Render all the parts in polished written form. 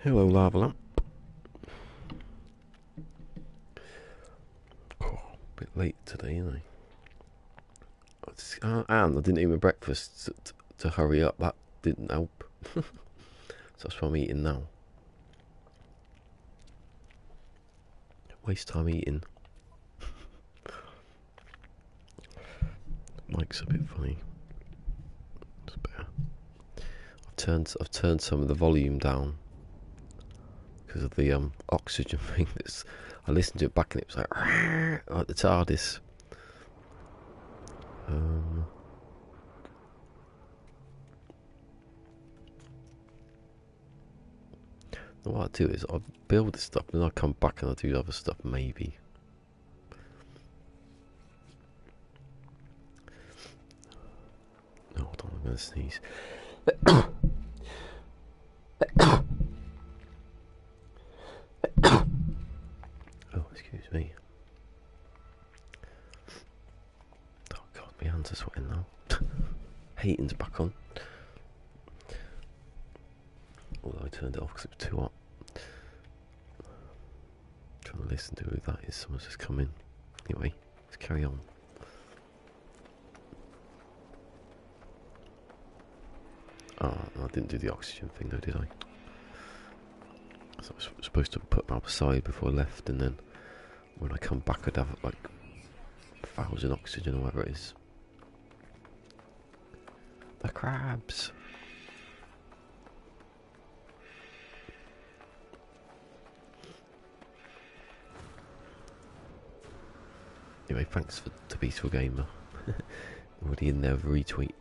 Hello, lava lamp. Oh, a bit late today, isn't I? And I didn't eat my breakfast to hurry up. That didn't help. So that's what I'm eating now. Waste time eating. Mic's a bit funny. It's better. I've turned some of the volume down because of the oxygen thing. I listened to it back and it was like the TARDIS. What I do is I build this stuff and then I come back and I do other stuff maybe. Oh, hold on, I'm going to sneeze. Oh, excuse me. Oh god, my hands are sweating now. Heating's back on. Although I turned it off because it was too hot. Trying to listen to who that is. Someone's just come in. Anyway, let's carry on. Oh, I didn't do the oxygen thing though, did I? So I was supposed to put them outside before I left, and then when I come back I'd have like 1,000 oxygen or whatever it is. The crabs! Anyway, thanks to Peaceful Gamer. Already in there with a retweet.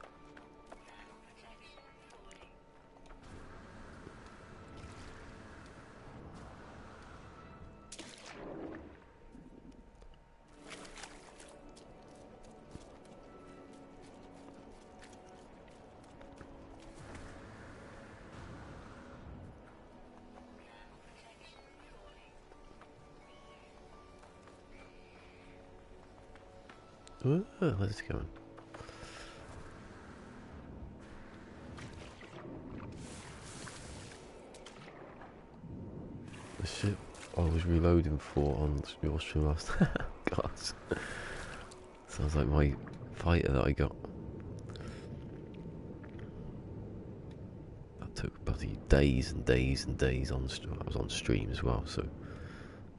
Where's it going? The ship I was reloading for on your stream last. God, sounds like my fighter that I got. That took bloody days and days and days on. I was on stream as well, so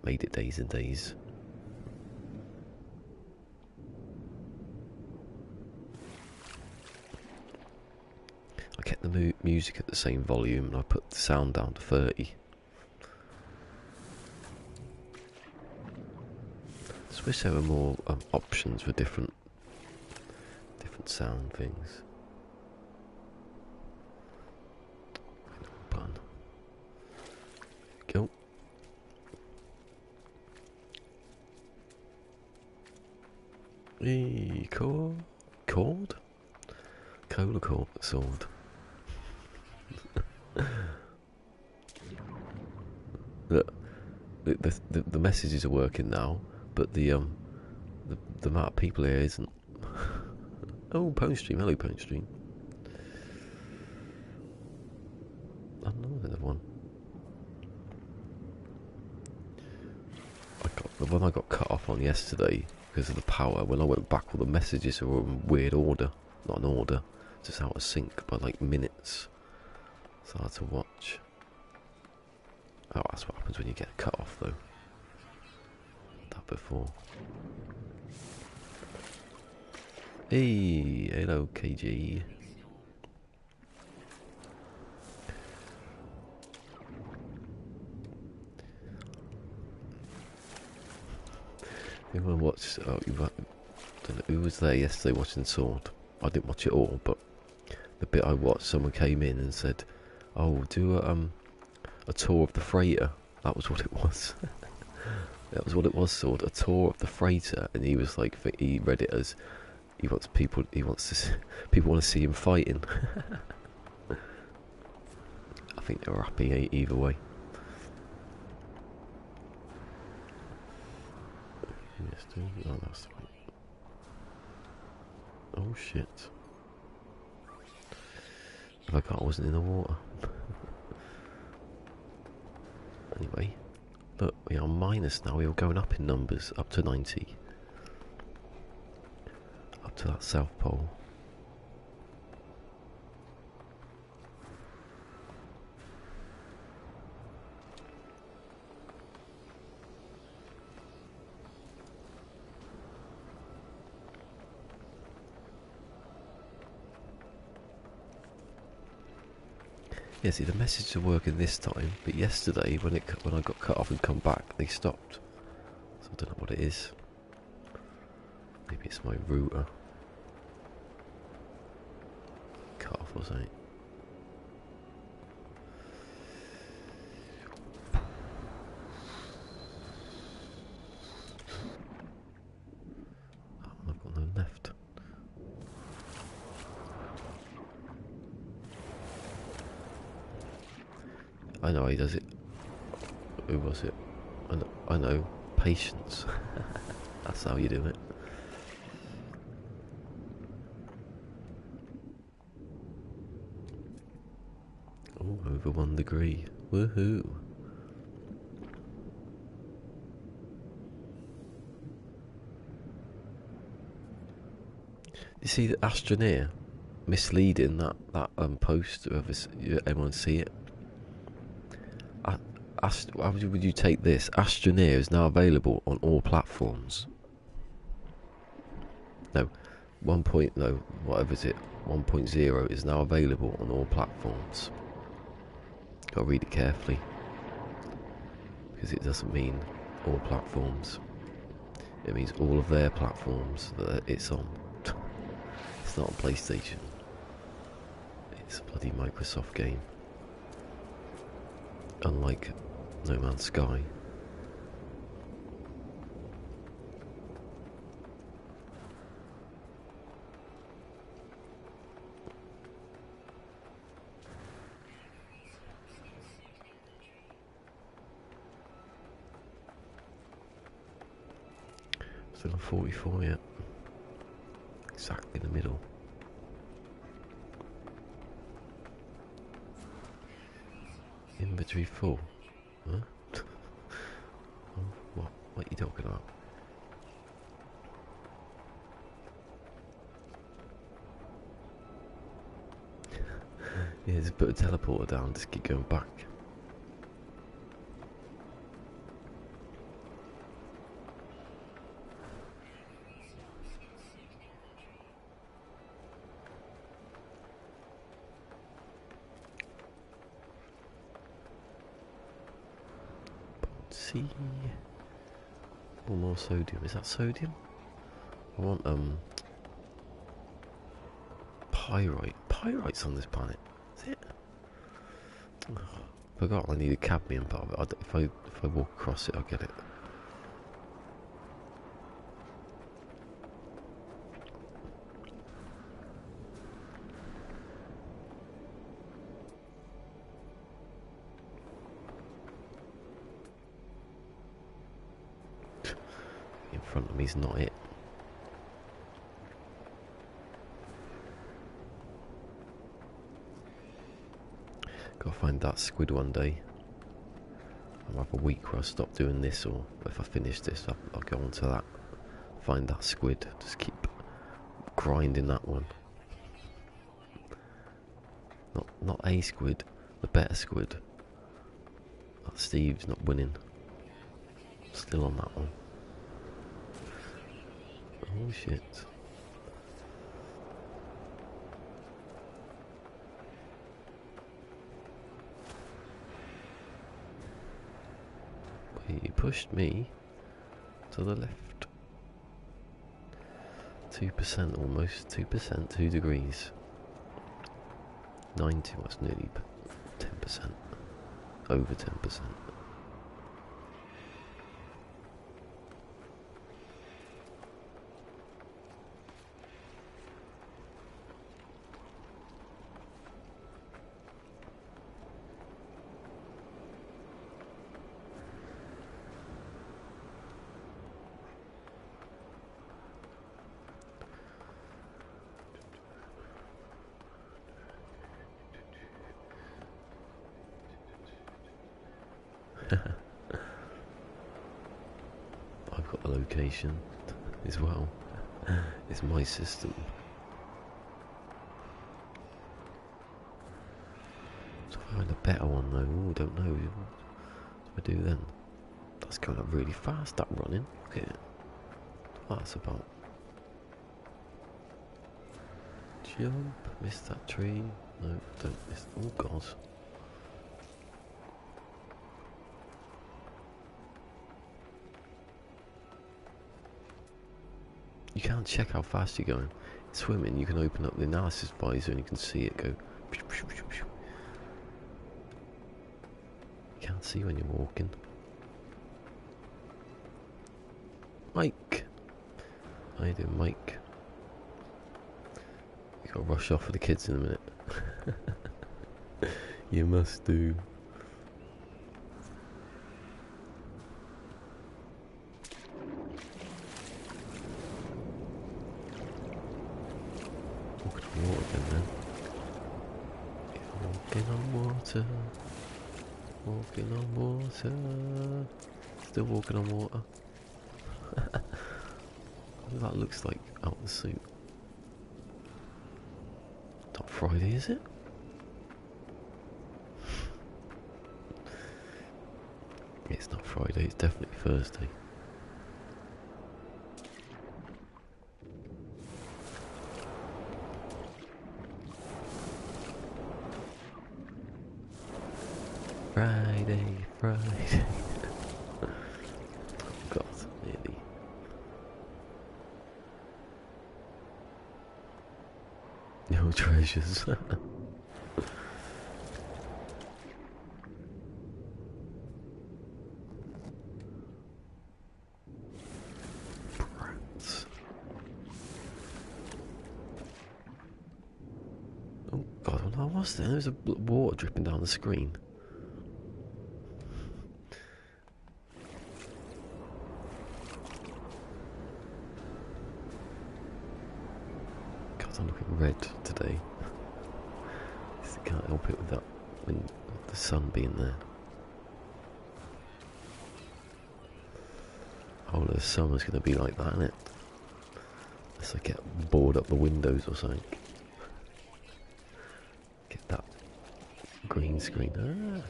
made it days and days. I kept the music at the same volume and I put the sound down to 30. I wish there were more options for different sound things. Bun. Go. Cord? Cola cord sword. Look, the messages are working now, but the amount of people here isn't. Oh, Pwnestream, hello Pwnestream. Oh no, there's another one. The one I got cut off on yesterday because of the power. When I went back, all the messages were in weird order, not an order, just out of sync by like minutes. It's hard to watch. Oh, that's what happens when you get cut off though. That before. Hey, hello KG. Anyone watched? Oh, don't know who was there yesterday watching Sword. I didn't watch it all, but the bit I watched, someone came in and said, "Oh, do a tour of the freighter." That was what it was. That was what it was, Sword. A tour of the freighter, and he was like, he read it as people want to see him fighting. I think they were happy either way. Yes, dude. Oh, that's right. Oh shit. I forgot I wasn't in the water. Look, we are minus now. We are going up in numbers, up to 90. Up to that South Pole. Yeah, see, the messages are working this time, but yesterday when I got cut off and come back, they stopped. So I don't know what it is. Maybe it's my router. Cut off or something. Oh, I've got no left. I know he does it. Who was it? I know. Patience. That's how you do it. Oh, over 1 degree. Woohoo. You see the Astroneer misleading that post of everyone see it? How would you take this? Astroneer is now available on all platforms. No, 1. No, whatever is it? 1.0 is now available on all platforms. Got to read it carefully, because it doesn't mean all platforms. It means all of their platforms that it's on. It's not a PlayStation. It's a bloody Microsoft game. Unlike No Man's Sky. Still on 44 yet. Exactly in the middle. Inventory full. Huh? Oh, what are you talking about? Yeah, just put a teleporter down, just keep going back. See, one more sodium. Is that sodium? I want pyrite. Pyrite's on this planet. Is it? Oh, forgot I need a cadmium part of it. If I walk across it, I'll get it. In front of me's not it. Gotta find that squid one day. I'll have a week where I stop doing this, or if I finish this, I'll go on to that. Find that squid. Just keep grinding that one. Not a squid, the better squid. Steve's not winning. Still on that one. Oh shit. He pushed me to the left. 2% almost. 2%, 2 degrees. 90 was nearly 10%. Over 10%. got the location as well. It's my system. So I find a better one though. Oh, don't know. What do I do then? That's going up really fast, that running. Look at it. That's about. Jump. Miss that tree. No, don't miss. Oh god. You can't check how fast you're going. In swimming, you can open up the analysis visor and you can see it go. You can't see when you're walking. Mike! How you doing, Mike? You gotta rush off for the kids in a minute. You must do. Water again then. Walking on water. Walking on water. Still walking on water. What that looks like out of the suit. Not Friday, is it? It's not Friday, it's definitely Thursday. Friday, Friday. Oh god, nearly. No treasures. Brats. Oh god, what was there? There was a water dripping down the screen. I'm looking red today. Just can't help it with that, when the sun being there. Whole of the summer's going to be like that, isn't it? Unless I get bored up the windows or something. Get that green screen. Ah.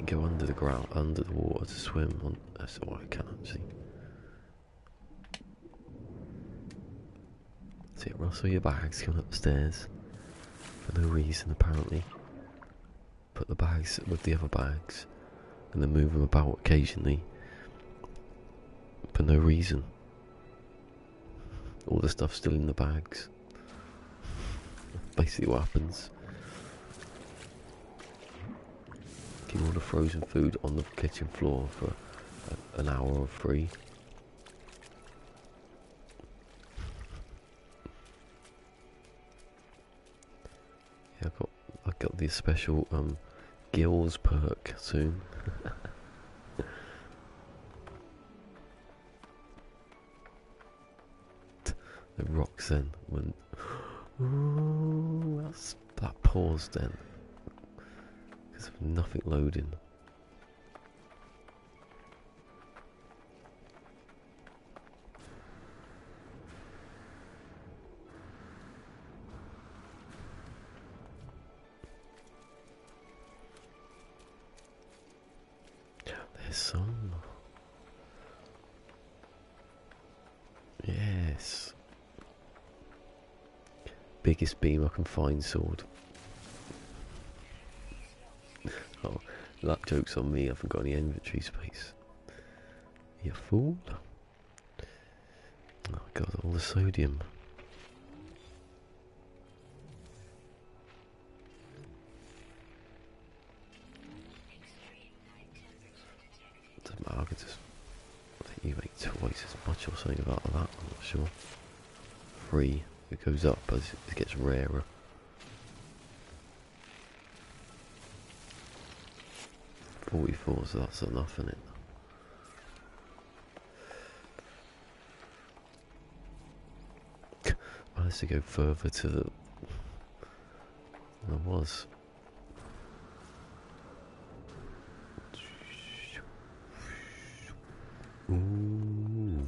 Go under the ground, under the water to swim. That's all I can see. See, rustle your bags coming upstairs for no reason apparently. Put the bags with the other bags, and then move them about occasionally for no reason. All the stuff's still in the bags. Basically, what happens. Keep all the frozen food on the kitchen floor for an hour or three. Yeah, I got the special gills perk soon. The rocks then when ooh, that pause then. Of nothing loading. There's some. Yes. Biggest beam I can find sword. Oh, that joke's on me, I haven't got any inventory space. You fool. Oh god, all the sodium. Doesn't matter, I could just... I think you make twice as much or something about that, I'm not sure. 3, it goes up as it gets rarer. 44, so that's enough, isn't it? managed to go further to the than I was. Ooh.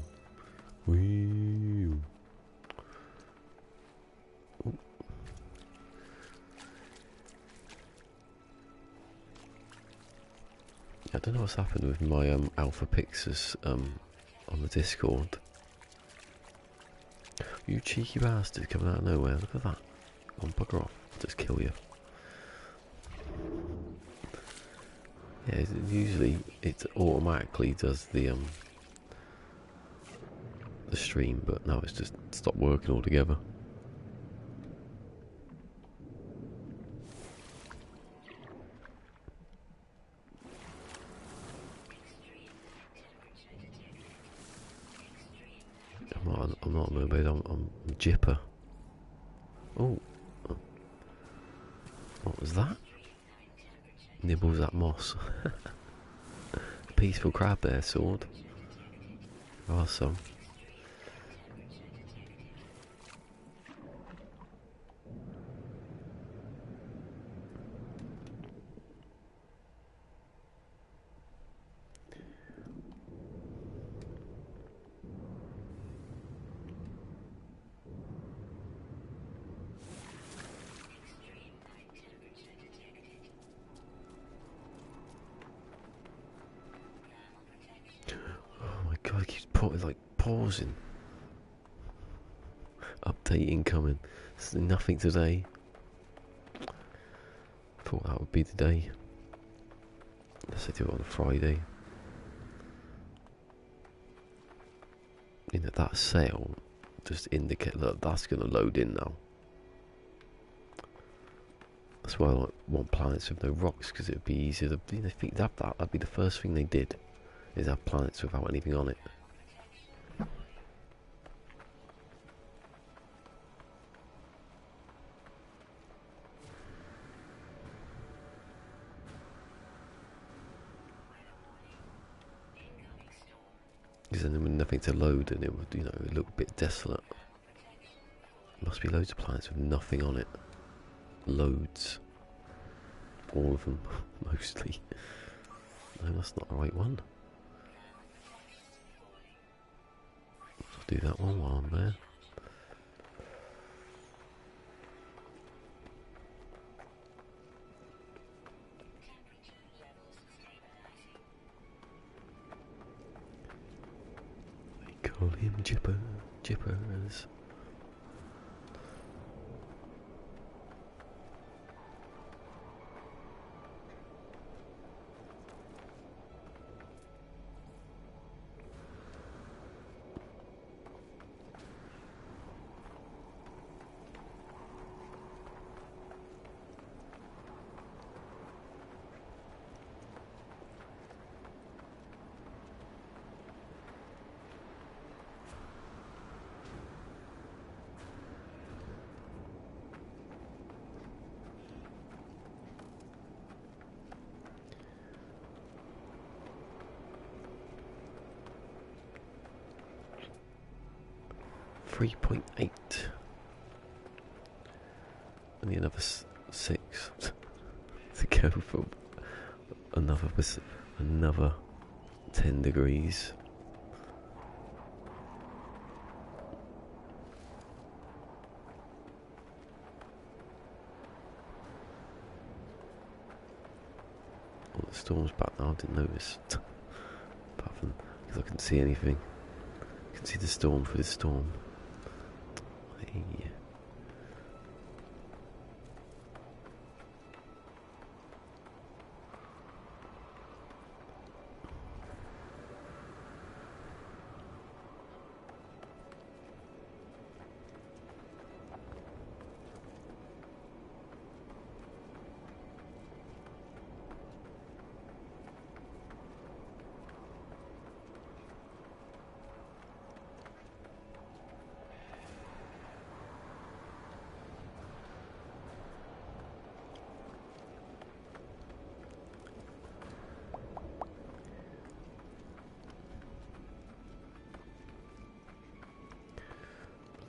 Wee. Ooh. I don't know what's happened with my alpha pixels on the Discord. You cheeky bastard coming out of nowhere, look at that. Go on, bugger off, I'll just kill you. Yeah, usually it automatically does the stream, but now it's just stopped working altogether. I'm not a mermaid, I'm Jipper. Oh, what was that? Nibbles that moss. Peaceful crab there, sword. Awesome. God, it keeps pausing. Update incoming. Nothing today. Thought that would be the day. Unless I do it on a Friday. In that sale just indicate that that's going to load in now. That's why I want planets with no rocks, because it would be easier to, you know, if they'd have that, that'd be the first thing they did, is have planets without anything on it. Because then there would nothing to load, and it would, you know, look a bit desolate. There must be loads of planets with nothing on it. Loads. All of them, mostly. No, that's not the right one. I'll do that one while I'm there. They call him Jippers. .8. Only another 6 to go for another 10 degrees. Oh, the storm's back now, I didn't notice. Apart from, because I couldn't see anything. I can see the storm through the storm. Hey.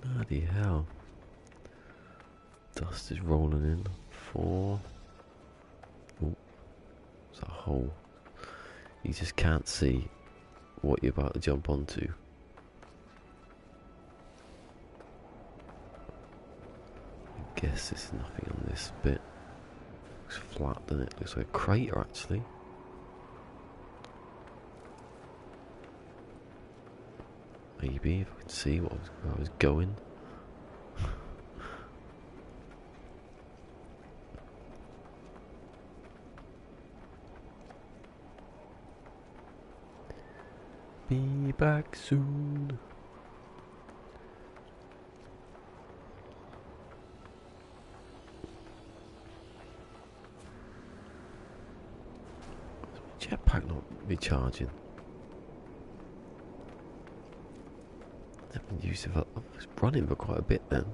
Bloody hell. dust is rolling in. 4. Oh, it's a hole. You just can't see what you're about to jump onto. I guess there's nothing on this bit. Looks flat, doesn't it? Looks like a crater, actually. Maybe if I could see where I was going. Be back soon. Jetpack not recharging. I've been using it. I was running for quite a bit then.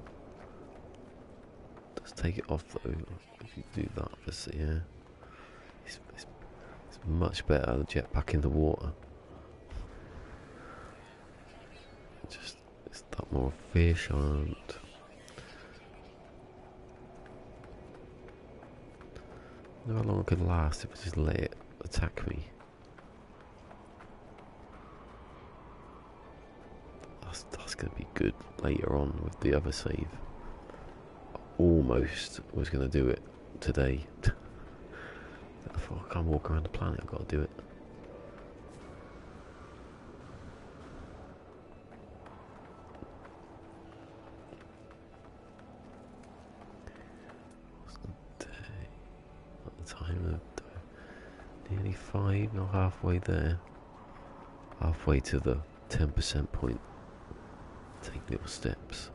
Let's take it off though. If you do that, obviously, yeah. It's much better than jetpack in the water. It's that more efficient. I don't know how long it could last if I just let it attack me. That's going to be good later on with the other save. I almost was going to do it today. I thought I can't walk around the planet, I've got to do it. What's the day? At the time of nearly 5, not halfway there. Halfway to the 10% point. Take little steps.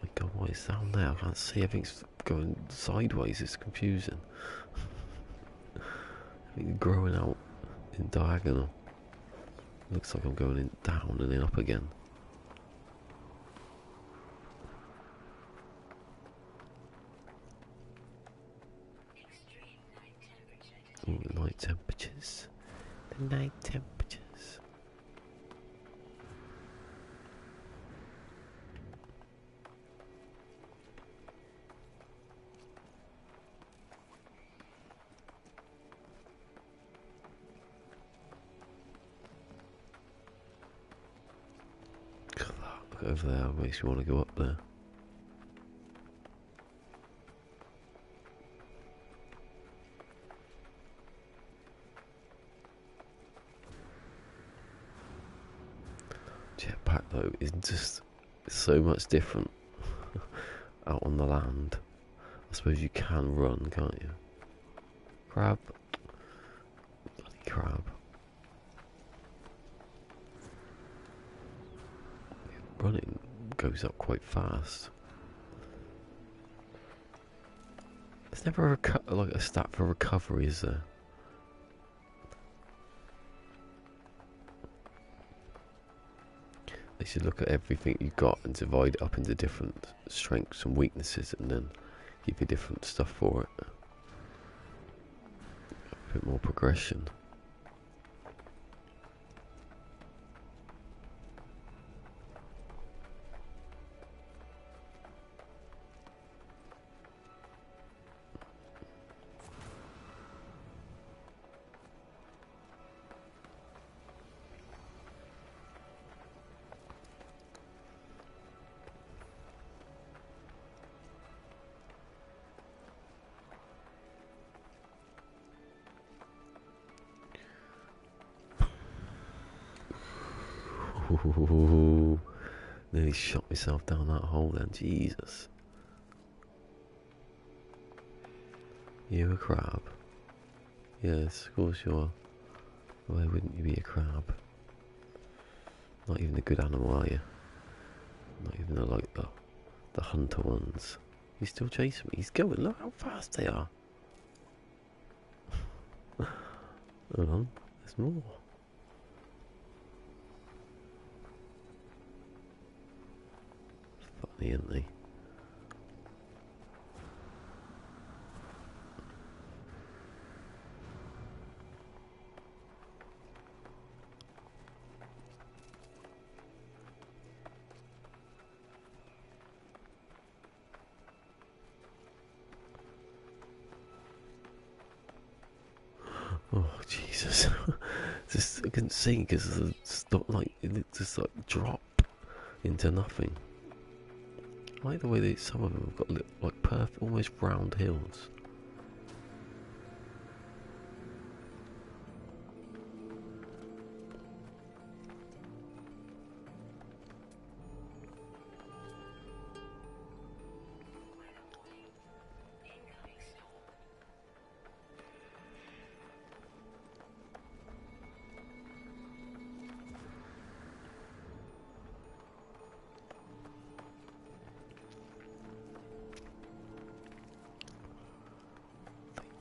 My God, what is down there? I can't see. Everything's going sideways. It's confusing. Everything's growing out in diagonal. Looks like I'm going in down and then up again. Ooh, the night temperatures. The night temperatures. Look at that. Look over there. Makes me want to go up there. Jetpack though is just so much different out on the land. I suppose you can run, can't you? Crab. Bloody crab. Running goes up quite fast. There's never like a stat for recovery, is there? They should look at everything you got and divide it up into different strengths and weaknesses and then give you different stuff for it. A bit more progression. Ooh, nearly shot myself down that hole then, Jesus. You a crab? Yes, of course you are. Why wouldn't you be a crab? Not even a good animal, are you? Not even the hunter ones. He's still chasing me. He's going. Look how fast they are. Hold on, there's more. Funny, isn't they? Oh Jesus! Just I couldn't see because it's not like it just like drop into nothing. I like the way that some of them have got like perfect, almost round hills.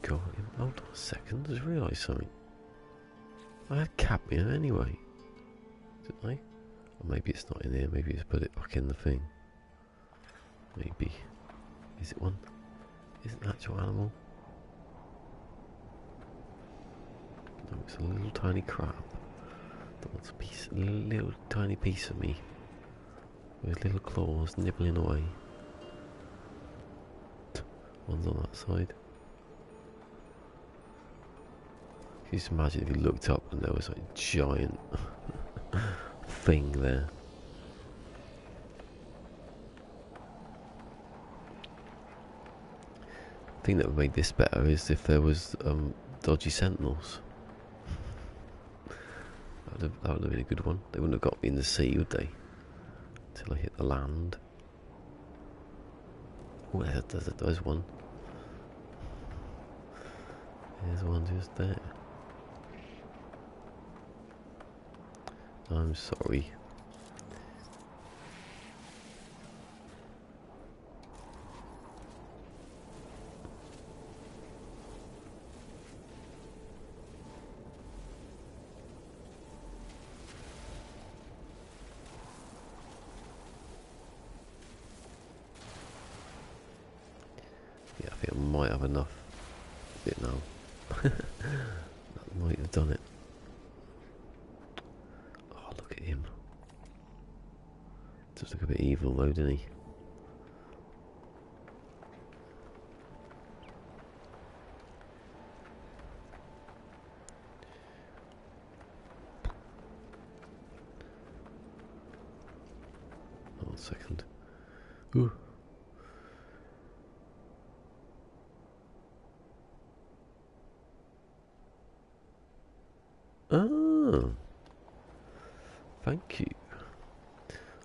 God, hold on a second, I just realised something. I had cadmium anyway, didn't I? Or maybe it's not in here, maybe it's put it back in the thing. Maybe. Is it one? Is it an actual animal? No, it's a little tiny crab that wants a little tiny piece of me. With little claws nibbling away. One's on that side. You just imagine if you looked up and there was like a giant thing there. The thing that would make this better is if there was dodgy sentinels. That would have been a good one. They wouldn't have got me in the sea, would they? Until I hit the land. Oh, there's one. There's one just there. I'm sorry. Yeah, I think I might have enough of it now. That might have done it. Oh, look at him. Does look a bit evil though, doesn't he? One second. Ooh. Ah, thank you.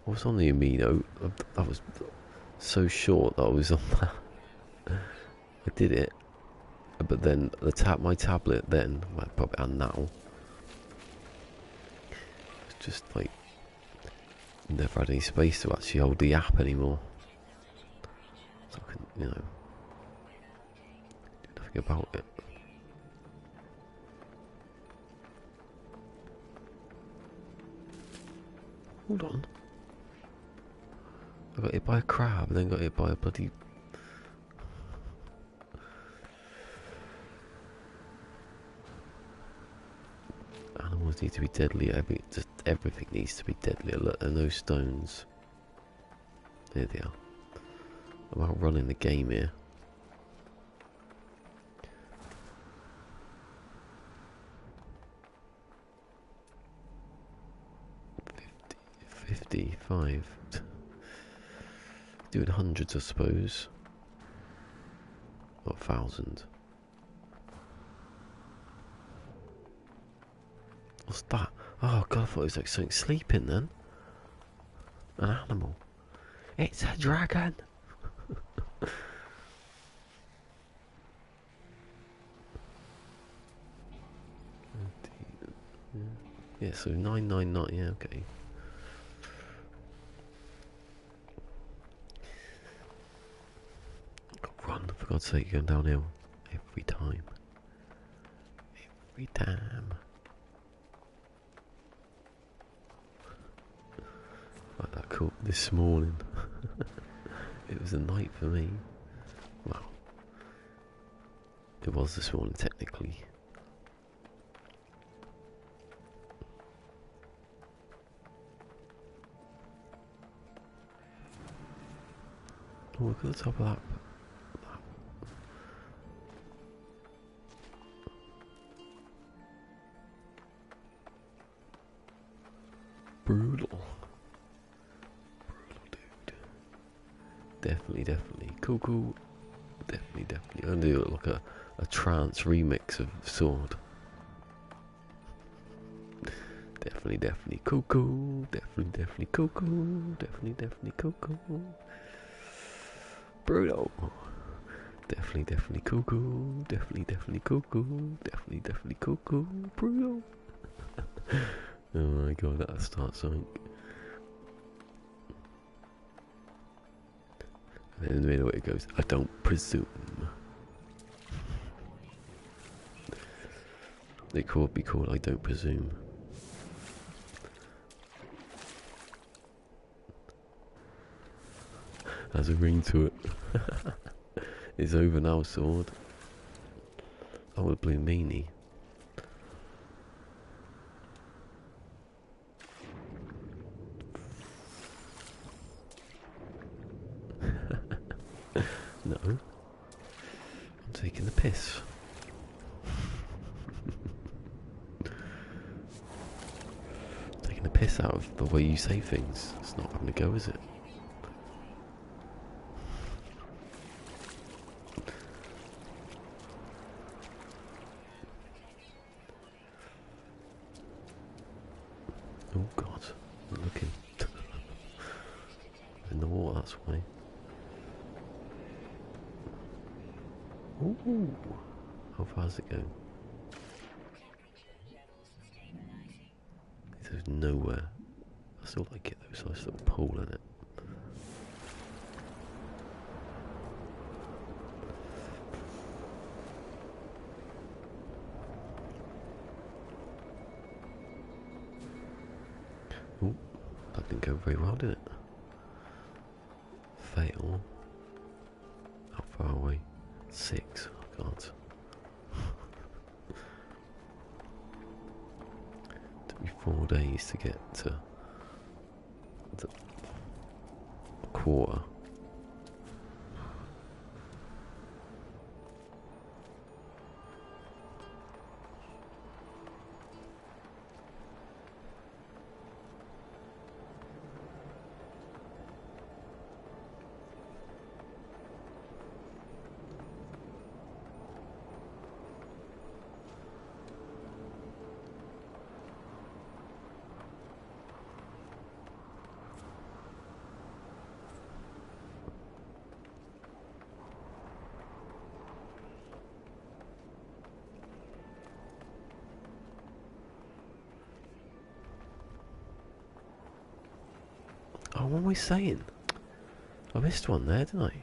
I was on the amino. That was so short that I was on that. I did it, but then my tablet then, well, probably and now, it's just like never had any space to actually hold the app anymore. So I couldn't, do nothing about it. Hold on. I got hit by a crab and then got hit by a bloody... Animals need to be deadly. Everything needs to be deadly. Look, there are no stones. There they are. I'm outrunning the game here. 55. Doing hundreds, I suppose. Or 1,000. What's that? Oh god, I thought it was like something sleeping then. An animal. It's a dragon! Yeah, so 999, yeah, okay. Run, for God's sake, going downhill. Every time. Every time. Like that caught this morning. It was a night for me. Well, it was this morning technically. Oh, look at the top of that. Brutal. Brutal, dude. Definitely. Cool. Definitely. I'm gonna do like a trance remix of Sword. Definitely. Cool. Definitely cool. Definitely cool. Brutal. Definitely cool. Definitely cool. Definitely cool. Brutal. Oh my god, that'll start something. And then in the middle it goes, I don't presume. It could be called I Don't Presume. Has a ring to it. It's over now, Sword. Oh, a blue meanie. No. I'm taking the piss. Taking the piss out of the way you say things. It's not having a go, is it? Oh god, I'm looking. In the water, that's why. Ooh, how far does it go? There's nowhere. I still like it though, so I still pull in it. Ooh, that didn't go very well, did it? Fail. How far away? 6. Oh god. Took me 4 days to get to the quarter. Oh, what am I saying? I missed one there, didn't I?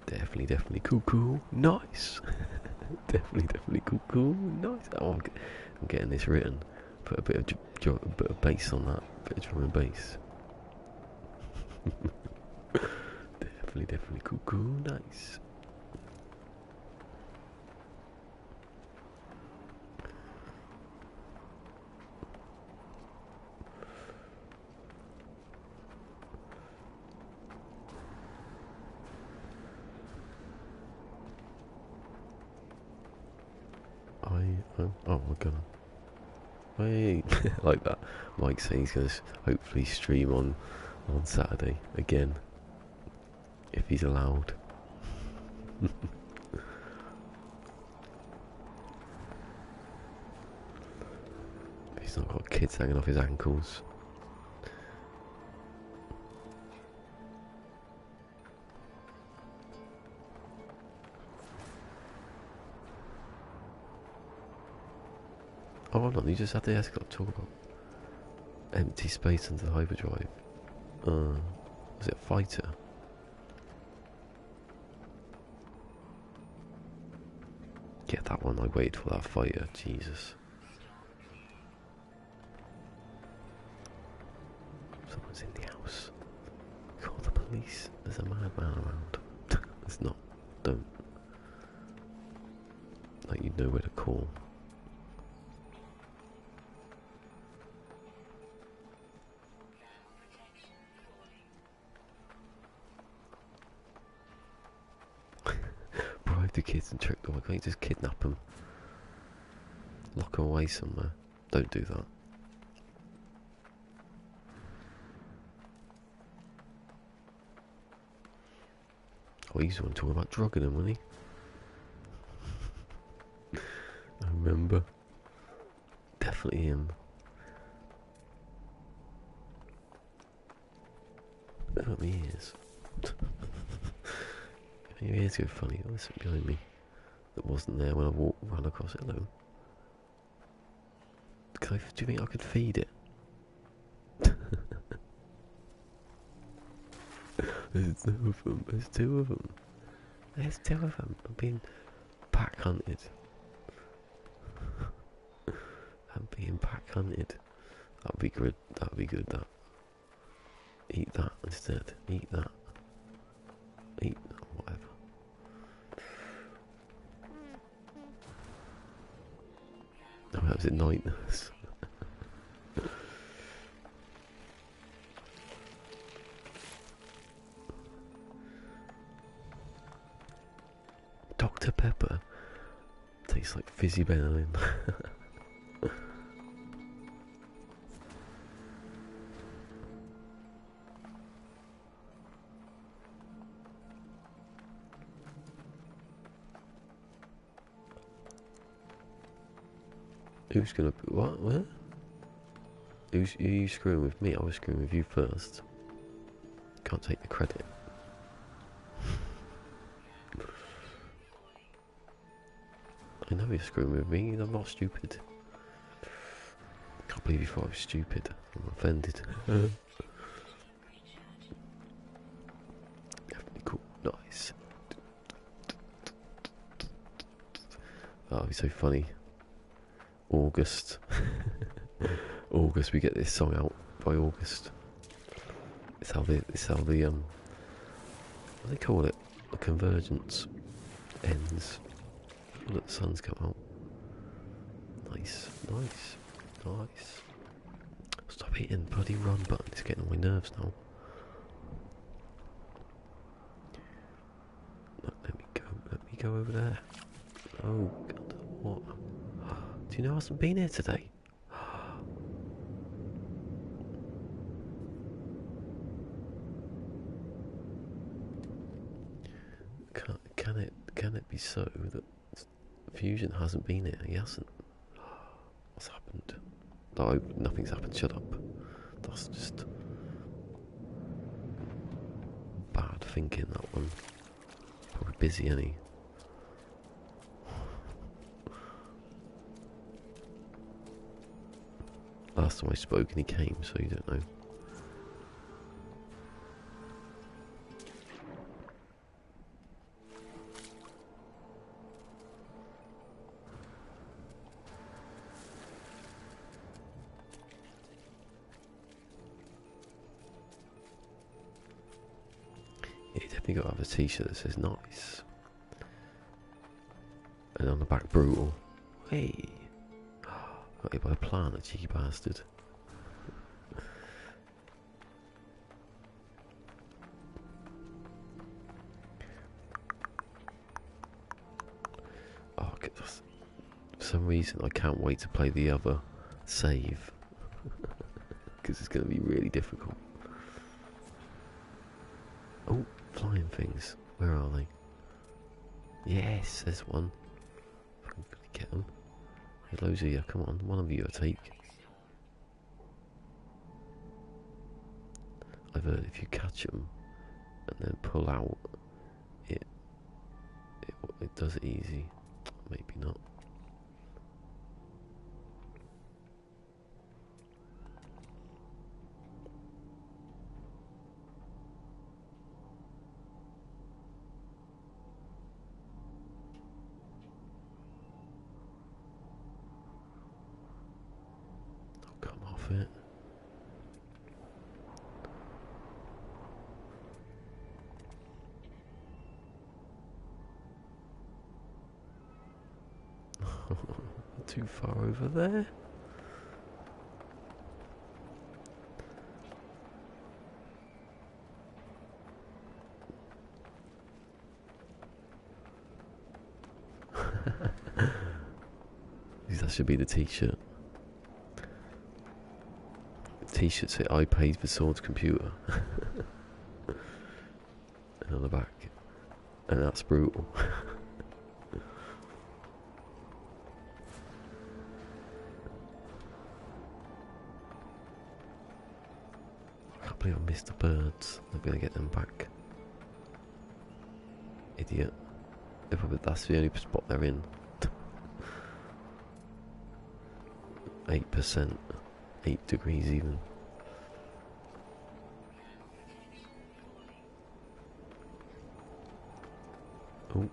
Definitely cool. Nice. definitely cool. Nice. Oh, I'm getting this written. Put a bit of bass on that. Bit of drum and bass. definitely cool. Nice. Oh my god. Wait, like that. Mike says he's going to hopefully stream on Saturday again, if he's allowed. He's not got kids hanging off his ankles. Oh, hold on, you just had the Escort talk about empty space under the hyperdrive. Was it a fighter? Get that one, I waited for that fighter, Jesus. Someone's in the house. Call the police, there's a madman around. It's not, don't. Like, you know where to call. Bribe the kids and trick them. Why can't you just kidnap them? Lock them away somewhere. Don't do that. Oh, he's the one talking about drugging him, wasn't he? I remember. Definitely him. Oh, my ears. Your ears go funny. Oh, there's something behind me that wasn't there when I ran across it alone. Do you think I could feed it? There's two of them. There's two of them. There's two of them. I'm being pack hunted. I'm being pack hunted. That'd be good. That'd be good. That. Eat that instead. Eat that. Eat whatever. Oh, that was at night. Dr. Pepper tastes like fizzy Benylin. Who's gonna what? Where? Are you screwing with me? I was screwing with you first. Can't take the credit. I know you're screwing with me. I'm not stupid. Can't believe you thought I was stupid. I'm offended. Definitely cool. Nice. Oh, it'd be so funny. August. August, we get this song out by August. It's how the what do they call it? The convergence ends. Look, the sun's come out. Nice, nice, nice. Stop hitting bloody run button, it's getting on my nerves now. Look, let me go over there. Oh god, what? Do you know I hasn't been here today? Can it be so that Fusion hasn't been here? He hasn't. What's happened? No, nothing's happened. Shut up. That's just bad thinking. That one. Probably busy, ain't he? Last time I spoke and he came, so you don't know. Yeah, you definitely got to have a t-shirt that says nice. And on the back, brutal. Hey! Got hit by a plant, a cheeky bastard. Oh, for some reason I can't wait to play the other save. Because it's going to be really difficult. Oh, flying things. Where are they? Yes, there's one. If I can get them. There's loads of you. Come on, one of you I take. I've heard if you catch them and then pull out, it does it easy. Maybe not. I'll come off it. Too far over there. That should be the t-shirt. T-shirt say I paid for Sword's computer. And on the back, And that's brutal. I can't believe I missed the birds. I'm gonna get them back. Idiot. That's the only spot they're in. 8%. 8 degrees even. Oh.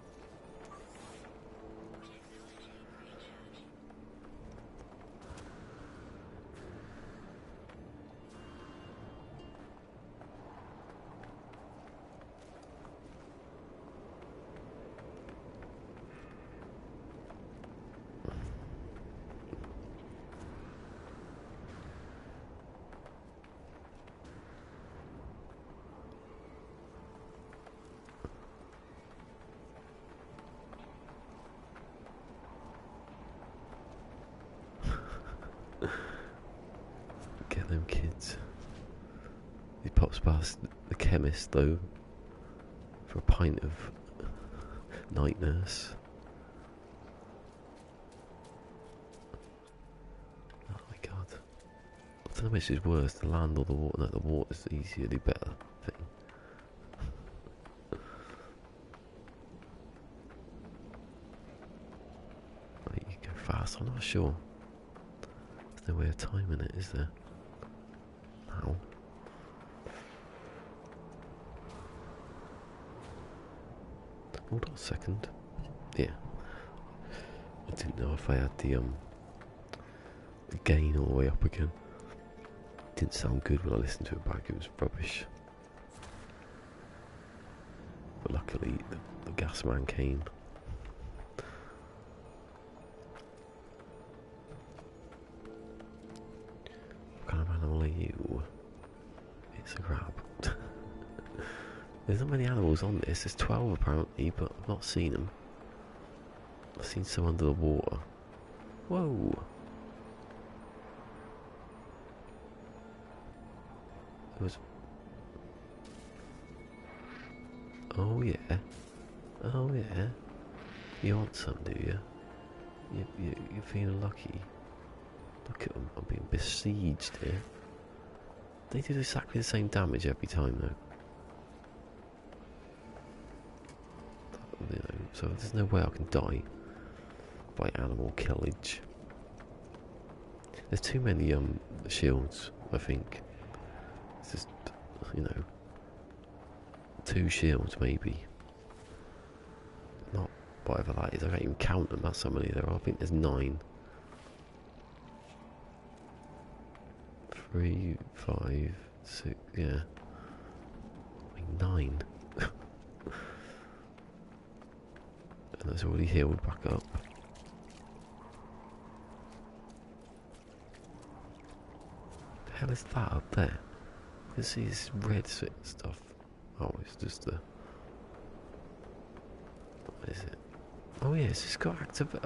Get them kids. He pops past the chemist though for a pint of night nurse. Oh my god. I don't know which is worse, the land or the water. No, the water's easier, the better thing. Right, you go fast, I'm not sure. There's no way of timing it, is there? Now. Hold on a second. Yeah. I didn't know if I had the gain all the way up again. It didn't sound good when I listened to it back, it was rubbish. But luckily the gas man came. What kind of animal are you? It's a crab. There's not many animals on this. There's 12 apparently, but I've not seen them. I've seen some under the water. Whoa! There was... Oh yeah. Oh yeah. You want some, do you? You're feeling lucky. Look at them. I'm being besieged here. They do exactly the same damage every time though. You know, so there's no way I can die by animal killage. There's too many shields, I think. It's just, you know, 2 shields maybe. Not whatever that is. I can't even count them. That's how many there are. I think there's 9. 3, 5, 6. Yeah, I mean 9. And it's already healed back up. The hell is that up there? You can see this red stuff. Oh, it's just the... What is it? Oh yeah, it's just got active...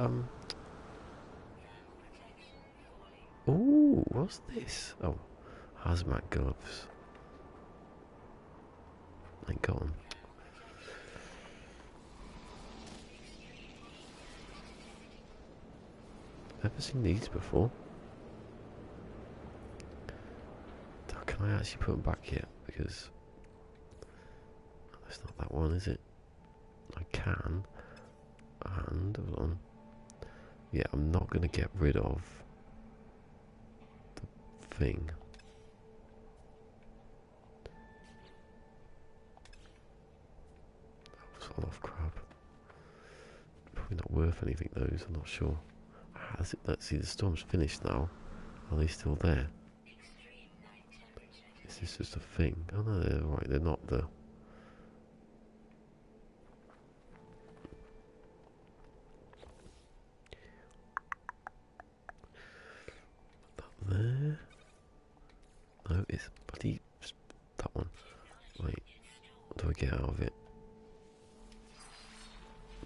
Ooh, what's this? Oh, hazmat gloves. Ain't got 'em. Never seen these before. Can I actually put them back yet? Because that's not that one, is it? I can. And hold on. Yeah, I'm not gonna get rid of the thing. That was a lot of crap. Probably not worth anything those, I'm not sure. Let's see, the storm's finished now. Are they still there? Is this just a thing? Oh no, they're right, they're not the... That there? No, it's bloody... that one. Wait, what do I get out of it?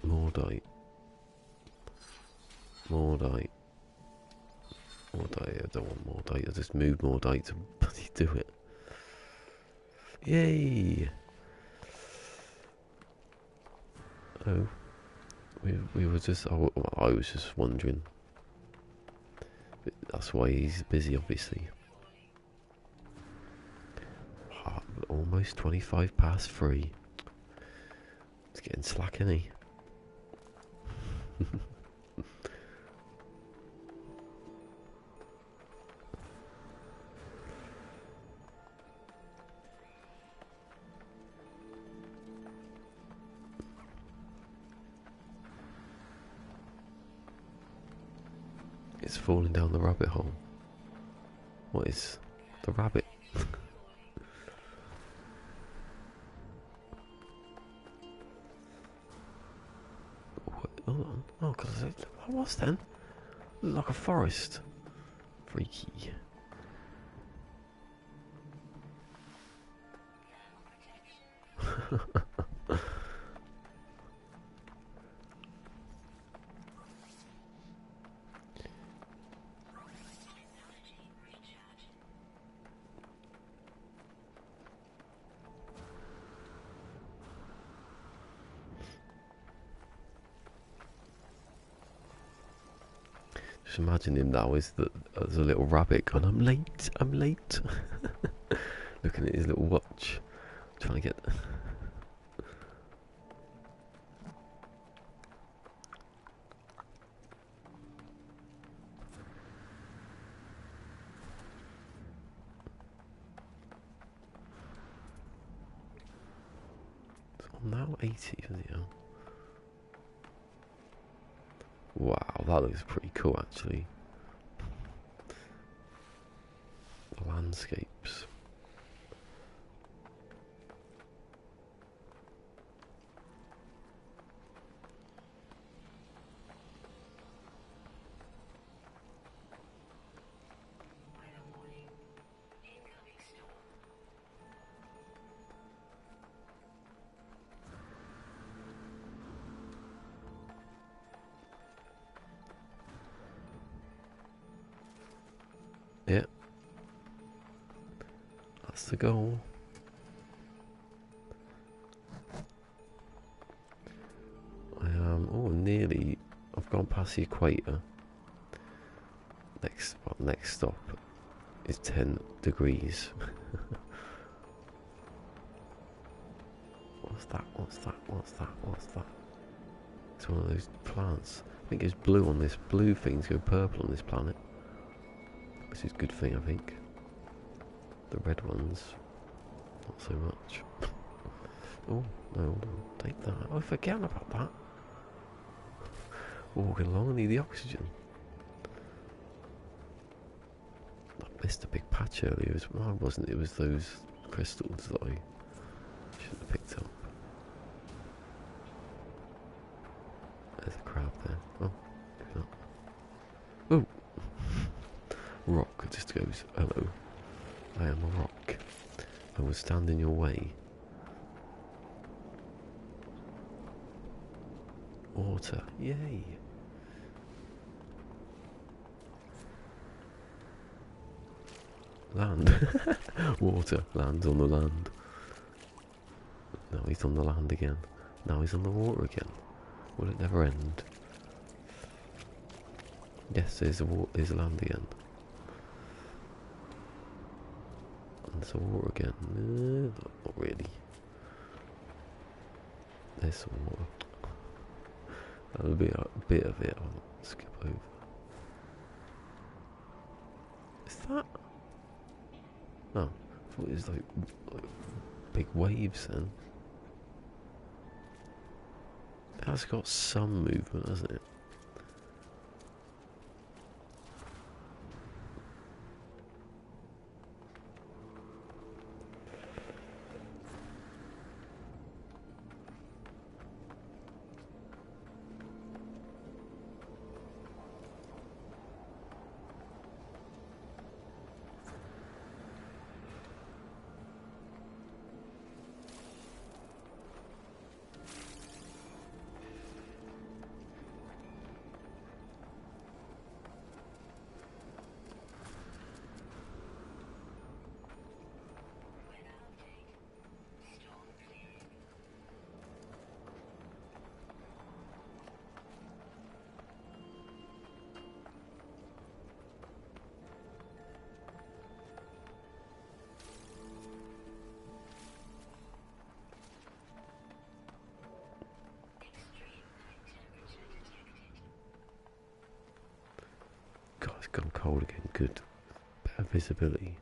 Mordite. Mordite. Mordite, I don't want Mordite, I just moved Mordite to bloody do it. Yay! Oh, we were just. Oh, I was just wondering. That's why he's busy, obviously. Almost 25 past 3. It's getting slack, isn't he? It's falling down the rabbit hole. What is the rabbit? Oh, because what was then? It looked like a forest. Freaky. Just imagine him now as a little rabbit going, I'm late. Looking at his little watch, trying to get. I'm now 80, isn't it? Wow, that looks pretty cool actually. The landscapes. Yeah, that's the goal. I am, nearly, I've gone past the equator. Next stop is 10 degrees. What's that? It's one of those plants. I think it's blue on this. Blue things go purple on this planet. This is a good thing, I think. The red ones, not so much. Oh, no, hold on. Take that. Oh, forget about that. Walking along, I need the oxygen. I missed a big patch earlier. Well, it wasn't. It was those crystals that I should have picked up. There's a crab there. Oh, maybe not. Oh! Rock just goes, hello. I am a rock. I will stand in your way. Water, yay! Land. Water, lands on the land. Now he's on the land again. Now he's on the water again. Will it never end? Yes, there's land again. And there's water again. Not really. There's some water. That'll be a bit of it. I'll skip over. Is that? Oh, I thought it was like big waves then. It has got some movement, hasn't it? gone cold again. Good. Better visibility.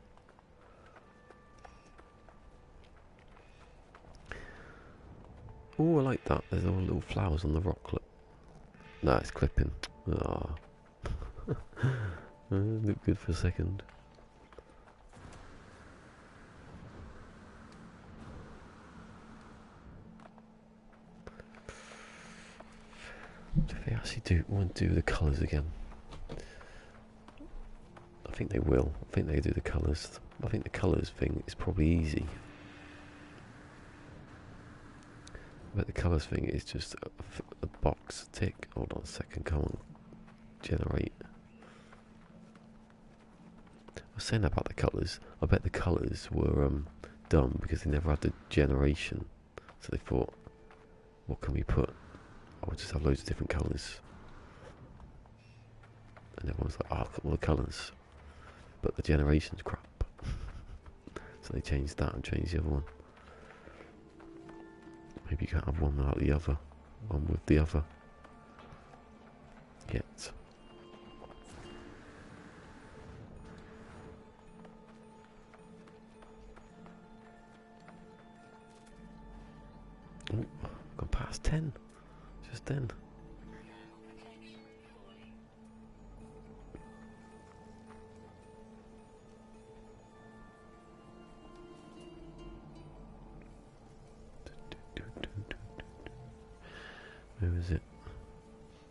Oh, I like that. There's all little flowers on the rock. Look. No, it's clipping. Ah. Looked good for a second. Do they actually want to do the colours again? I think they will. I think they do the colours. I think the colours thing is probably easy. But the colours thing is just a box tick. Hold on a second, come on. Generate. I was saying about the colours. I bet the colours were done because they never had the generation. So they thought, what can we put? I'll just have loads of different colours. And everyone's like, oh, look at all the colours. But the generation's crap. So they changed that and changed the other one. Maybe you can't have one without the other. One with the other. Yet. Oh, gone past 10. Just then. Where is it?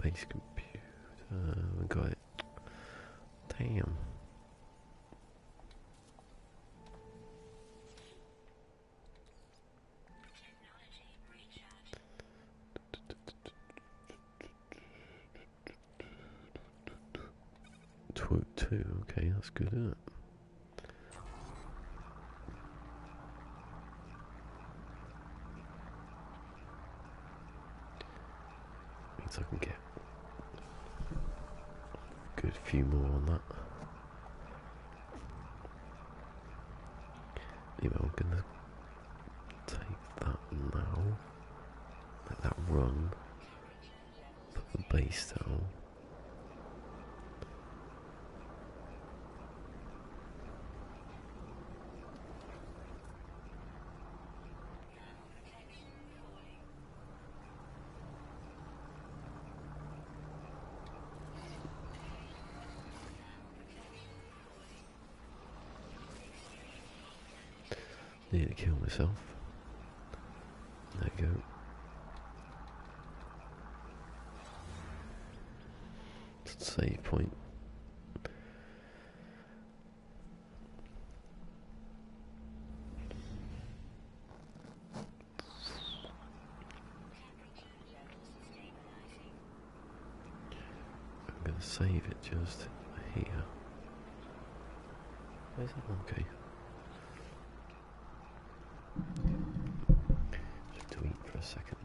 Base computer. We got it. Damn. Two. Okay, that's good, isn't it? Means I can get a good few more on that. Anyway, I'm gonna take that now. Let that run. Put the base down. Nearly killed myself. There you go. Save point. I'm going to save it just here. Where's it? Okay. Just to eat for a second.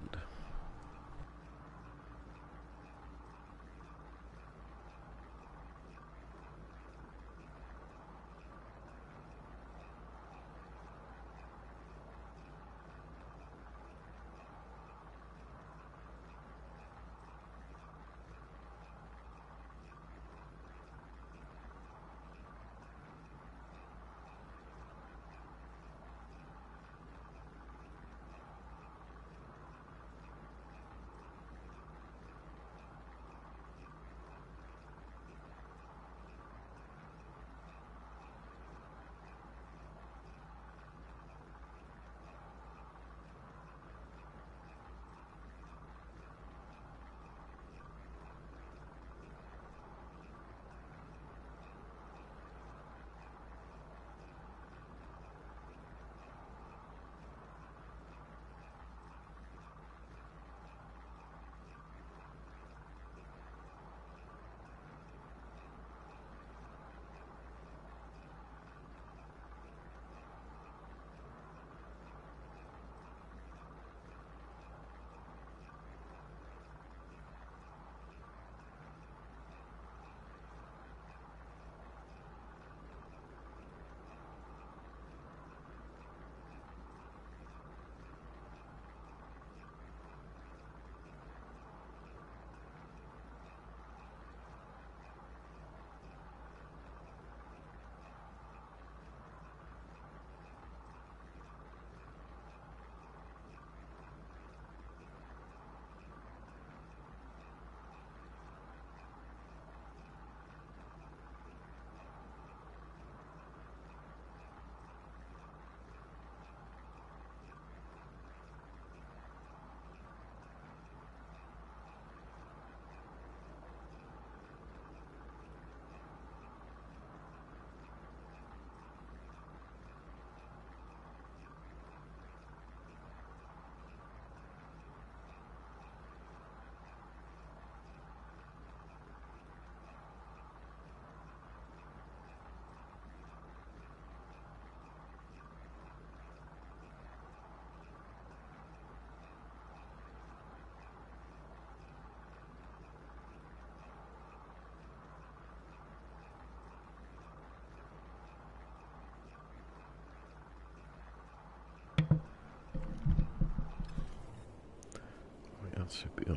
So,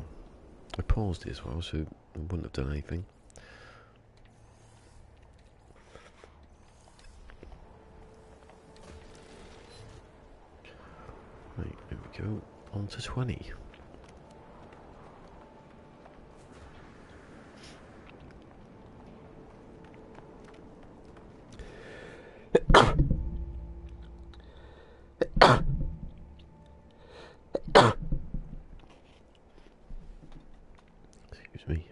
I paused it as well, so I wouldn't have done anything. Right, there we go. On to 20. Excuse me.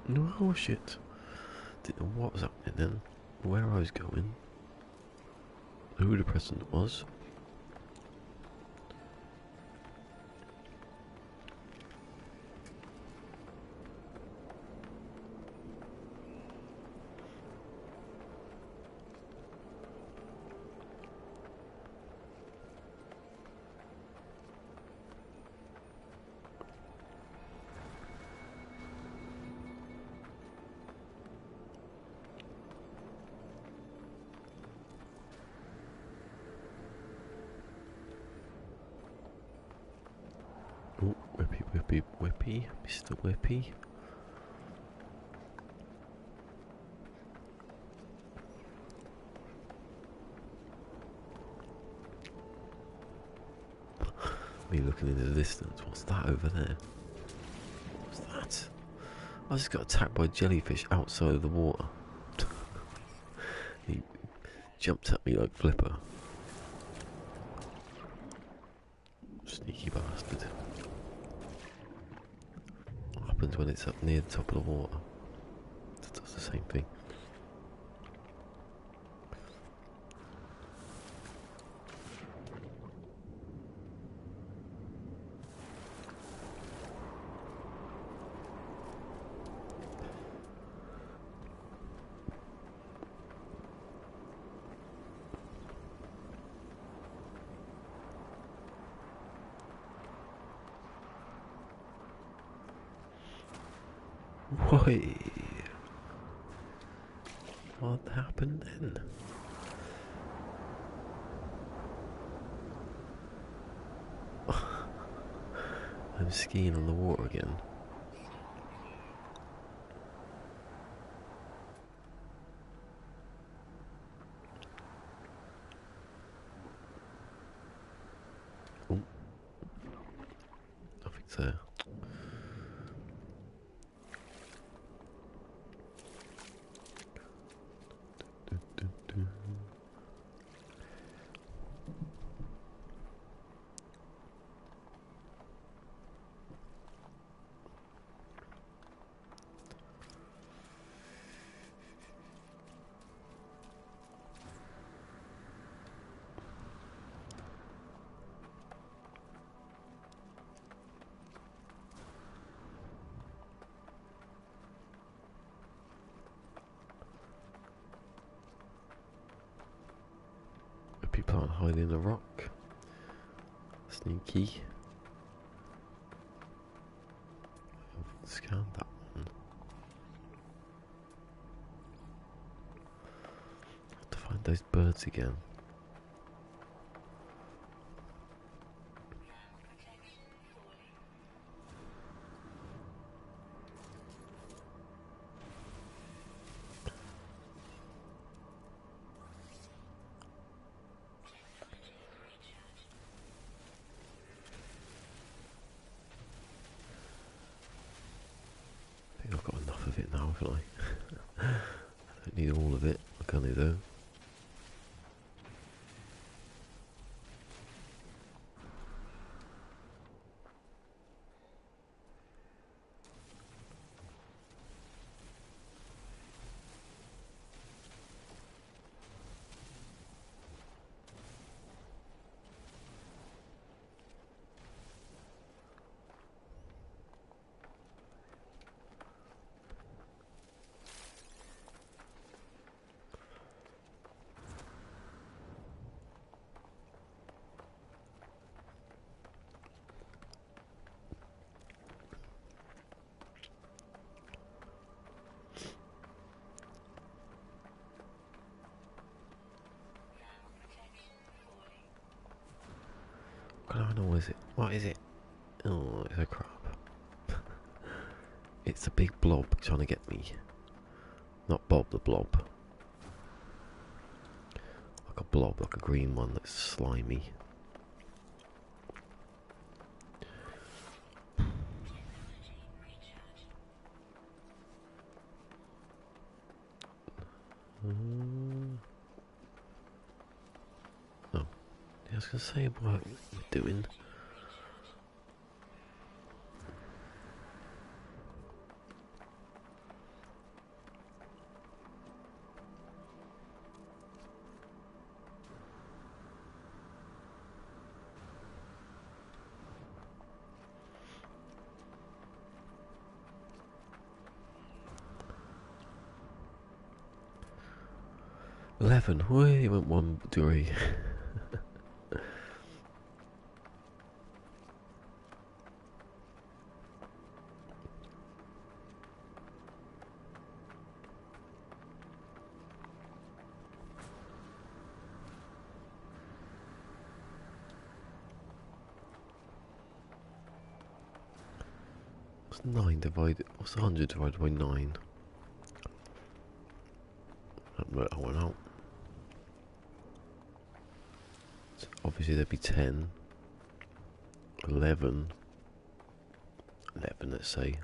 No, oh shit. Didn't know what was happening then, where I was going, who the president was. Oh, whippy, whippy, whippy, Mr. Whippy. Me looking in the distance, what's that over there? What's that? I just got attacked by a jellyfish outside of the water. He jumped at me like Flipper. Sneaky bastard. What happens when it's up near the top of the water? It does the same thing. Why? What happened then? I'm skiing on the water again. Oh, nothing's there. People aren't hiding in a rock. Sneaky. I've scanned that one. Have to find those birds again. I think I've got enough of it now, haven't I? I don't need all of it, can I though? I know, what is it? What is it? Oh, it's a crab. It's a big blob trying to get me. Not Bob the Blob. Like a blob, like a green one that's slimy. Oh, yeah, I was going to say what we're doing. $11. We went 1 degree. What's 9 divided? What's 100 divided by 9? That went out. So obviously there'd be 10, 11, 11 let's say.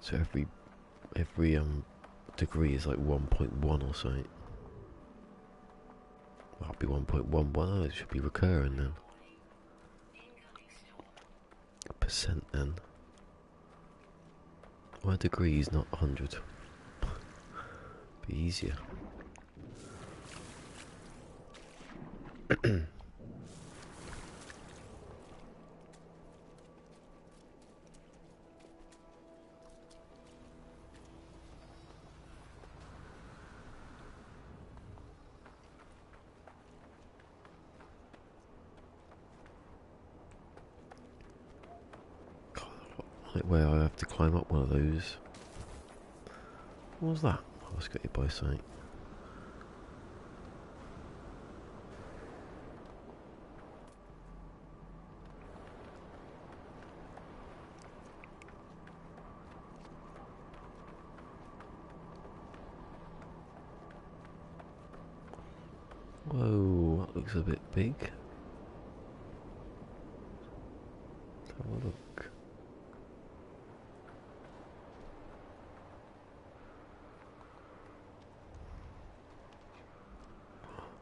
So every degree is like 1.1 or something. That'll be 1.11. It should be recurring then. Percent then. Well, a degree is not 100. Be easier. Like where I have to climb up one of those. What was that? I was got hit by something. Whoa, that looks a bit big. Let's have a look.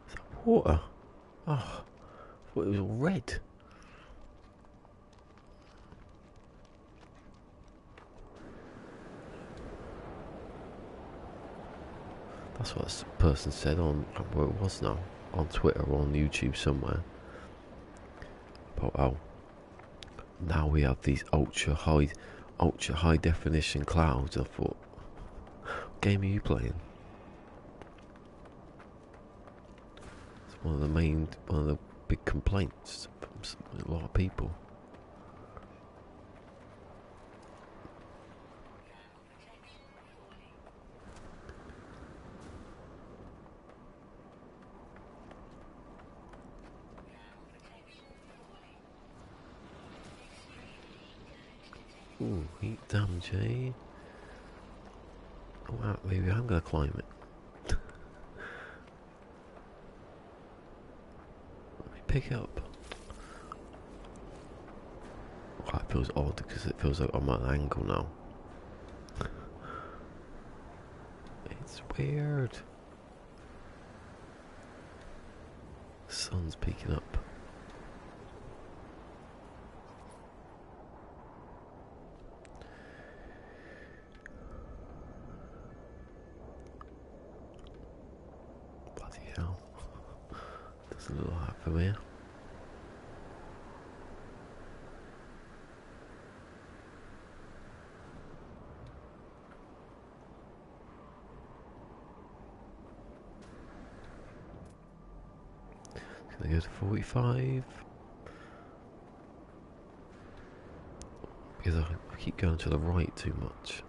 Is that water? Oh, I thought it was all red. That's what this person said on, where it was now, on Twitter or on YouTube somewhere. But oh, now we have these ultra high definition clouds. I thought, what game are you playing? It's one of the big complaints from a lot of people. Ooh, heat damage, eh? Oh, wow, maybe I'm gonna climb it. Let me pick it up. Oh, it feels odd because it feels like I'm at an angle now. It's weird. The sun's peeking up. Hell. Doesn't look like from here. It's gonna go to 45. Because I keep going to the right too much.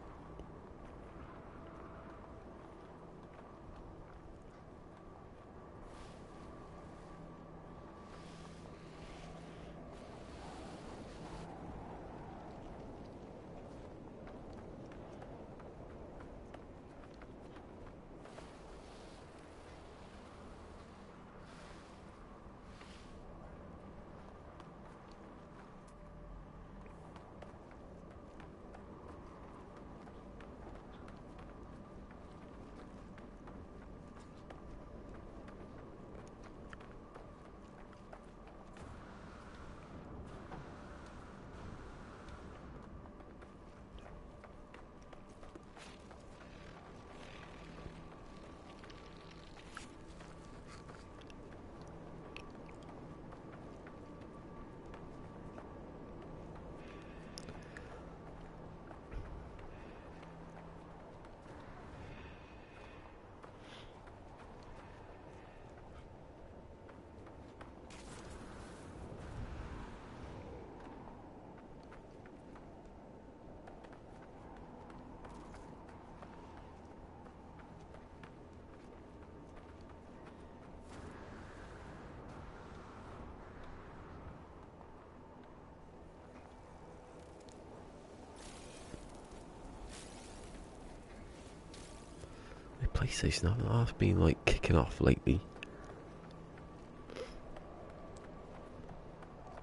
PlayStation, I've been like kicking off lately.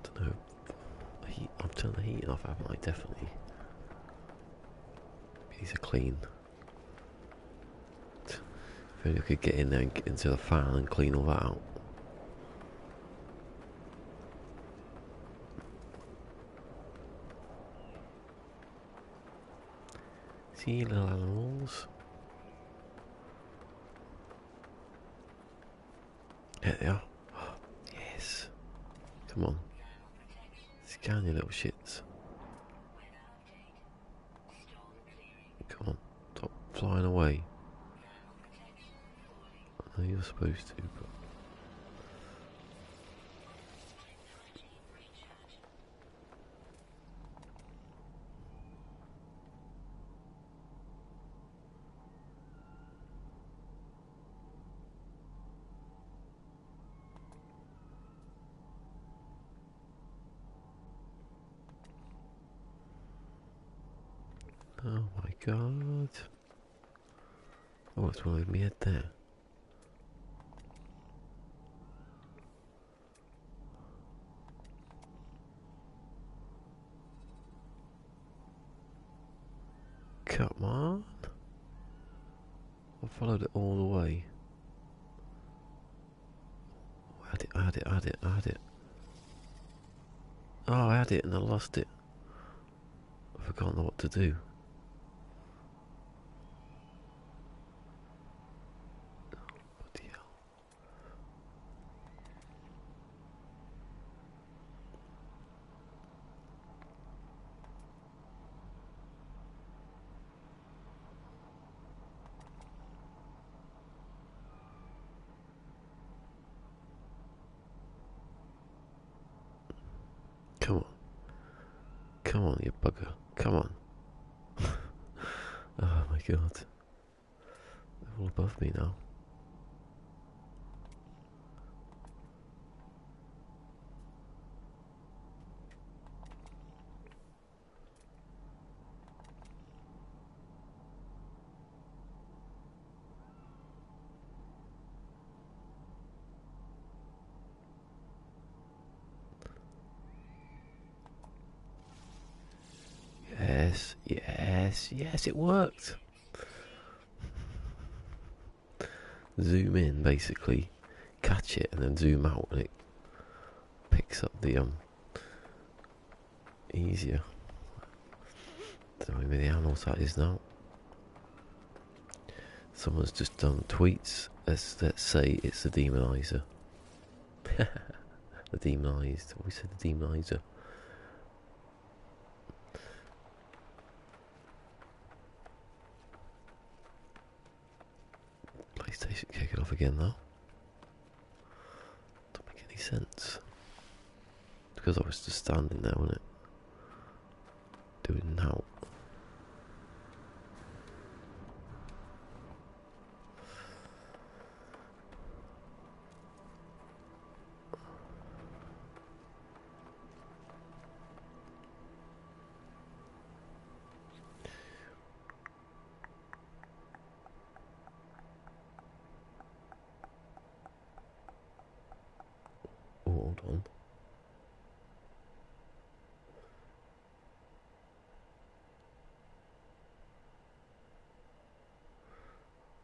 Don't know. I've turned the heating off, haven't I? Definitely. These are clean. If only I could get in there and get into the fan and clean all that out. See, little animals. There they are. Yes. Come on. Scan your little shits. Come on. Stop flying away. I know you're supposed to, but... Oh my god. Oh, what's wrong with me head there? Come on. I followed it all the way. I had it. Oh, I had it and I lost it. I've forgotten what to do. Bloody hell. Come on. Come on, you bugger. Come on. Oh my god. They're all above me now. Yes, it worked. Zoom in, basically, catch it, and then zoom out, and it picks up the easier. Don't know how many animals that is now. Someone's just done tweets. Let's say it's the demonizer. The demonized. We said the demonizer. PlayStation kicking off again now. Don't make any sense. Because I was just standing there, wasn't it? Doing now. Oh, hold on.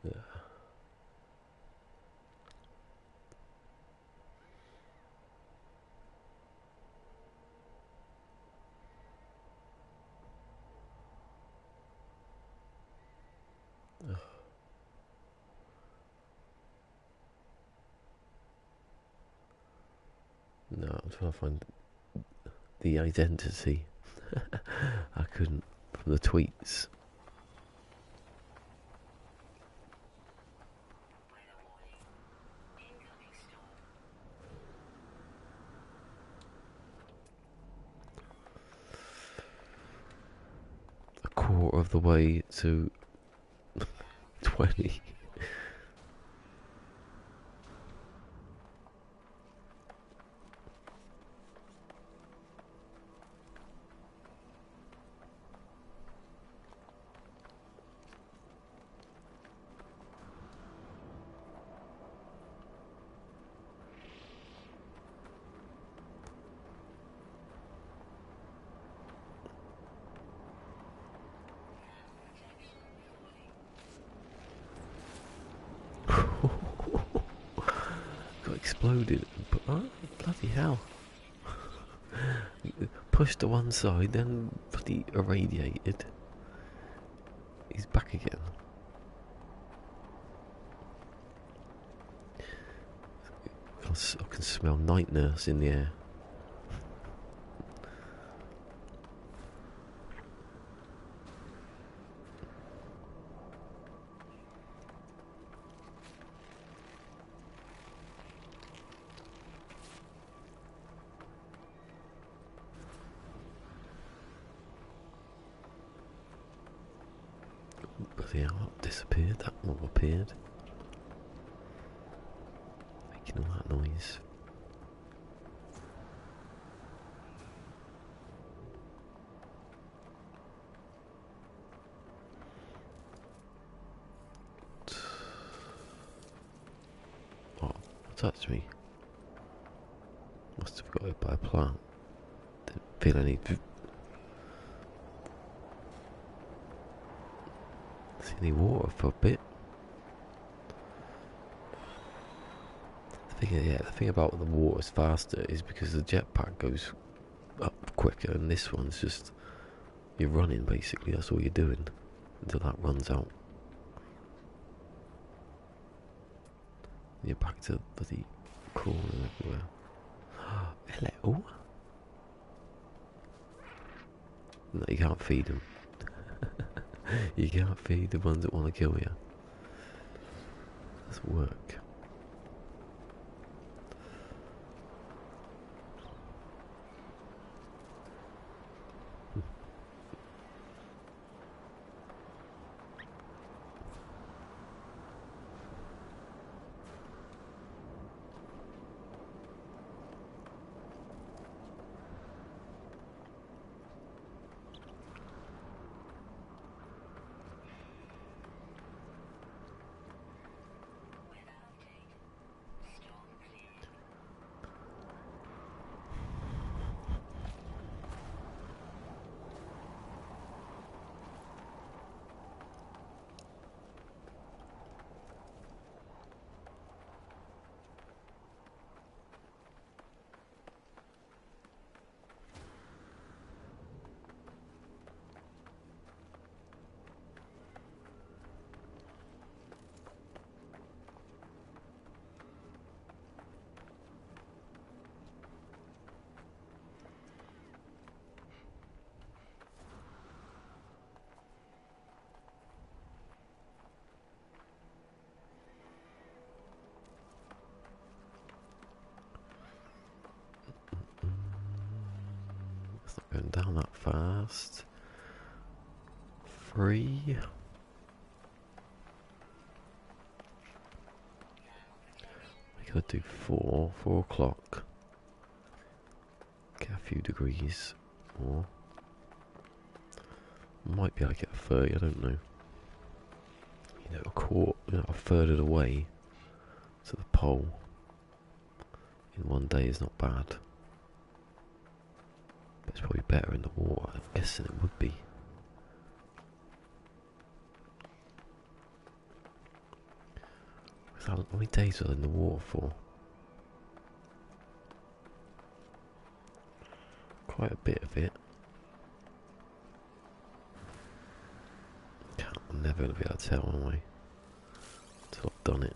Yeah. No, I'm trying to find the identity. I couldn't from the tweets. A quarter of the way to 20. exploded. Oh, bloody hell. Pushed to one side, then bloody irradiated. He's back again. I can smell night nurse in the air. Bloody hell, that disappeared, that one appeared. Making all that noise. Oh, touched me. Must have got hit by a plant. Didn't feel any. See any water for a bit. The thing about the water's faster is because the jetpack goes up quicker, and this one's just you're running basically. That's all you're doing until that runs out. You're back to bloody crawling everywhere. Hello. No, you can't feed them. You can't feed the ones that want to kill you. Doesn't work. It's not going down that fast. 3. We gotta do 4 o'clock. Get a few degrees more. Might be able to get a 30, I don't know. You know, a third of the way to the pole in one day is not bad. But it's probably better in the water. I'm guessing it would be. How many days are in the water for? Quite a bit of it. I'm never going to be able to tell, am I? Until I've done it.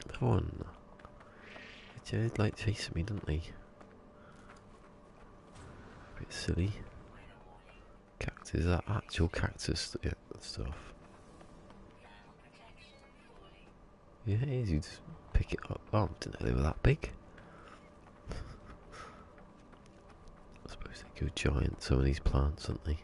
That one. They like chasing me, didn't they? A bit silly. Cactus, that actual cactus stuff. Yeah, it is. You just pick it up. Oh, I didn't know they were that big. I suppose they go giant, some of these plants, aren't they?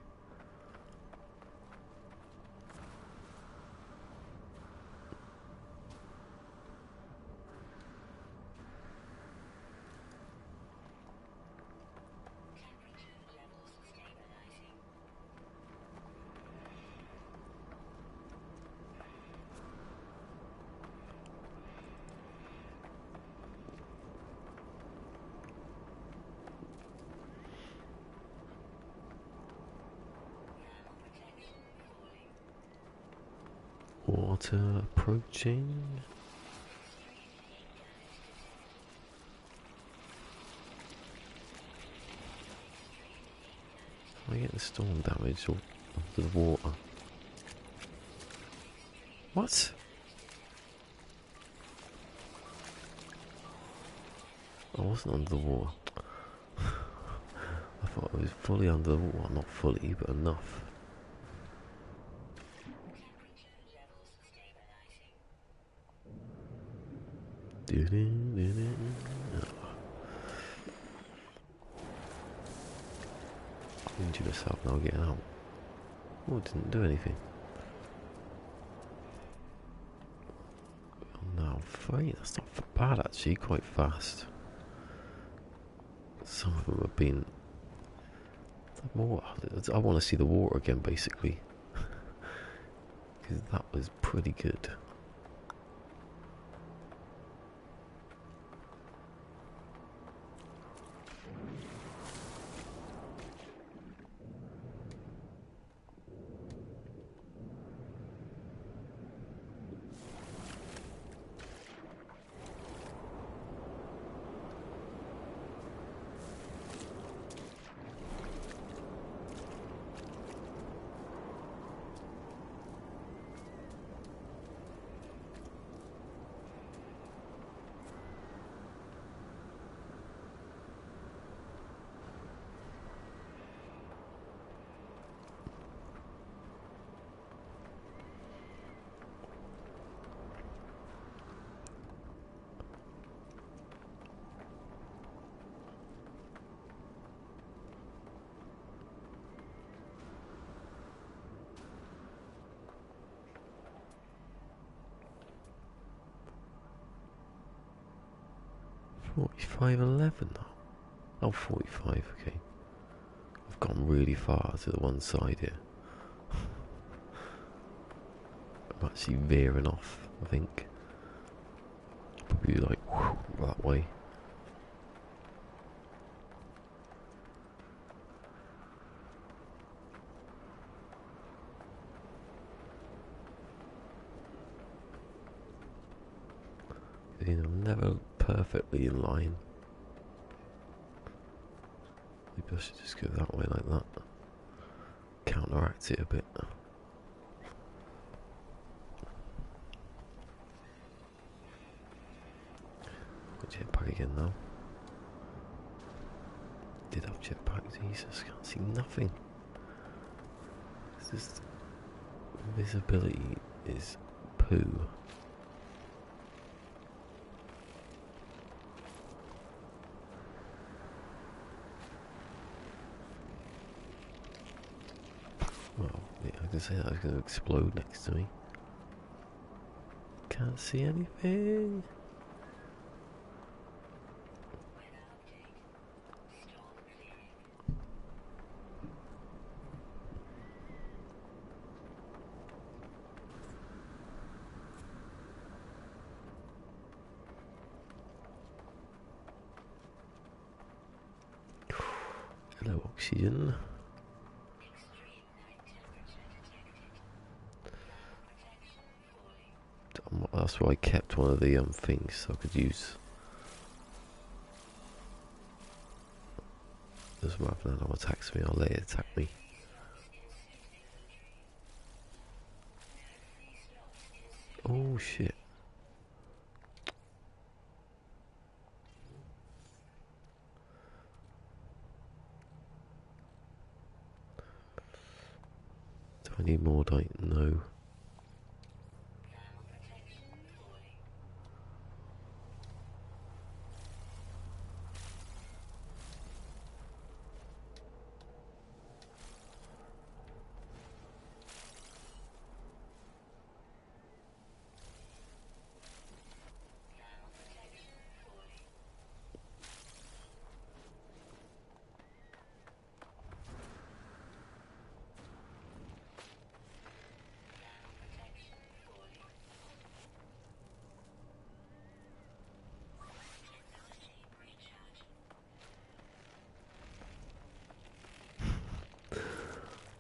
water approaching. I get the storm damage or under the water. What? I wasn't under the water. I thought I was fully under the water. Not fully, but enough. I injured myself now getting out. Oh, it didn't do anything. Oh, no, 3. That's not bad actually, quite fast. Some of them have been more. I want to see the water again, basically, because that was pretty good. $45.11 now. Oh, 45. Okay, I've gone really far to the one side here. I'm actually veering off, I think. Probably like that way. You know, I'm never perfectly in line. Maybe I should just go that way like that. Counteract it a bit. Got jetpack again now. Did have jetpack, Jesus, can't see nothing. It's just visibility is poo. Well, yeah, I can say that was going to explode next to me. Can't see anything. Hello, oxygen. That's why I kept one of the things so I could use. Just rather than no attacks me, I'll let it attack me. Oh shit. Do I need more light? No.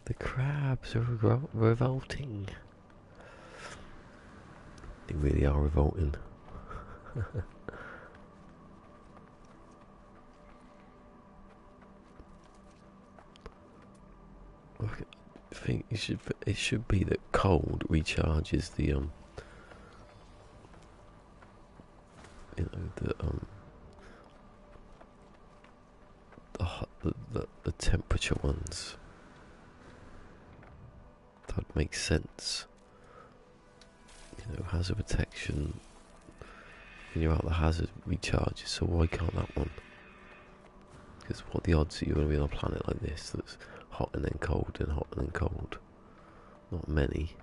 The crabs are revolting. They really are revolting. I think it should be that cold recharges the the temperature ones. That makes sense. Hazard protection. When you're out, the hazard recharges. So why can't that one? Because what are the odds that you're going to be on a planet like this that's hot and then cold and hot and then cold? Not many.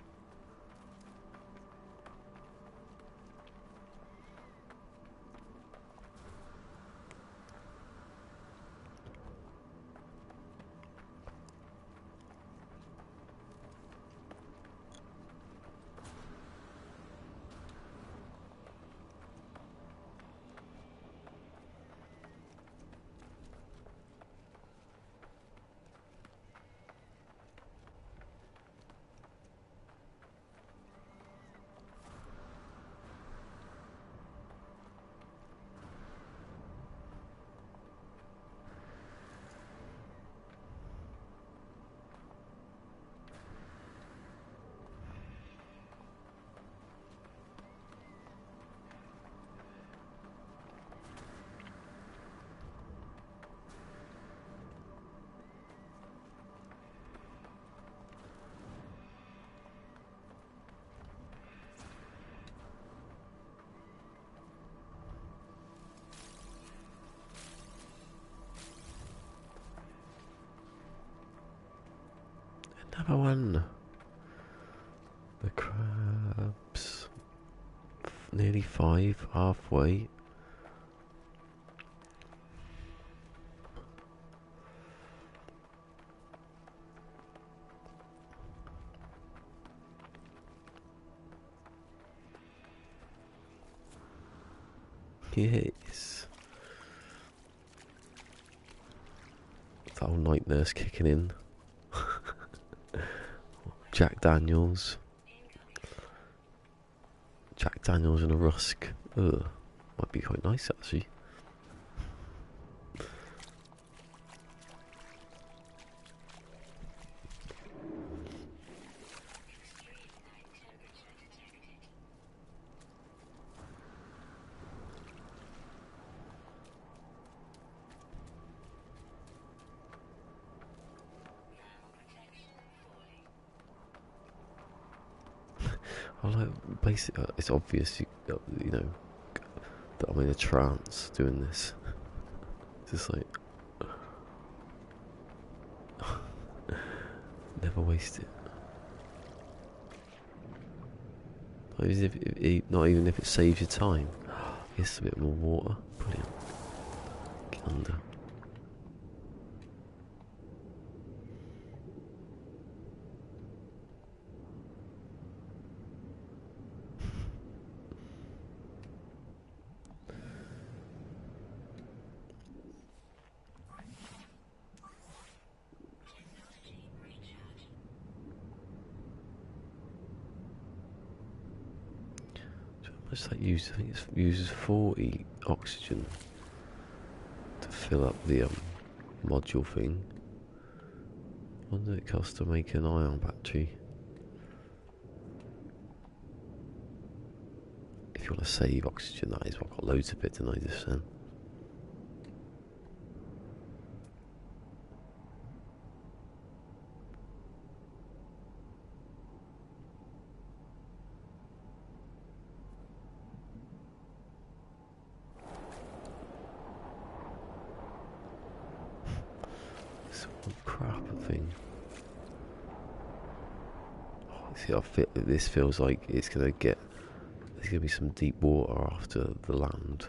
Another one. The crabs. Nearly 5, halfway. Yes. That old night nurse kicking in. Jack Daniels and a rusk. Ugh, might be quite nice actually. I like, basically, it's obvious, that I'm in a trance doing this. Just like, never waste it. Not even if it saves your time. Yes, a bit more water. Brilliant. Get under. What's that use? I think it uses 40 oxygen to fill up the module thing. What does it cost to make an ion battery? If you want to save oxygen, that is. I've got loads of it, didn't I just then? Crap thing. Oh, see, this feels like it's gonna get. There's gonna be some deep water after the land.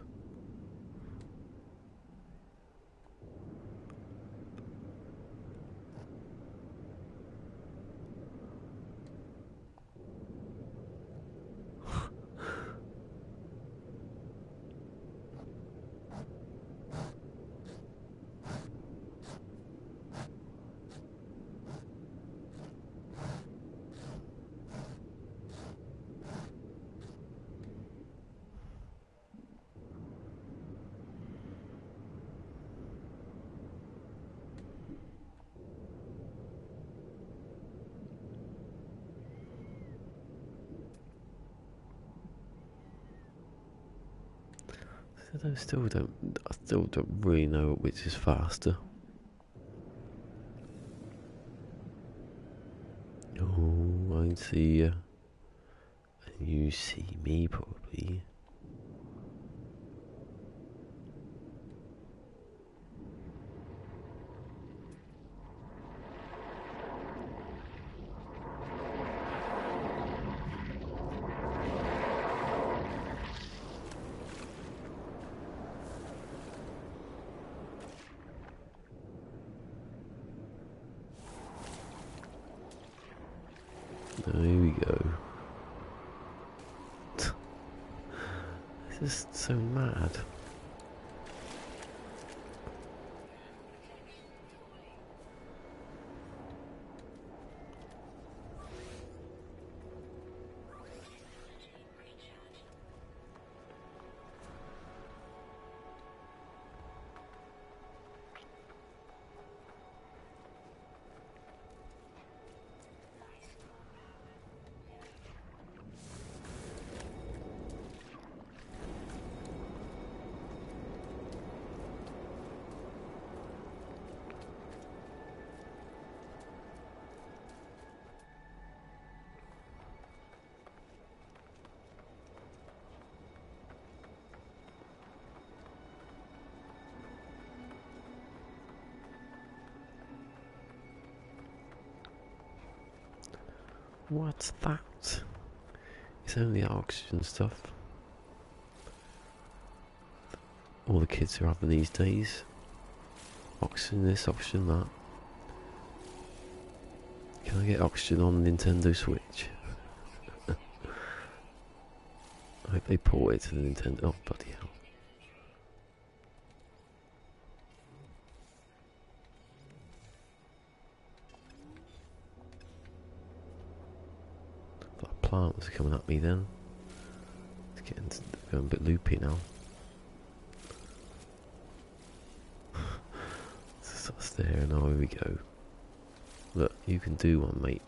I still don't really know which is faster. Oh, I see you. And you see me, probably. There we go. This is so mad. What's that? It's only oxygen stuff. All the kids are having these days. Oxygen this, oxygen that. Can I get oxygen on Nintendo Switch? I hope they port it to the Nintendo. Oh, bloody hell. That plant was coming at me then. It's going a bit loopy now. Starts there, now here we go. Look, you can do one, mate.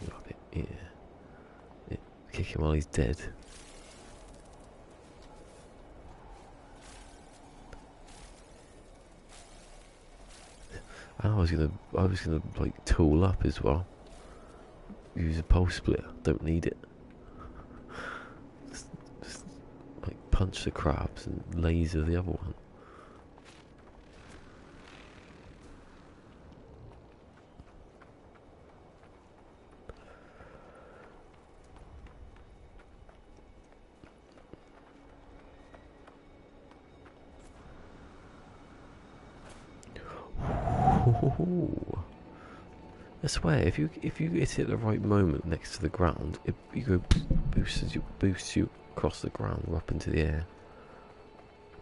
Grab it, yeah. Kick him while he's dead. And I was gonna like tool up as well. Use a pulse splitter. Don't need it. Just like punch the crabs and laser the other one. I swear, if you hit it at the right moment next to the ground, you boosts you across the ground or up into the air.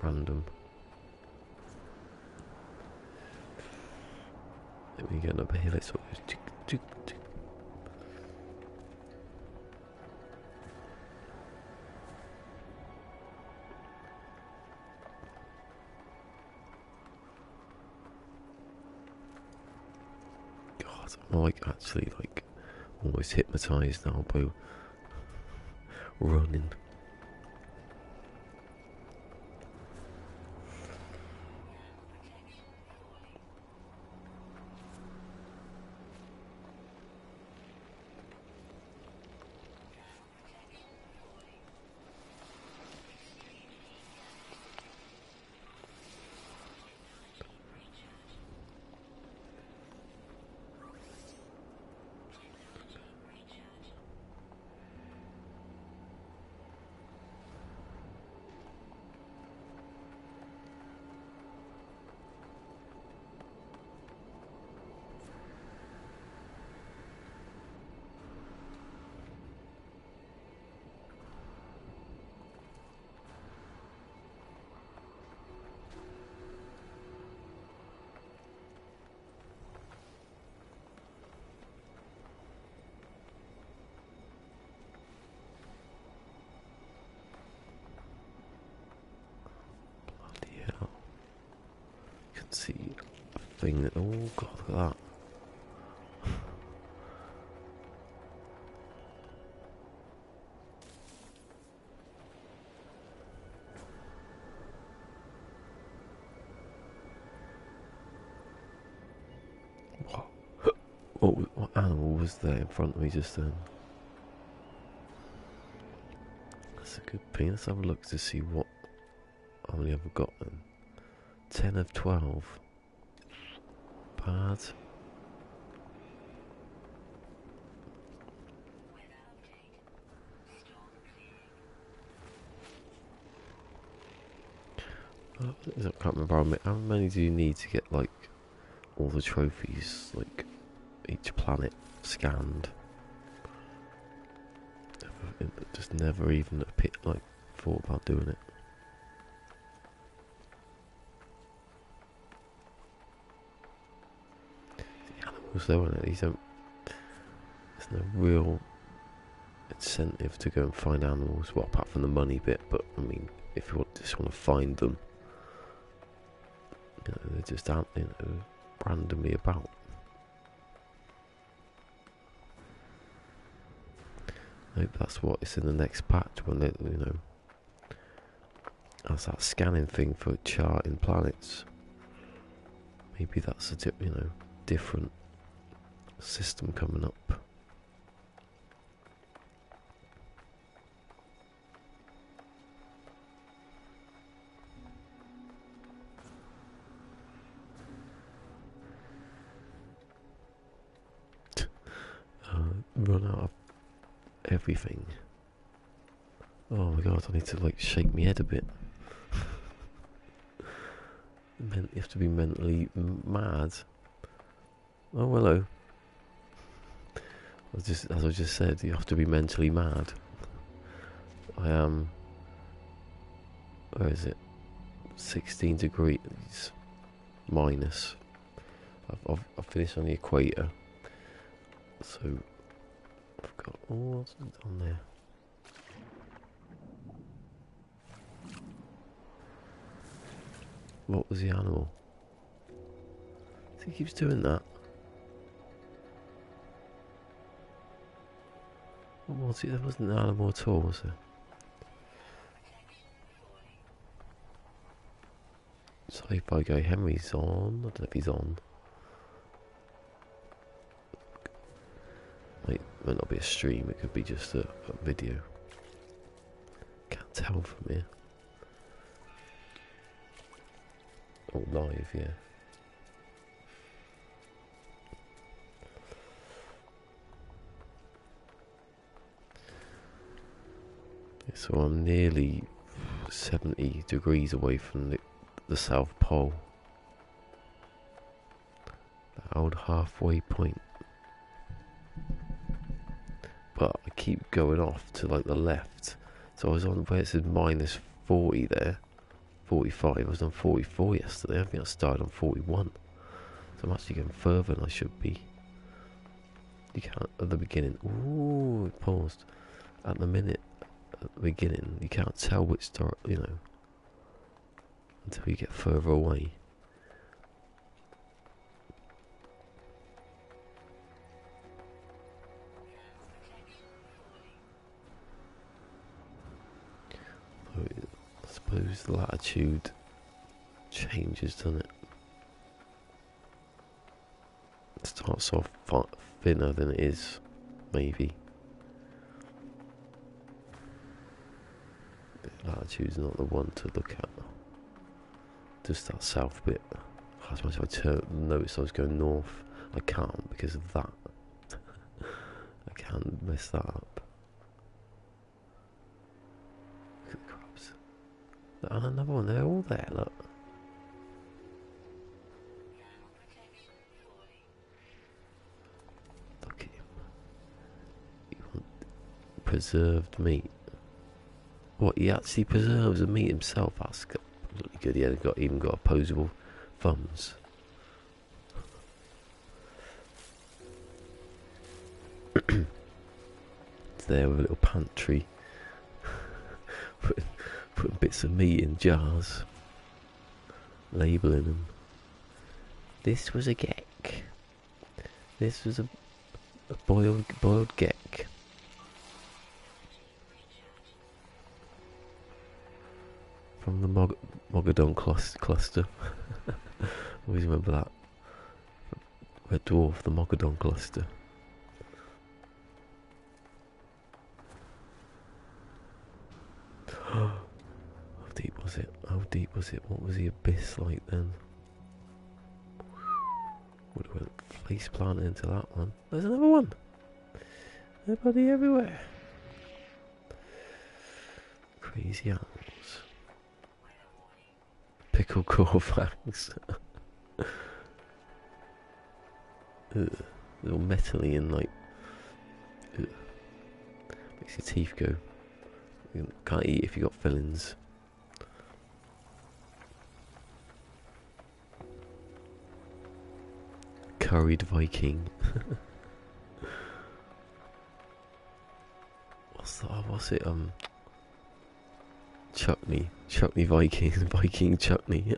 Random. Let me get up here. Let's all go. I'm like actually like almost hypnotised now by running. See, thing that, oh god, look at that. What animal was there in front of me just then? That's a good thing. Let's have a look to see what how many I've got then. 10 of 12. Bad. I can't remember how many do you need to get like all the trophies, like each planet scanned. Just never even thought about doing it. The animals though, these don't. There's no real incentive to go and find animals. Well, apart from the money bit, but I mean, if you just want to find them, you know, they're just out, you know, randomly about. I hope that's what is in the next patch when they, you know, that's that scanning thing for charting planets. Maybe that's a different system coming up. Run out of everything. Oh my god, I need to like shake my head a bit. You have to be mentally mad. Oh hello. As I just said, you have to be mentally mad. I am. Where is it? 16 degrees minus. I've finished on the equator, so I've got. Oh, what's on there? What was the animal? I think he keeps doing that. What was it? There wasn't an animal at all, was there? So if I go, Henry's on. I don't know if he's on. Might not be a stream. It could be just a video. Can't tell from here. Oh, live, yeah. So I'm nearly 70 degrees away from the South Pole. The old halfway point. But I keep going off to like the left. So I was on where it said minus 40 there. 45. I was on 44 yesterday. I think I started on 41. So I'm actually going further than I should be. You can't at the beginning. Ooh, it paused. At the beginning, you can't tell which door, you know, until you get further away. I suppose the latitude changes, doesn't it? It starts off thinner than it is, maybe. Latitude's not the one to look at. Just that south bit. I suppose if I noticed I was going north, I can't because of that. I can't mess that up. Look at the crabs. And another one, they're all there, look. Look at him. You want preserved meat. What, he actually preserves the meat himself? That's really good. He had even got opposable thumbs. It's there with a little pantry. putting bits of meat in jars. Labelling them. This was a geck. This was a boiled geck. From the Mogadon cluster. Always remember that. Red Dwarf, the Mogadon cluster. How deep was it? How deep was it? What was the abyss like then? Would have went face planted into that one. There's another one. Everybody everywhere. Crazy animals. Pickle core fangs. They're all metally and like makes your teeth go. You can't eat if you got fillings. Curried Viking. What's it? Chutney Viking. Viking chutney.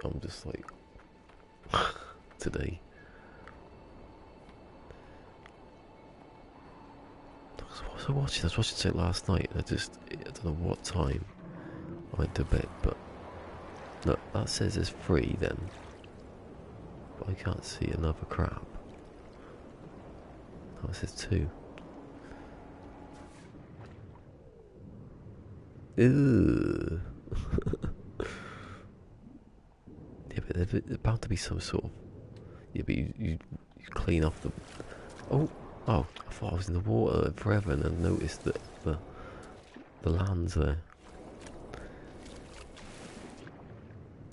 I'm just like today. I was watching it last night. I don't know what time I went to bed, but look, that says it's free then. But I can't see another crab. Oh, it says 2. Ew. Yeah, but there's bound to be some sort of... Yeah, but you clean off the... Oh, I thought I was in the water forever and then noticed that the land's there.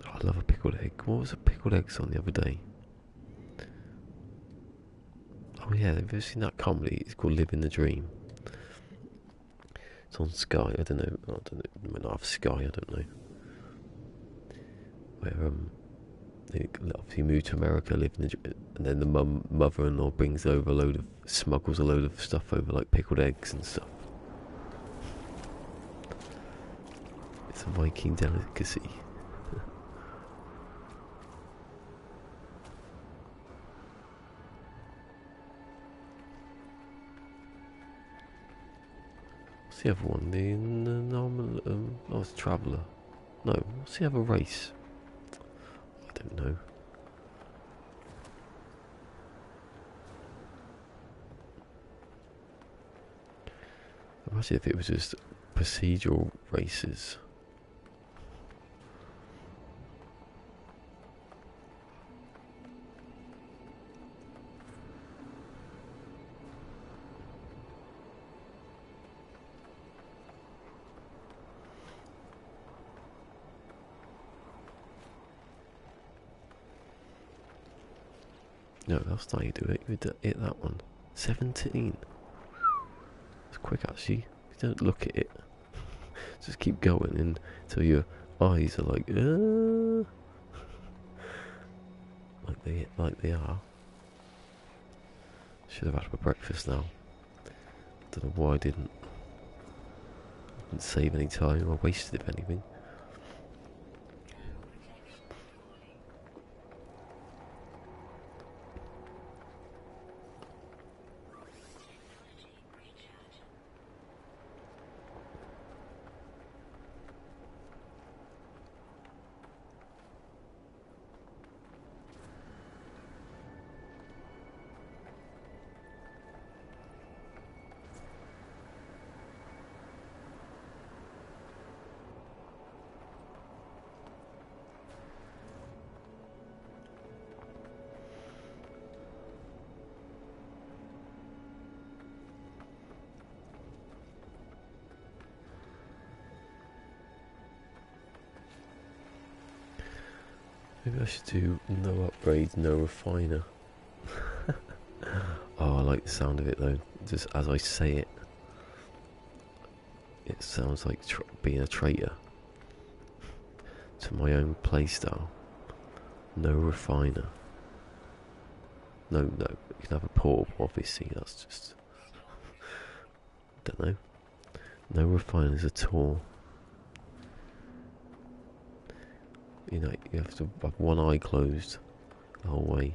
Oh, I love a pickled egg. What was the pickled eggs on the other day? Oh yeah, have you ever seen that comedy? It's called Living the Dream. It's on Sky. I don't know. It might not have Sky. I don't know. Where they obviously move to America, live in and then the mother-in-law smuggles a load of stuff over, like pickled eggs and stuff. It's a Viking delicacy. What's the other one? The normal, it's Traveller. No, what's the other race? I don't know. Imagine if it was just procedural races. No, that's not how you do it. You hit that one. 17. It's quick actually. You don't look at it. Just keep going until your eyes are like like they are. Should have had my breakfast now. Don't know why I didn't save any time. I wasted if anything. Maybe I should do no upgrades, no refiner. Oh, I like the sound of it though. Just as I say it, it sounds like being a traitor to my own playstyle. No refiner. No, no. You can have a portable, obviously. That's just. Don't know. No refiners at all. You know, you have to have one eye closed the whole way. You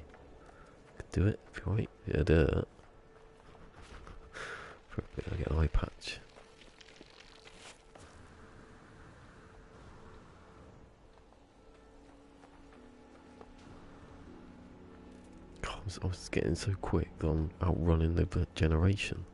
could do it if you like. Yeah, do it. For a bit, I get an eye patch. God, I was getting so quick that I'm outrunning the generation.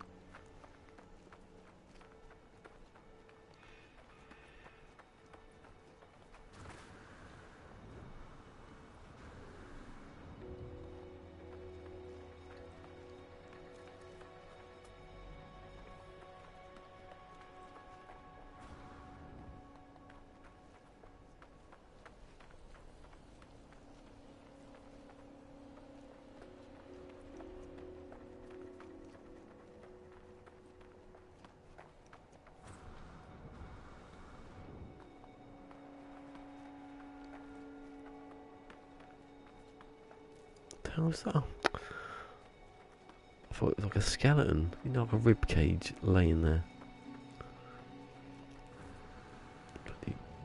How's that? I thought it was like a skeleton, you know, like a rib cage laying there.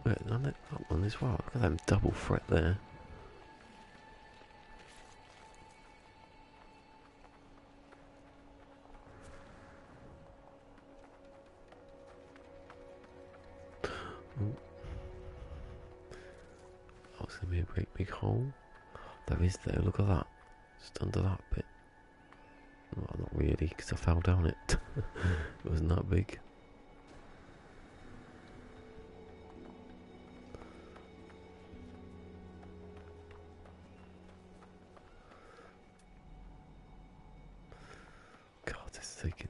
Wait, that one as well. Look at them double fret there. Oh, it's gonna be a great big hole. There is there. Look at that. Just under that bit. Well, not really, because I fell down it. It wasn't that big. God, it's taking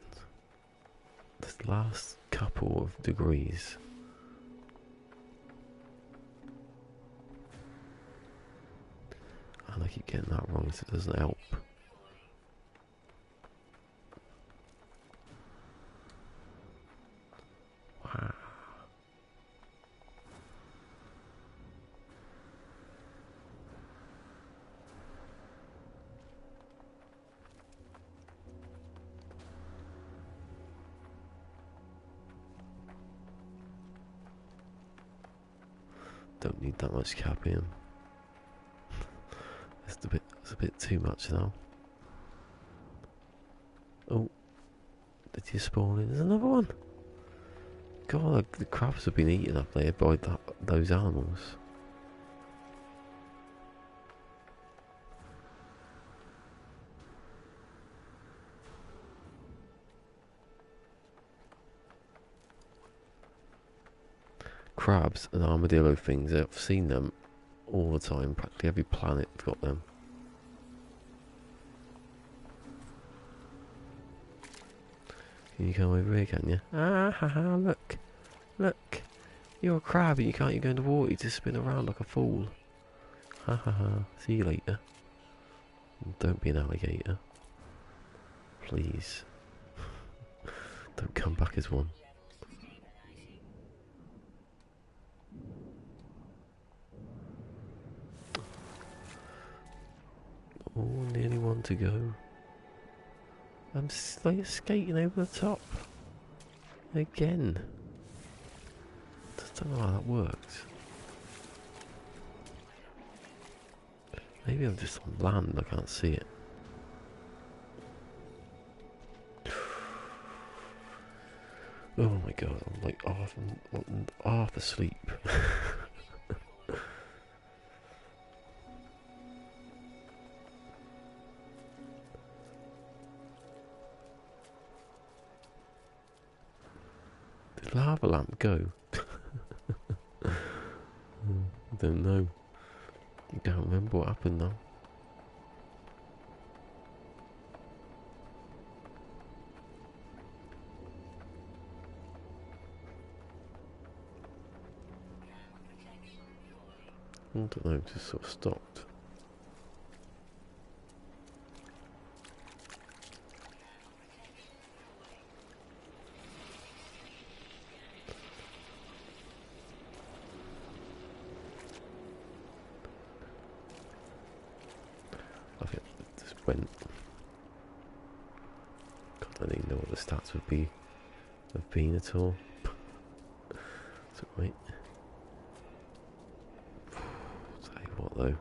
this last couple of degrees. And I keep getting that wrong, so it doesn't help. Wow. Don't need that much cadmium. It's a bit too much now. Oh, did you spawn in? There's another one. God, the crabs have been eaten up there by those animals. Crabs and armadillo things, I've seen them all the time. Practically every planet's got them. Can you come over here, can you? Ah, haha, look. Look. You're a crab and you can't even go in the water, you just spin around like a fool. Ha ha ha. See you later. Don't be an alligator. Please. Don't come back as one. Oh, nearly one to go. I'm like skating over the top. Again. Just don't know how that works. Maybe I'm just on land, I can't see it. Oh my god, I'm like half asleep. Did lava lamp go? I don't know. I can't remember what happened now. I don't know, just sort of stopped. went. God, I don't even know what the stats would be have been at all. So wait. Tell you what though.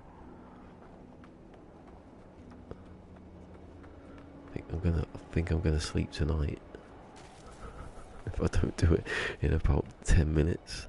I think I'm gonna sleep tonight. If I don't do it in about 10 minutes.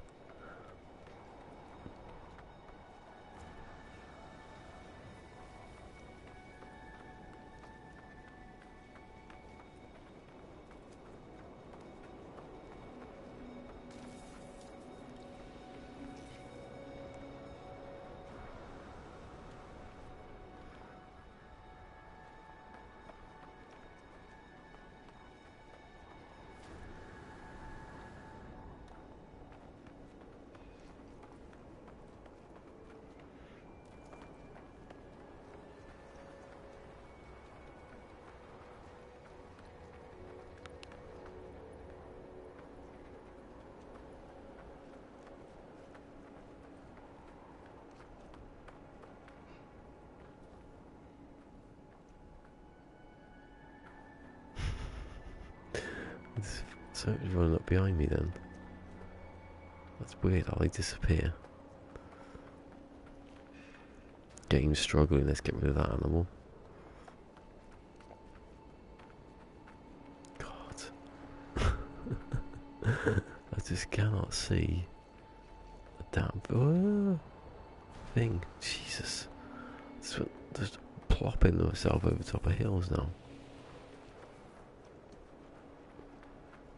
Something's running up behind me then. That's weird, how they disappear. Game's struggling, let's get rid of that animal. God. I just cannot see a damn thing. Jesus. Just plopping myself over top of hills now.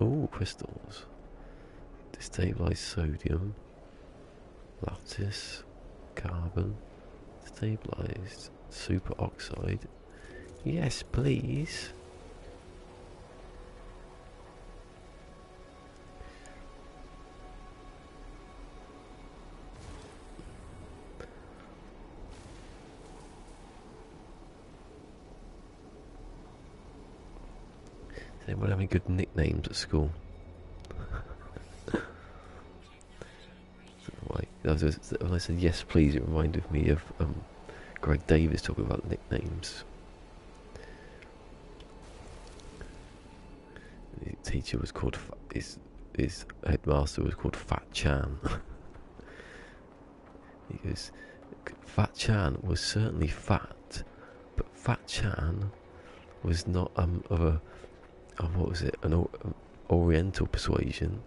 Ooh, crystals. Destabilized sodium. Lattice. Carbon. Stabilized superoxide. Yes, please. Is anyone having good nicknames at school? When I said yes please, it reminded me of Greg Davis talking about nicknames. His teacher was called, his headmaster was called Fat Chan. He goes, Fat Chan was certainly fat, but Fat Chan was not of a, what was it, an Oriental persuasion.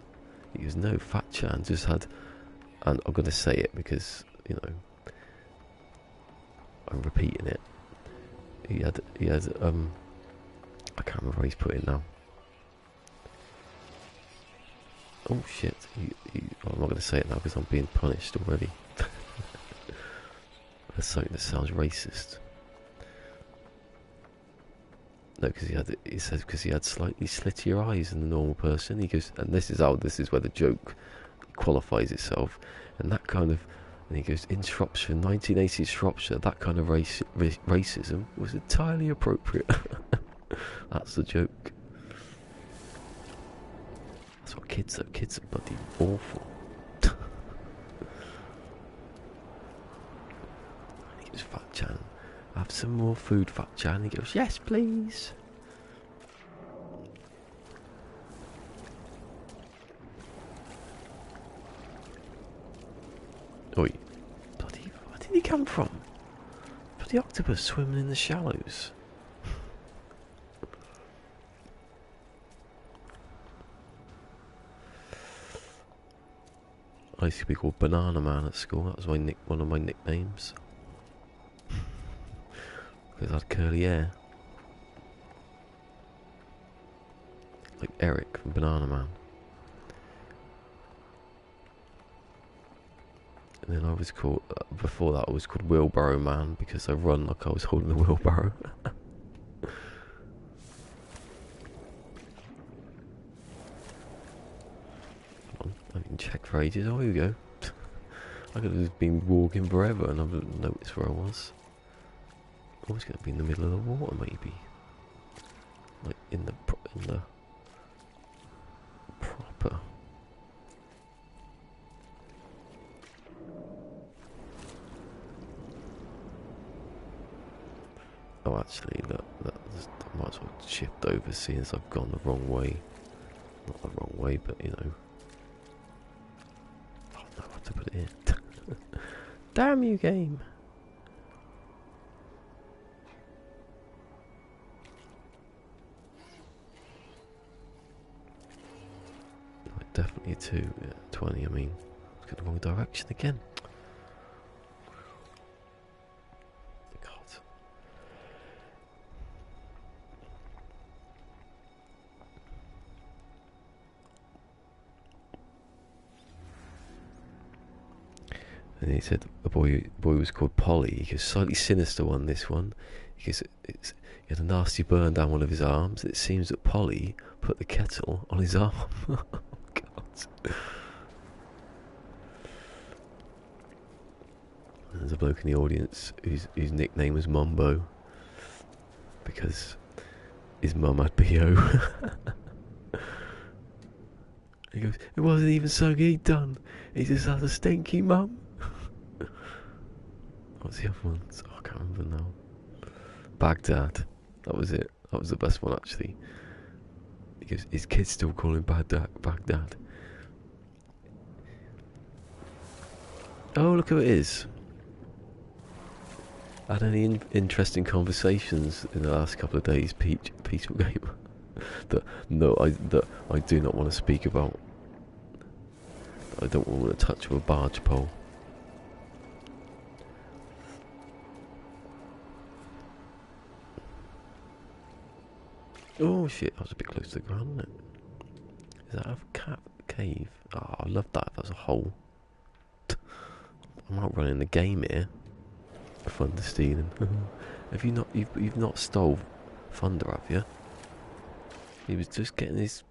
He goes, no, Fat Chan just had, and I'm going to say it because, you know, I'm repeating it. He had, I can't remember how he's put it now. Oh shit, I'm not going to say it now because I'm being punished already. That's something that sounds racist. No, because he says because he had slightly slittier eyes than the normal person. He goes, and this is where the joke qualifies itself, and that kind of, and he goes, in Shropshire, 1980s Shropshire, that kind of racism was entirely appropriate. That's the joke. That's what kids are bloody awful. He goes, Fat Chan, have some more food, Fat Chan. He goes, yes please. Oi, bloody, where did he come from? Bloody octopus swimming in the shallows. I used to be called Banana Man at school. That was one of my nicknames. Because I had curly hair. Like Eric from Banana Man. And then I was called, before that I was called Wheelbarrow Man because I run like I was holding the wheelbarrow. I haven't checked for ages. Oh, here we go. I could have just been walking forever and I wouldn't notice where I was. I was going to be in the middle of the water, maybe. Like in the proper. Oh, actually, I might as well shift over, seeing as I've gone the wrong way. Not the wrong way, but you know. Oh no, I have to put it in. Damn you, game! Definitely 2:20. I mean, let's go the wrong direction again. God. And he said a boy was called Polly. He goes, slightly sinister one, this one. He goes, he had a nasty burn down one of his arms. It seems that Polly put the kettle on his arm. Oh, God. There's a bloke in the audience whose nickname was Mumbo because his mum had BO. He goes, it wasn't even something he'd done. He just had a stinky mum. What's the other one? Oh, I can't remember now. Baghdad. That was it. That was the best one, actually. Because his kids still call him Baghdad. Oh, look who it is. Had any interesting conversations in the last couple of days, Peaceful Gamer? that I do not want to speak about. I don't want to touch with a barge pole. Oh shit, that was a bit close to the ground, wasn't it? Is that a cave? Oh, I love that if that's a hole. I'm outrunning the game here. Thunder stealing. Have you not? You've not stole Thunder, have you? He was just getting his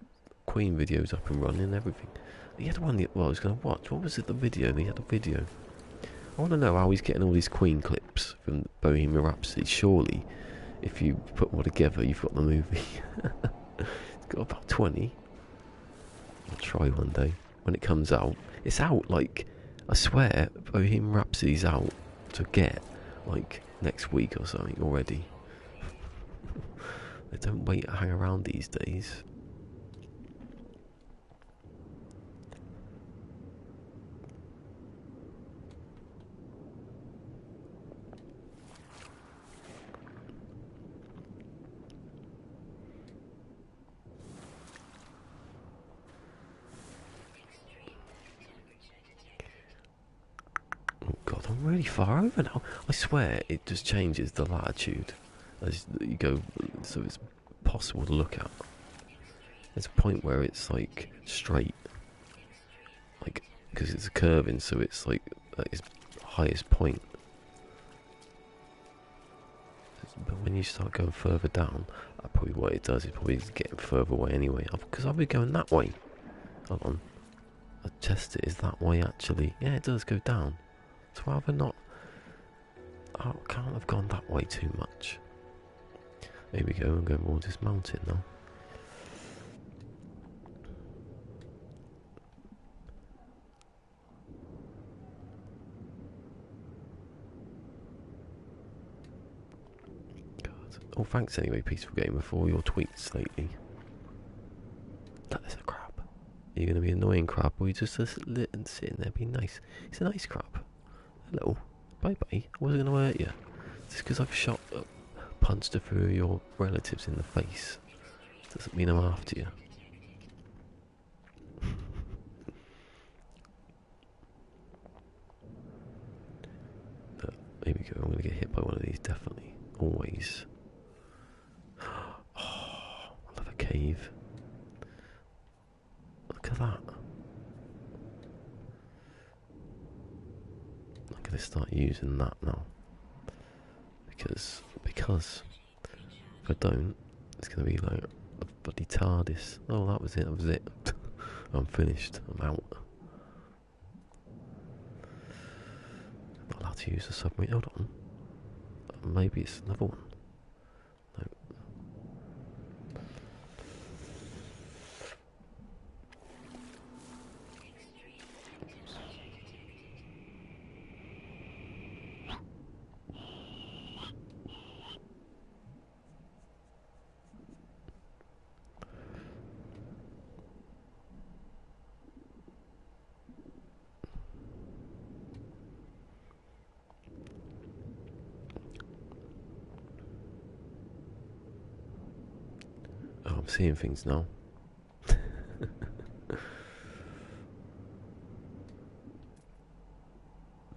Queen videos up and running and everything. He had one that I was going to watch. What was it? The video? He had a video. I want to know how he's getting all these Queen clips from Bohemian Rhapsody. Surely, if you put them all together, you've got the movie. It's got about 20. I'll try one day when it comes out. It's out like, I swear, Bohemian Rhapsody's out to get like next week or something already. They don't hang around these days. Oh God, I'm really far over now. I swear it just changes the latitude as you go, so it's possible to look at. There's a point where it's like straight, like because it's a curving, so it's like at its highest point. But when you start going further down, probably what it does is probably getting further away anyway. Because I'll be going that way. Hold on, I test it. Is that way actually? Yeah, it does go down. So rather not. I can't have gone that way too much. Here we go. I'm going more this mountain now. Oh, thanks anyway, Peaceful Gamer, for all your tweets lately. That is a crab. Are you going to be annoying crab, or are you just sitting there being nice? It's a nice crab. Hello. Bye-bye. I wasn't going to hurt you. Just because I've punched a few of your relatives in the face doesn't mean I'm after you. But here we go. I'm going to get hit by one of these, definitely. Always. Oh, I love a cave. Look at that. I'm going to start using that now. Because if I don't, it's going to be like a bloody TARDIS. Oh, that was it. I'm finished. I'm out. I'm not allowed to use the submarine. Hold on. Maybe it's another one. No. I'm seeing things now.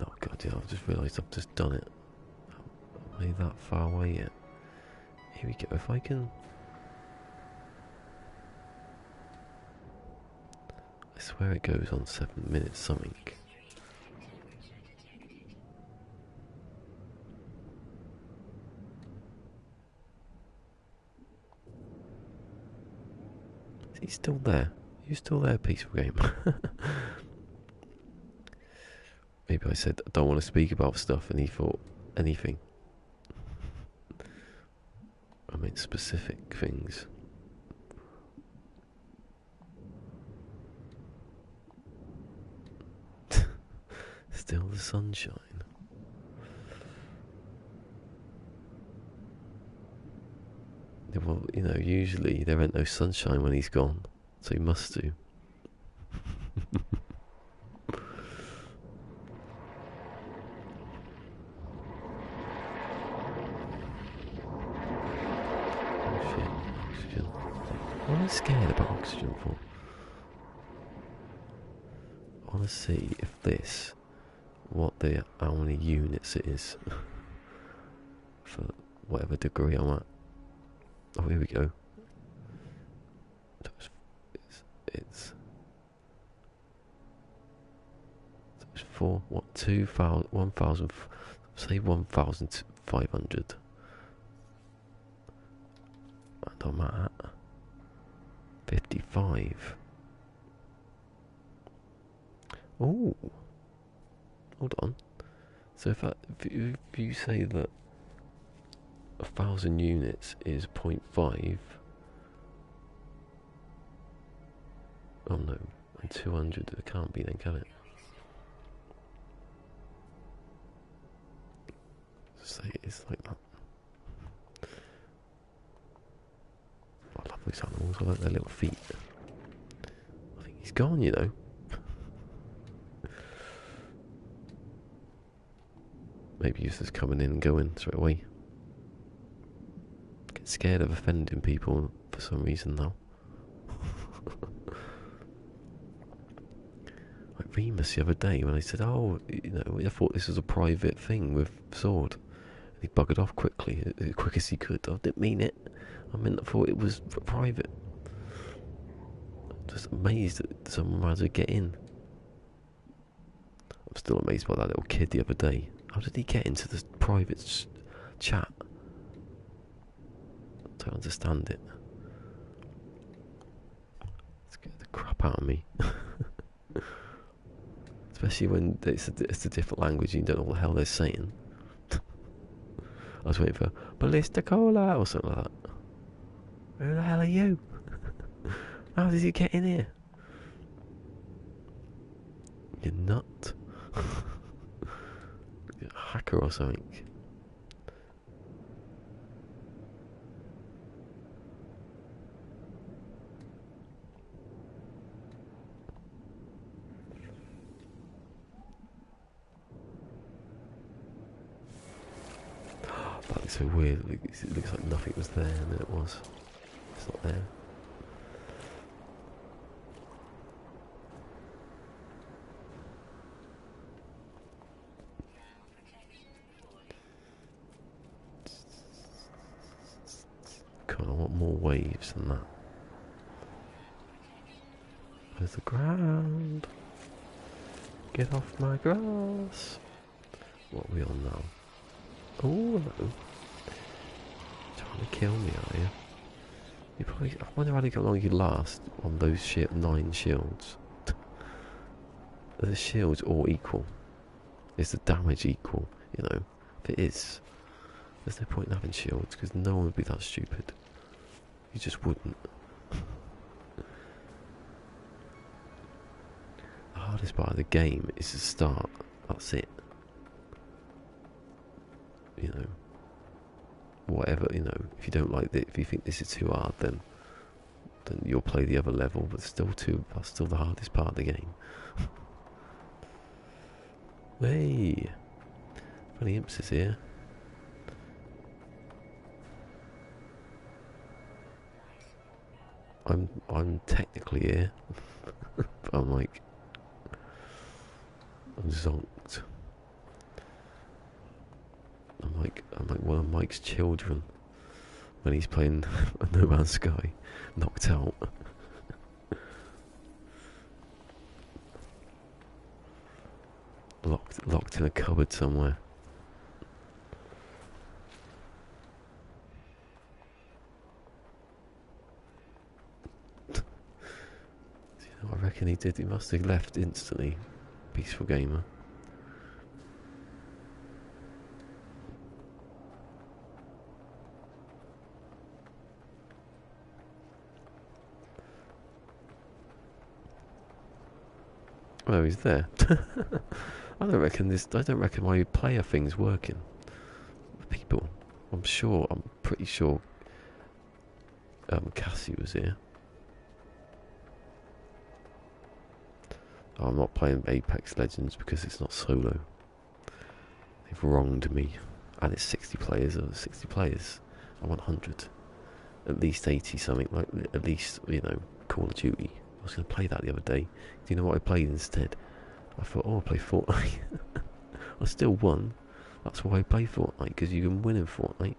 Oh god, yeah, I've just realised I've just done it. Am I that far away yet? Here we go, if I can... I swear it goes on 7 minutes something. Is he still there? You still there, peaceful game? Maybe I said I don't want to speak about stuff and he thought anything. I meant specific things. Still the sunshine. Yeah, well, you know, usually there ain't no sunshine when he's gone, so he must do. Oxygen. What am I scared about oxygen for? I want to see if this, how many units it is for whatever degree I'm at. Oh, here we go. It's 4, what, 2,000, 1,000, say 1,500. And I'm at 55. Oh, hold on. So if you say that 1,000 units is 0.5, oh no, and 200 it can't be then, can it? Say it's like that. I love these animals. I like their little feet. I think he's gone, you know. Maybe he's just coming in and going straight away. Get scared of offending people for some reason now. Like Remus the other day when I said, oh, you know, I thought this was a private thing with Sword. And he buggered off quickly, as quick as he could. I didn't mean it. I thought it was private. I'm just amazed that someone managed to get in. I'm still amazed by that little kid the other day. How did he get into this private chat? I don't understand it. Let's get the crap out of me. Especially when it's a different language and you don't know what the hell they're saying. I was waiting for Ballista Cola or something like that. Who the hell are you? How did you get in here? You nut. You're a hacker or something. That looks so weird. It looks like nothing was there and then it was. It's not there. Come on, I want more waves than that. Where's the ground? Get off my grass. What are we on now? Oh, hello. Trying to kill me, are you? You probably. I wonder how long you last on those 9 shields. Are the shields all equal? Is the damage equal? You know, if it is, there's no point in having shields because no one would be that stupid. You just wouldn't. The hardest part of the game is the start. That's it. You know, whatever, you know, if you don't like it, if you think this is too hard, then you'll play the other level, but that's still the hardest part of the game. Hey, funny imps is here. I'm technically here, but I'm like, I'm zonked. I'm like one of Mike's children when he's playing No Man's Sky, knocked out. Locked in a cupboard somewhere. I reckon he did. He must have left instantly. Peaceful gamer. Oh, he's there. I don't reckon my player thing's working. People, I'm pretty sure. Cassie was here. Oh, I'm not playing Apex Legends because it's not solo. They've wronged me, and it's 60 players. 60 players. I want 100, at least 80 something. Like at least Call of Duty. I was going to play that the other day. Do you know what I played instead? I thought, I'll play Fortnite. I still won. That's why I play Fortnite, because you can win in Fortnite.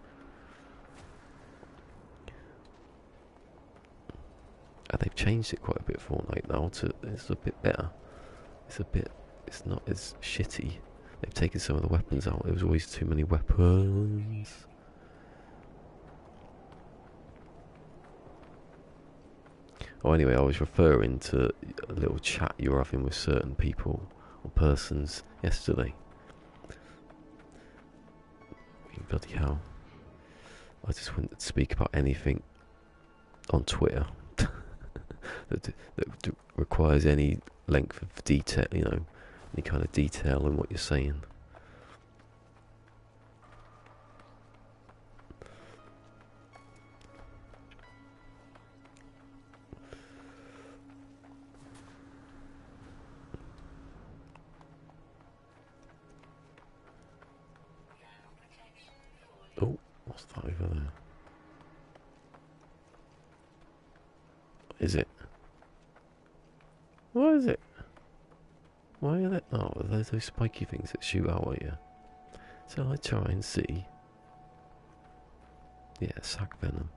And they've changed it quite a bit, Fortnite, now, it's a bit better. It's not as shitty. They've taken some of the weapons out. There was always too many weapons. Oh, anyway, I was referring to a little chat you were having with certain people or persons yesterday. Bloody hell. I just wouldn't speak about anything on Twitter that requires any length of detail, any kind of detail in what you're saying. Oh, what's that over there? Is it? What is it? Why are they? Oh, are those spiky things that shoot out at you? So I try and see. Yeah, sac venom.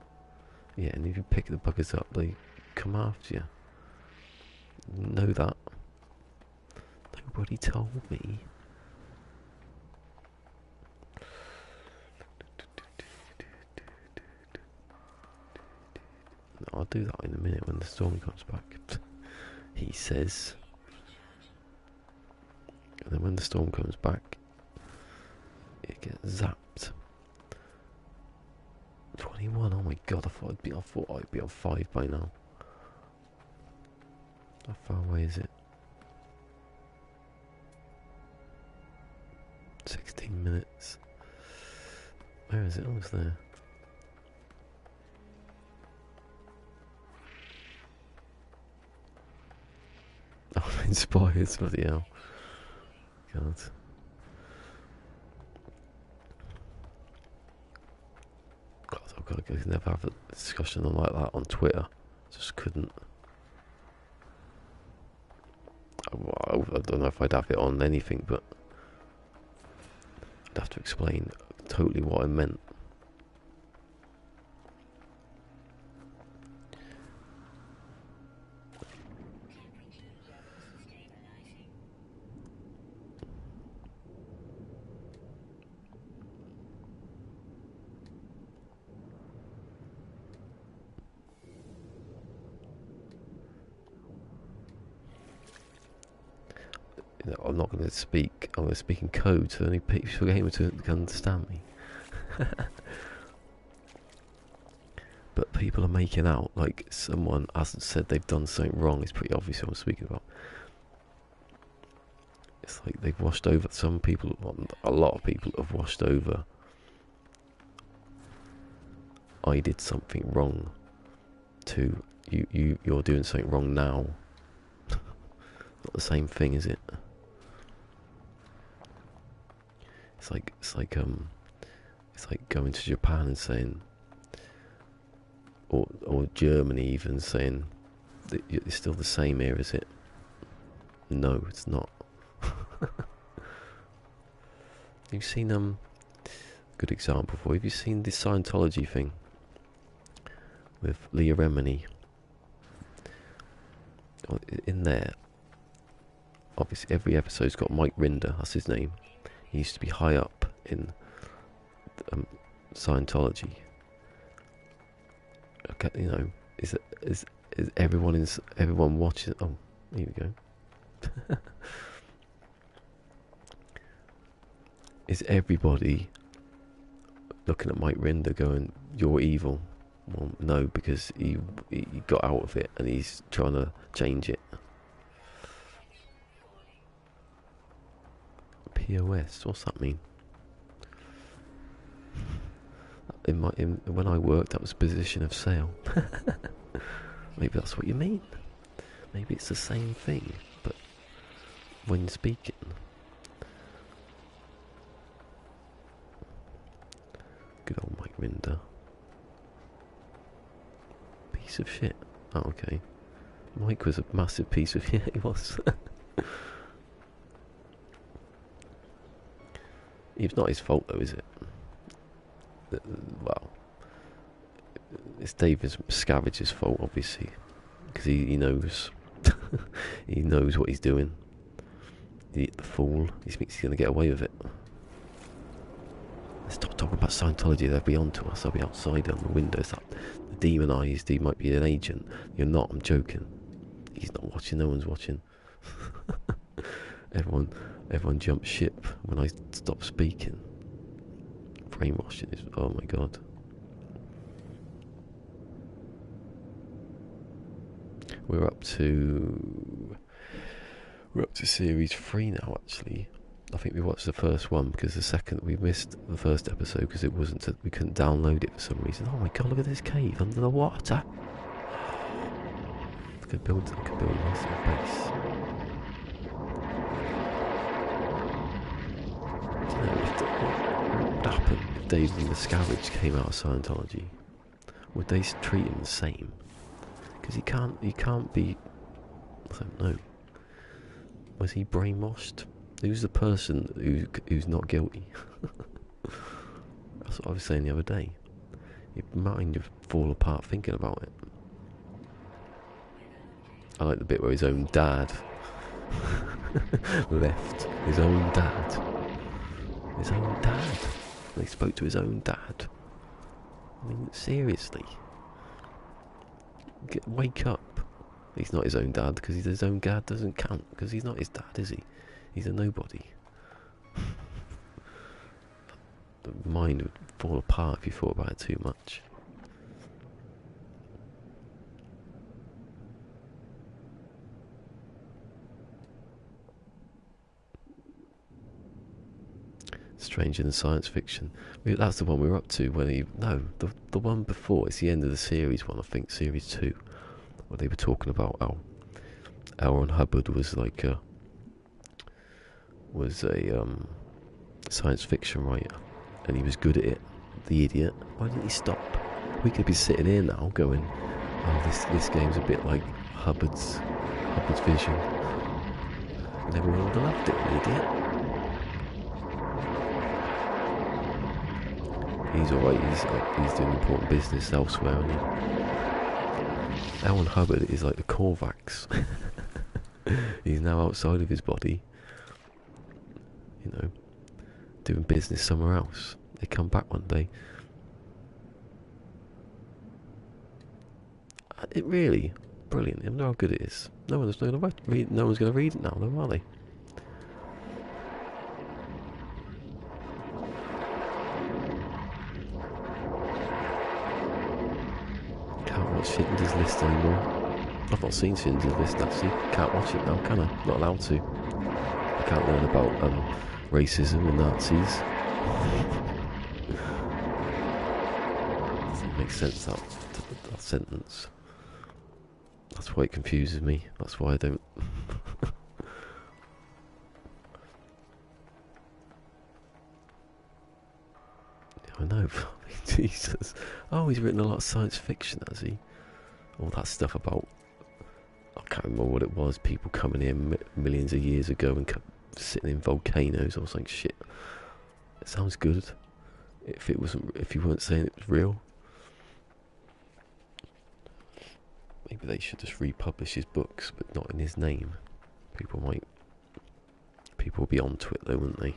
Yeah, and if you pick the buggers up, they come after you. Know that. Nobody told me. I'll do that in a minute when the storm comes back. He says. And then when the storm comes back, it gets zapped. 21, oh my god, I thought I'd be on 5 by now. How far away is it? 16 minutes. Where is it? Oh, it's there. I'm inspired, bloody hell. God. I could never have a discussion like that on Twitter. Just couldn't. I don't know if I'd have it on anything, but I'd have to explain totally what I meant. I'm not going to speak. I'm going to speak in code, so only people able to understand me. But people are making out like someone hasn't said they've done something wrong. It's pretty obvious what I'm speaking about. It's like they've washed over. Some people, a lot of people have washed over. I did something wrong. To you're doing something wrong now. Not the same thing, is it? It's like going to Japan and saying, or Germany even saying that it's still the same here, is it? No, it's not. You've seen good example for you. Have you seen the Scientology thing with Leah Remini? In there, obviously every episode's got Mike Rinder, that's his name. He used to be high up in Scientology. Okay, you know, is everyone watching? Oh, here we go. Is everybody looking at Mike Rinder going, "You're evil"? Well, no, because he got out of it and he's trying to change it. POS, what's that mean? When I worked, that was position of sale. Maybe that's what you mean. Maybe it's the same thing, but when speaking. Good old Mike Rinder. Piece of shit. Oh, okay. Mike was a massive piece of shit, he was. It's not his fault though, is it? Well, it's David Scavenger's fault, obviously, because he knows he knows what he's doing. The fool. He thinks he's going to get away with it. Let's stop talking about Scientology. They'll be on to us. They'll be outside on the windows. That demonised. He might be an agent. You're not. I'm joking. He's not watching. No one's watching. Everyone jumped ship when I stopped speaking. Brainwashing is. Oh my god. We're up to series 3 now. Actually, I think we watched the first one because the second we missed the first episode because it wasn't. We couldn't download it for some reason. Oh my god! Look at this cave under the water. I could build a nice little base. Do you know what would happen if David and the Scavenge came out of Scientology? Would they treat him the same? Because he can't be. I don't know. Was he brainwashed? Who's the person who's not guilty? That's what I was saying the other day. Your mind would fall apart thinking about it. I like the bit where his own dad left. His own dad. His own dad. They spoke to his own dad. I mean, seriously. Wake up. He's not his own dad because his own dad doesn't count because he's not his dad, is he? He's a nobody. The mind would fall apart if you thought about it too much. Stranger than science fiction. That's the one we were up to when the one before, it's the end of the series one, I think, series 2, where they were talking about how L. Ron Hubbard was like a science fiction writer and he was good at it, the idiot. Why didn't he stop? We could be sitting here now going, oh, this game's a bit like Hubbard's vision, and everyone would have loved it, the idiot. He's alright, he's doing important business elsewhere, isn't he? Alan Hubbard is like the Corvax. He's now outside of his body, you know, doing business somewhere else. They come back one day. It really brilliant. You know how good it is. No one's going to read. No one's going to read it now, though, are they? Can't watch Schindler's List anymore. I've not seen Schindler's List actually. Can't watch it now, can I? Not allowed to. I can't learn about racism and Nazis. Doesn't make sense, that sentence. That's why it confuses me. That's why I don't. I know. Jesus. Oh, he's written a lot of science fiction, has he? All that stuff about, I can't remember what it was, people coming in millions of years ago and sitting in volcanoes. I was like, shit, it sounds good. If you weren't saying it was real. Maybe they should just republish his books, but not in his name. People will be onto it though, wouldn't they?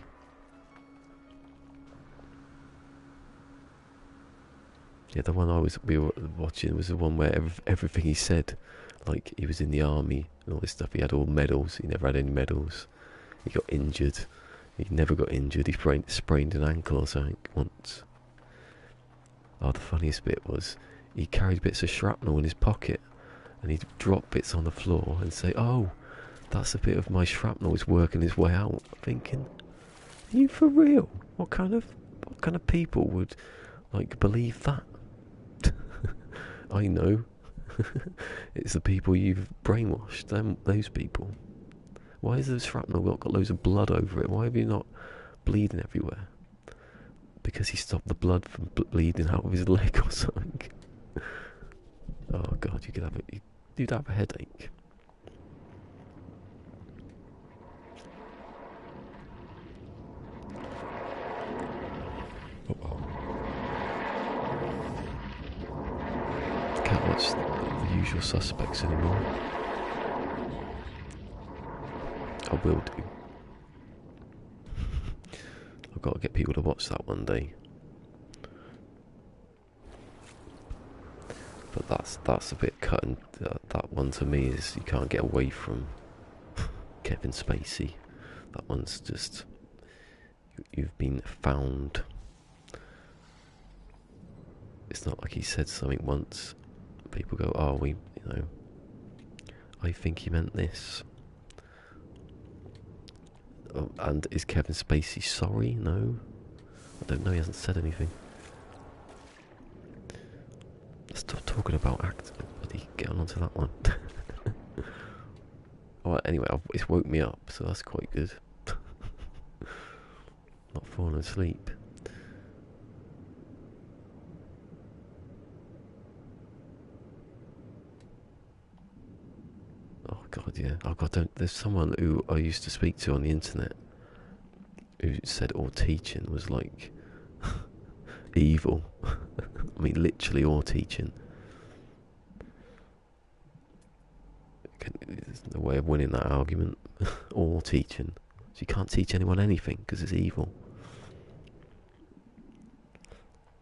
Yeah, the one we were watching was the one where everything he said, like he was in the army and all this stuff. He had all medals. He never had any medals. He got injured. He never got injured. He sprained an ankle or something once. Oh, the funniest bit was he carried bits of shrapnel in his pocket, and he'd drop bits on the floor and say, "Oh, that's a bit of my shrapnel. It's working its way out." I'm thinking, are you for real? What kind of people would believe that? I know. It's the people you've brainwashed. Those people. Why has the shrapnel got loads of blood over it? Why have you not bleeding everywhere? Because he stopped the blood from bleeding out of his leg or something. Oh God, you'd have a headache. Can't watch the Usual Suspects anymore. I will do. I've got to get people to watch that one day. But that's a bit cut, and that one to me is you can't get away from Kevin Spacey. That one's just you've been found. It's not like he said something once. People go, "Oh, I think he meant this." Oh, and is Kevin Spacey sorry? No, I don't know. He hasn't said anything. Let's stop talking about acting. Bloody get on to that one. Alright, anyway, it's woke me up, so that's quite good. Not falling asleep. Oh God, yeah. Oh God, there's someone who I used to speak to on the internet who said all teaching was like evil. I mean, literally all teaching. There's no way of winning that argument. All teaching. So you can't teach anyone anything because it's evil.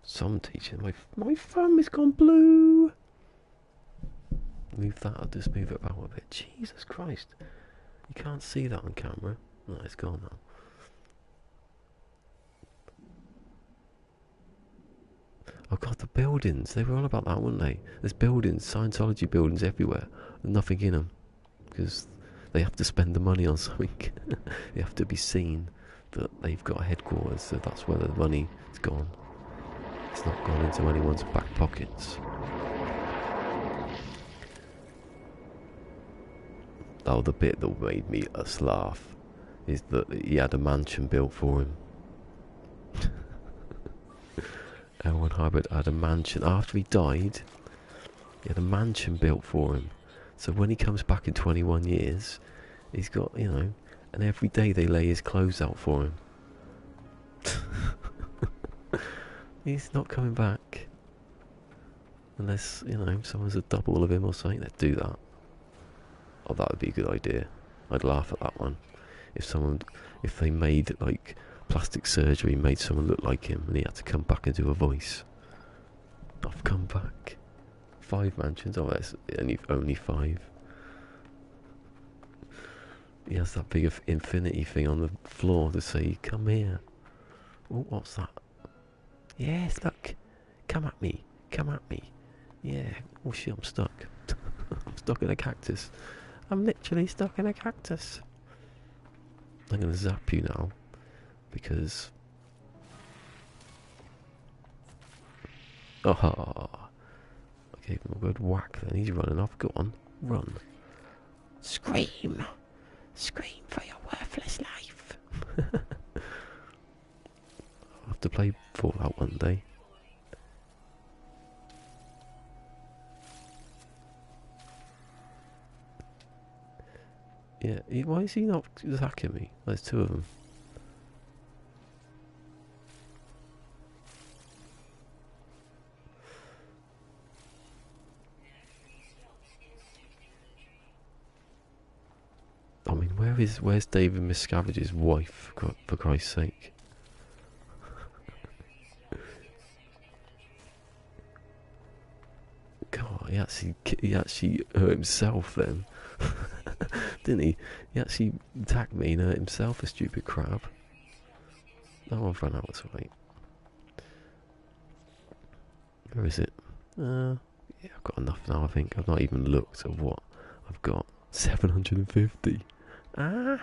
Some teaching. My thumb has gone blue. Move that. I'll just move it about a bit. Jesus Christ. You can't see that on camera. No, it's gone now. Oh God, the buildings. They were all about that, weren't they? There's buildings, Scientology buildings everywhere. Nothing in them. Because they have to spend the money on something. They have to be seen that they've got a headquarters, so that's where the money is gone. It's not gone into anyone's back pockets. Oh, the bit that made me laugh is that he had a mansion built for him. Elwyn Hubbard had a mansion. After he died, he had a mansion built for him. So when he comes back in 21 years, he's got, and every day they lay his clothes out for him. He's not coming back. Unless, someone's a double of him or something, they'd do that. Oh, that would be a good idea. I'd laugh at that one. If they made, plastic surgery, made someone look like him, and he had to come back and do a voice. I've come back. 5 mansions. Oh, that's only 5. He has that big infinity thing on the floor to say, "Come here." Oh, what's that? Yes, look. Come at me. Come at me. Yeah. Oh shit, I'm stuck. I'm stuck in a cactus. I'm literally stuck in a cactus. I'm going to zap you now. Because... Oh, I gave him a good whack then. He's running off. Go on. Run. Scream. Scream for your worthless life. I'll have to play Fallout one day. Yeah, why is he not attacking me? There's two of them. I mean, where's David Miscavige's wife, for Christ's sake? God, he actually hurt himself then. Didn't he? He actually attacked me and hurt himself, a stupid crab. No, I've run out, it's alright. Where is it? Yeah, I've got enough now, I think. I've not even looked at what I've got. 750. Yeah,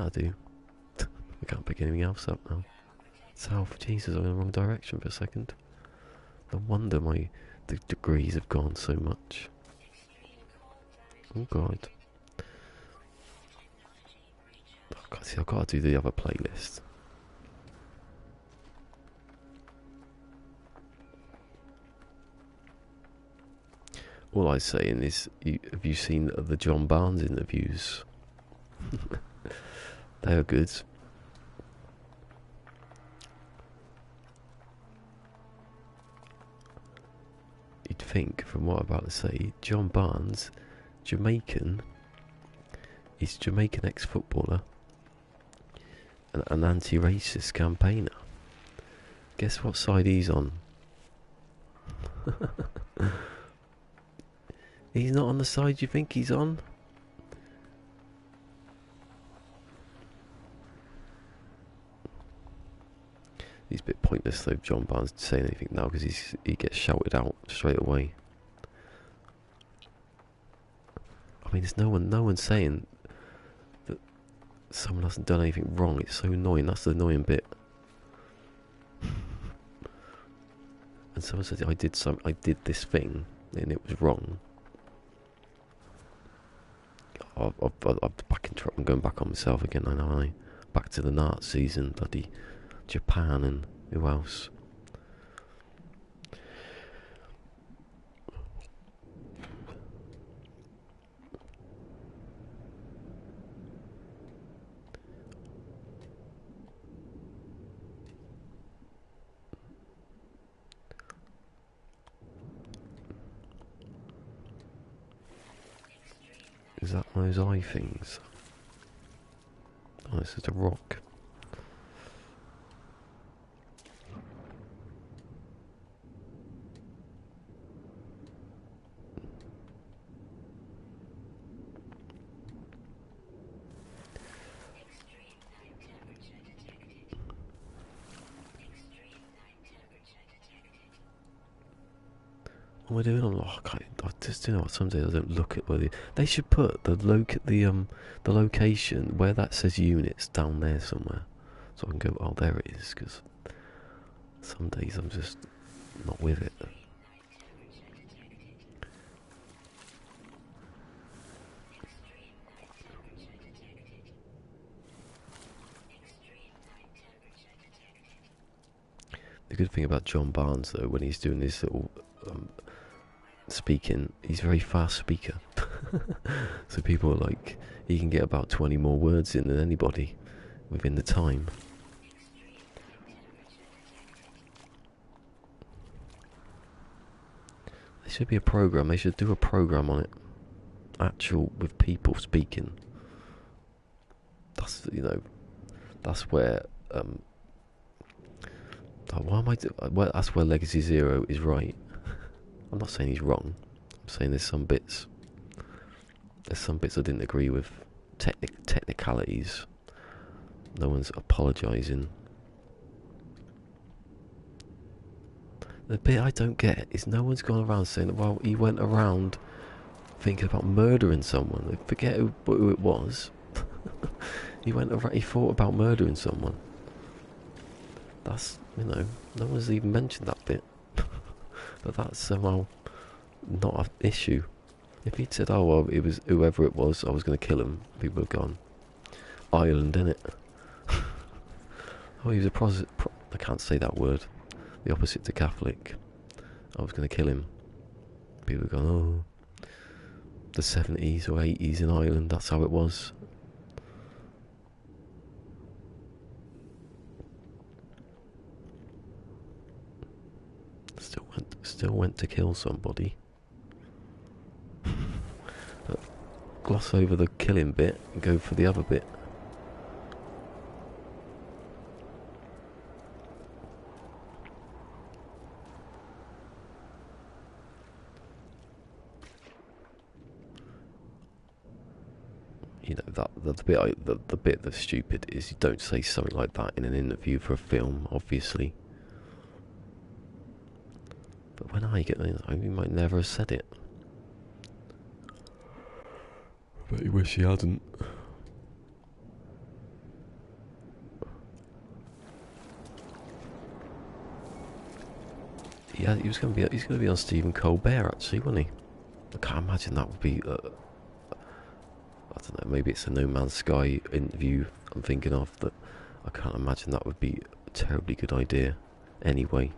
I do. I can't pick anything else up now. South, Jesus, I'm in the wrong direction for a second. No wonder the degrees have gone so much. Oh God. Oh God, see, I've got to do the other playlist. All I'm saying is, have you seen the John Barnes interviews? They are good. You'd think, from what I'm about to say, John Barnes, Jamaican, he's Jamaican ex-footballer, an anti-racist campaigner. Guess what side he's on? He's not on the side you think he's on. He's a bit pointless though, John Barnes, to say anything now because he gets shouted out straight away. I mean, there's no one saying that someone hasn't done anything wrong. It's so annoying. That's the annoying bit. And someone said I did this thing and it was wrong. I'm back in trouble. I'm going back on myself again. I know. Back to the Nazis and bloody Japan and who else? Is that those eye things? Oh, this is a rock. What am I doing? I just don't know. Some days I don't look at where they should put the location where that says units down there somewhere, so I can go. Oh, there it is. Because some days I'm just not with it. The good thing about John Barnes, though, when he's doing this little speaking, he's a very fast speaker. So people are like, he can get about 20 more words in than anybody within the time. There should be a program. They should do a program on it, actual with people speaking. That's that's where that's where Legacy Zero is right. I'm not saying he's wrong. I'm saying there's some bits I didn't agree with. Technicalities. No one's apologising. The bit I don't get is no one's gone around saying, well, he went around thinking about murdering someone. Forget who it was. He thought about murdering someone. That's, no one's even mentioned that bit. But that's somehow not an issue. If he'd said, oh, well, it was whoever it was, I was going to kill him, people have gone, Ireland, innit? Oh, he was a I can't say that word. The opposite to Catholic. I was going to kill him. People go, oh, the 70s or 80s in Ireland, that's how it was. Still went to kill somebody. But gloss over the killing bit and go for the other bit. You know, that the bit that's stupid is you don't say something like that in an interview for a film, obviously. But when I get there, you might never have said it. But you wish he hadn't. Yeah, he's going to be on Stephen Colbert actually, wasn't he? I can't imagine that would be. I don't know. Maybe it's a No Man's Sky interview I'm thinking of. That I can't imagine that would be a terribly good idea. Anyway,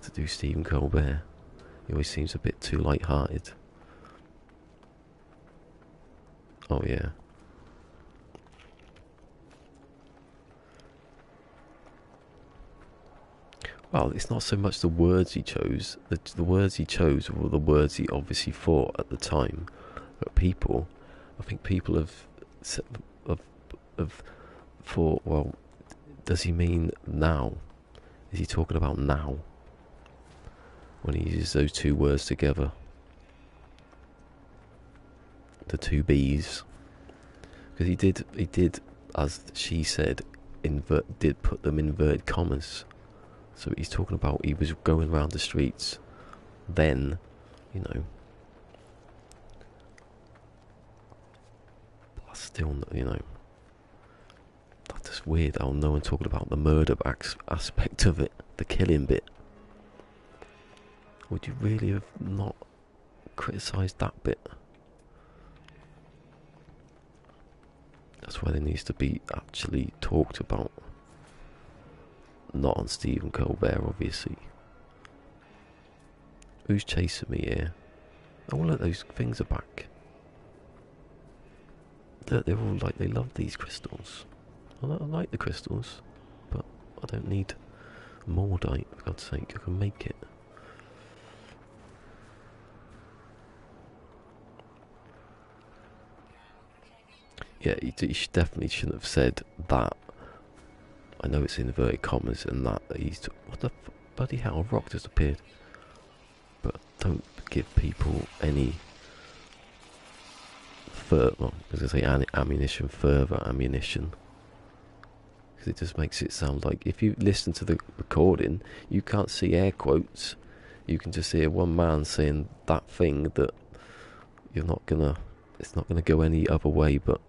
to do Stephen Colbert, he always seems a bit too light-hearted. Oh yeah. Well, it's not so much the words he chose. The words he chose were the words he obviously thought at the time. But I think people have thought, well, does he mean now? Is he talking about now? When he uses those two words together. The two B's. Because he did, as she said, did put them in inverted commas. So he's talking about he was going around the streets then, you know. But still, you know. That's just weird how no one talking about the murder aspect of it, the killing bit. Would you really have not criticised that bit? That's why there needs to be actually talked about. Not on Stephen Colbert, obviously. Who's chasing me here? Oh, look, those things are back. They're all like, they love these crystals. I like the crystals, but I don't need Mordite, for God's sake. I can make it. Yeah, he definitely shouldn't have said that. I know it's in inverted commas and that he's... What the bloody hell? A rock just appeared. But don't give people any... well, I was going to say ammunition, further ammunition. Because it just makes it sound like... If you listen to the recording, you can't see air quotes. You can just hear one man saying that thing that you're not going to... It's not going to go any other way, but...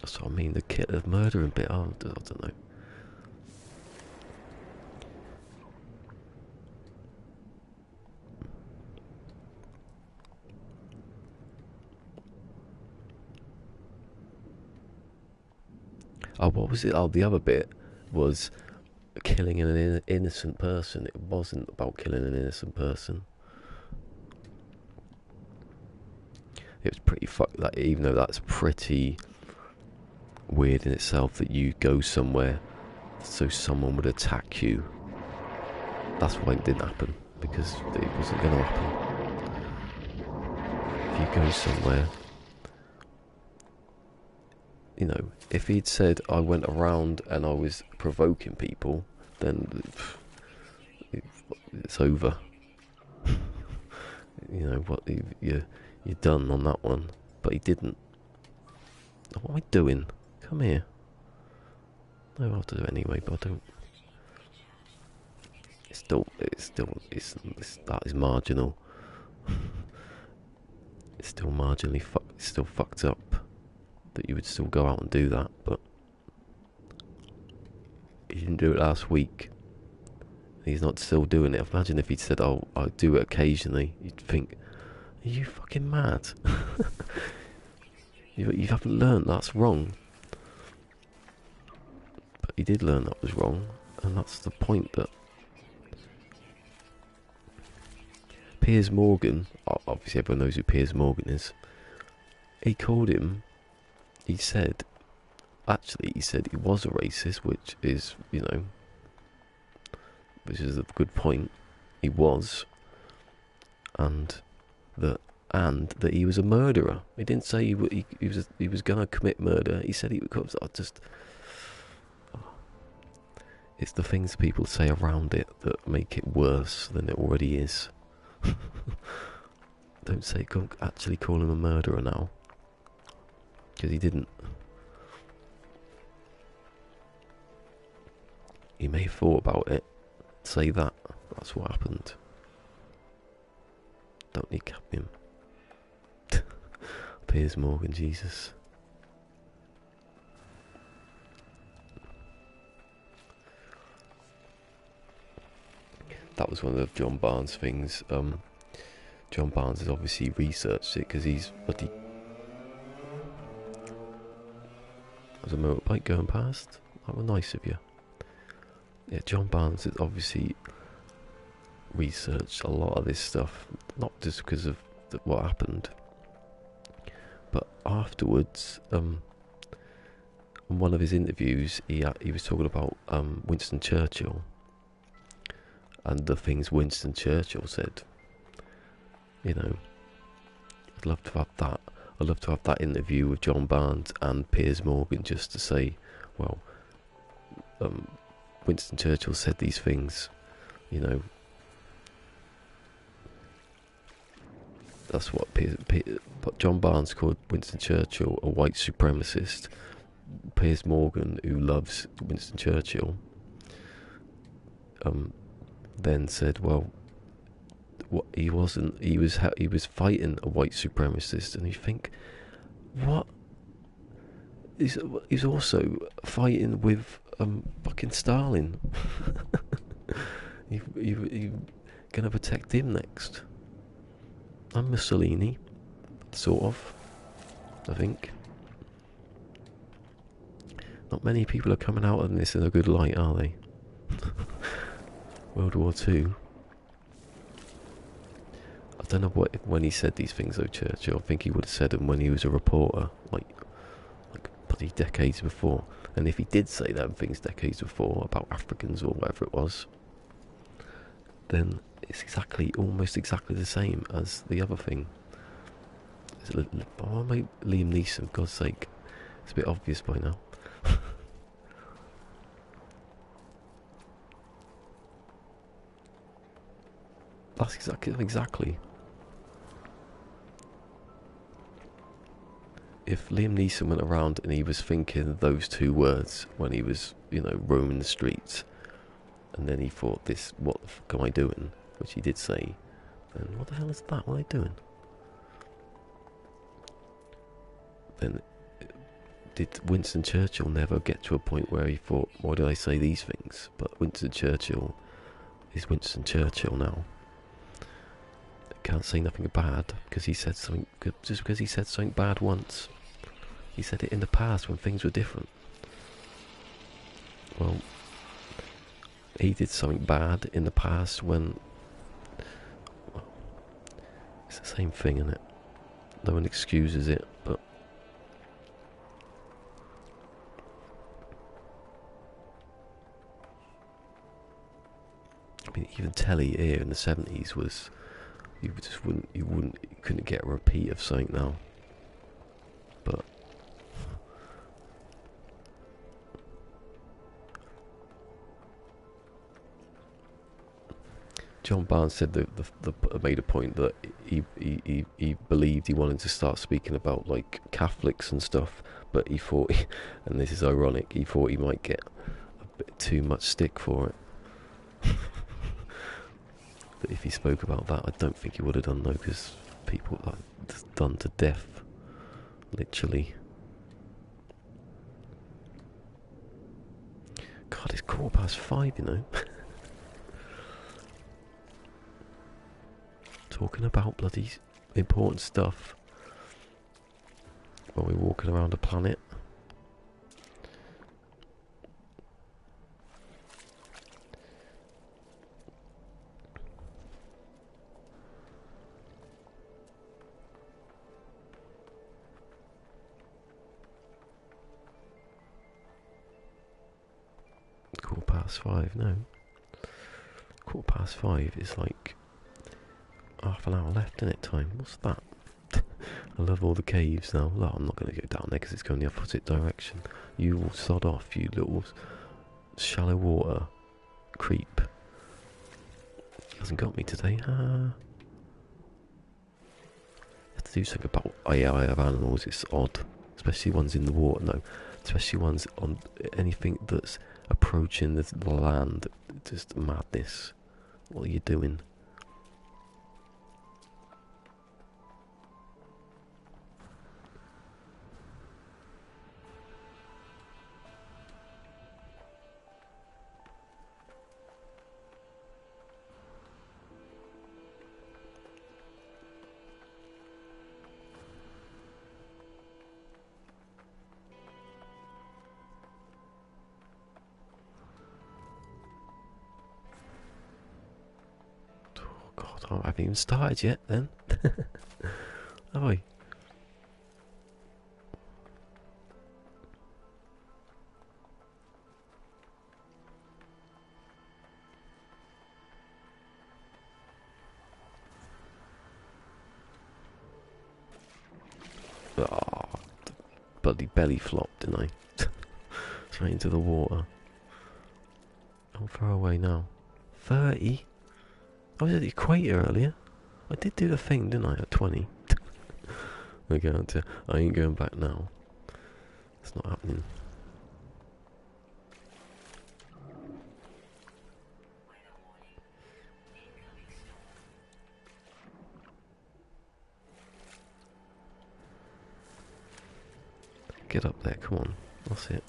That's what I mean, the murdering bit, I don't know. Oh, what was it? Oh, the other bit was killing an innocent person. It wasn't about killing an innocent person. It was pretty like, even though that's pretty weird in itself that you go somewhere so someone would attack you. That's why it didn't happen, because it wasn't going to happen. If you go somewhere, you know, if he'd said I went around and I was provoking people, then it's over. You know what, you're done on that one. But he didn't. What am I doing? Come here. No, I'll do it anyway, but I don't. That is marginal. It's still marginally it's still fucked up that you would still go out and do that, but He didn't do it last week. He's not still doing it. Imagine if he'd said, "Oh, I do it occasionally." You'd think, "Are you fucking mad?" You haven't learned that's wrong. But he did learn that was wrong, and that's the point. That Piers Morgan, obviously everyone knows who Piers Morgan is. He called him. He said he was a racist, which is, which is a good point. He was, and that he was a murderer. He didn't say he was gonna commit murder. He said he was. It's the things people say around it that make it worse than it already is. Don't actually call him a murderer now, because he didn't. He may have thought about it. Say that. That's what happened. Don't need cadmium. Piers Morgan, Jesus. That was one of John Barnes' things. John Barnes has obviously researched it because he's bloody. There's a motorbike going past. That was nice of you. Yeah, John Barnes has obviously researched a lot of this stuff, not just because of what happened, but afterwards. On one of his interviews, he was talking about Winston Churchill and the things Winston Churchill said. I'd love to have that. I'd love to have that interview with John Barnes and Piers Morgan just to say, well, Winston Churchill said these things, That's what John Barnes called Winston Churchill a white supremacist. Piers Morgan, who loves Winston Churchill, then said, well, what he wasn't. He was fighting a white supremacist, and you think, what? He's also fighting with fucking Stalin. you gonna protect him next? And Mussolini, sort of. I think. Not many people are coming out of this in a good light, are they? World War II. I don't know when he said these things though, Churchill. I think he would have said them when he was a reporter, like bloody decades before. And if he did say them things decades before about Africans or whatever it was, then it's almost exactly the same as the other thing. Oh, mate, Liam Neeson, for God's sake. It's a bit obvious by now. That's exactly. If Liam Neeson went around and he was thinking those two words when he was, roaming the streets, and then he thought, what the fuck am I doing? Which he did say, and what the hell is that? What am I doing? Then, did Winston Churchill never get to a point where he thought, why did I say these things? But Winston Churchill is Winston Churchill now. Can't say nothing bad because he said something good, just because he said something bad once. He said it in the past when things were different. Well, he did something bad in the past when... Well, it's the same thing, isn't it? No one excuses it, but... I mean, even telly here in the 70s was... You couldn't get a repeat of something now. But John Barnes said made a point that he believed he wanted to start speaking about like Catholics and stuff, but he thought, and this is ironic, he thought he might get a bit too much stick for it. But if he spoke about that, I don't think he would have done though, because people are done to death, literally. God, it's 5:15, you know. Talking about bloody important stuff while we're walking around a planet. Quarter past 5, no. 5:15 is like half an hour left in it time. What's that? I love all the caves now. Well, I'm not going to go down there because it's going the opposite direction. You will sod off, you little shallow water creep. He hasn't got me today. I have to do something about I have animals. It's odd, especially ones in the water. No, especially ones on anything that's approaching the land. Just madness. What are you doing? I haven't even started yet then. Have I? Oh, bloody belly flopped, didn't I? Straight into the water. How far away now? 30? I was at the equator earlier. I did do the thing, didn't I, at 20? Okay, I ain't going back now. It's not happening. Get up there, come on. That's it.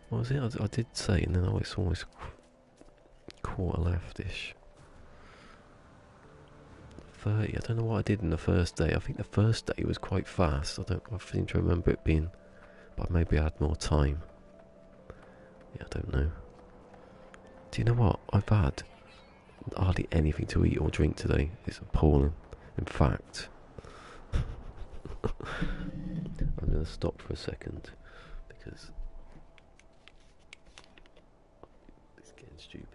What was it? I did say, and then it's almost quarter left-ish. 30. I don't know what I did in the first day. I think the first day was quite fast. I seem to remember it being, but maybe I had more time. Yeah, I don't know. Do you know what? I've had hardly anything to eat or drink today. It's appalling. In fact, I'm going to stop for a second because it's getting stupid.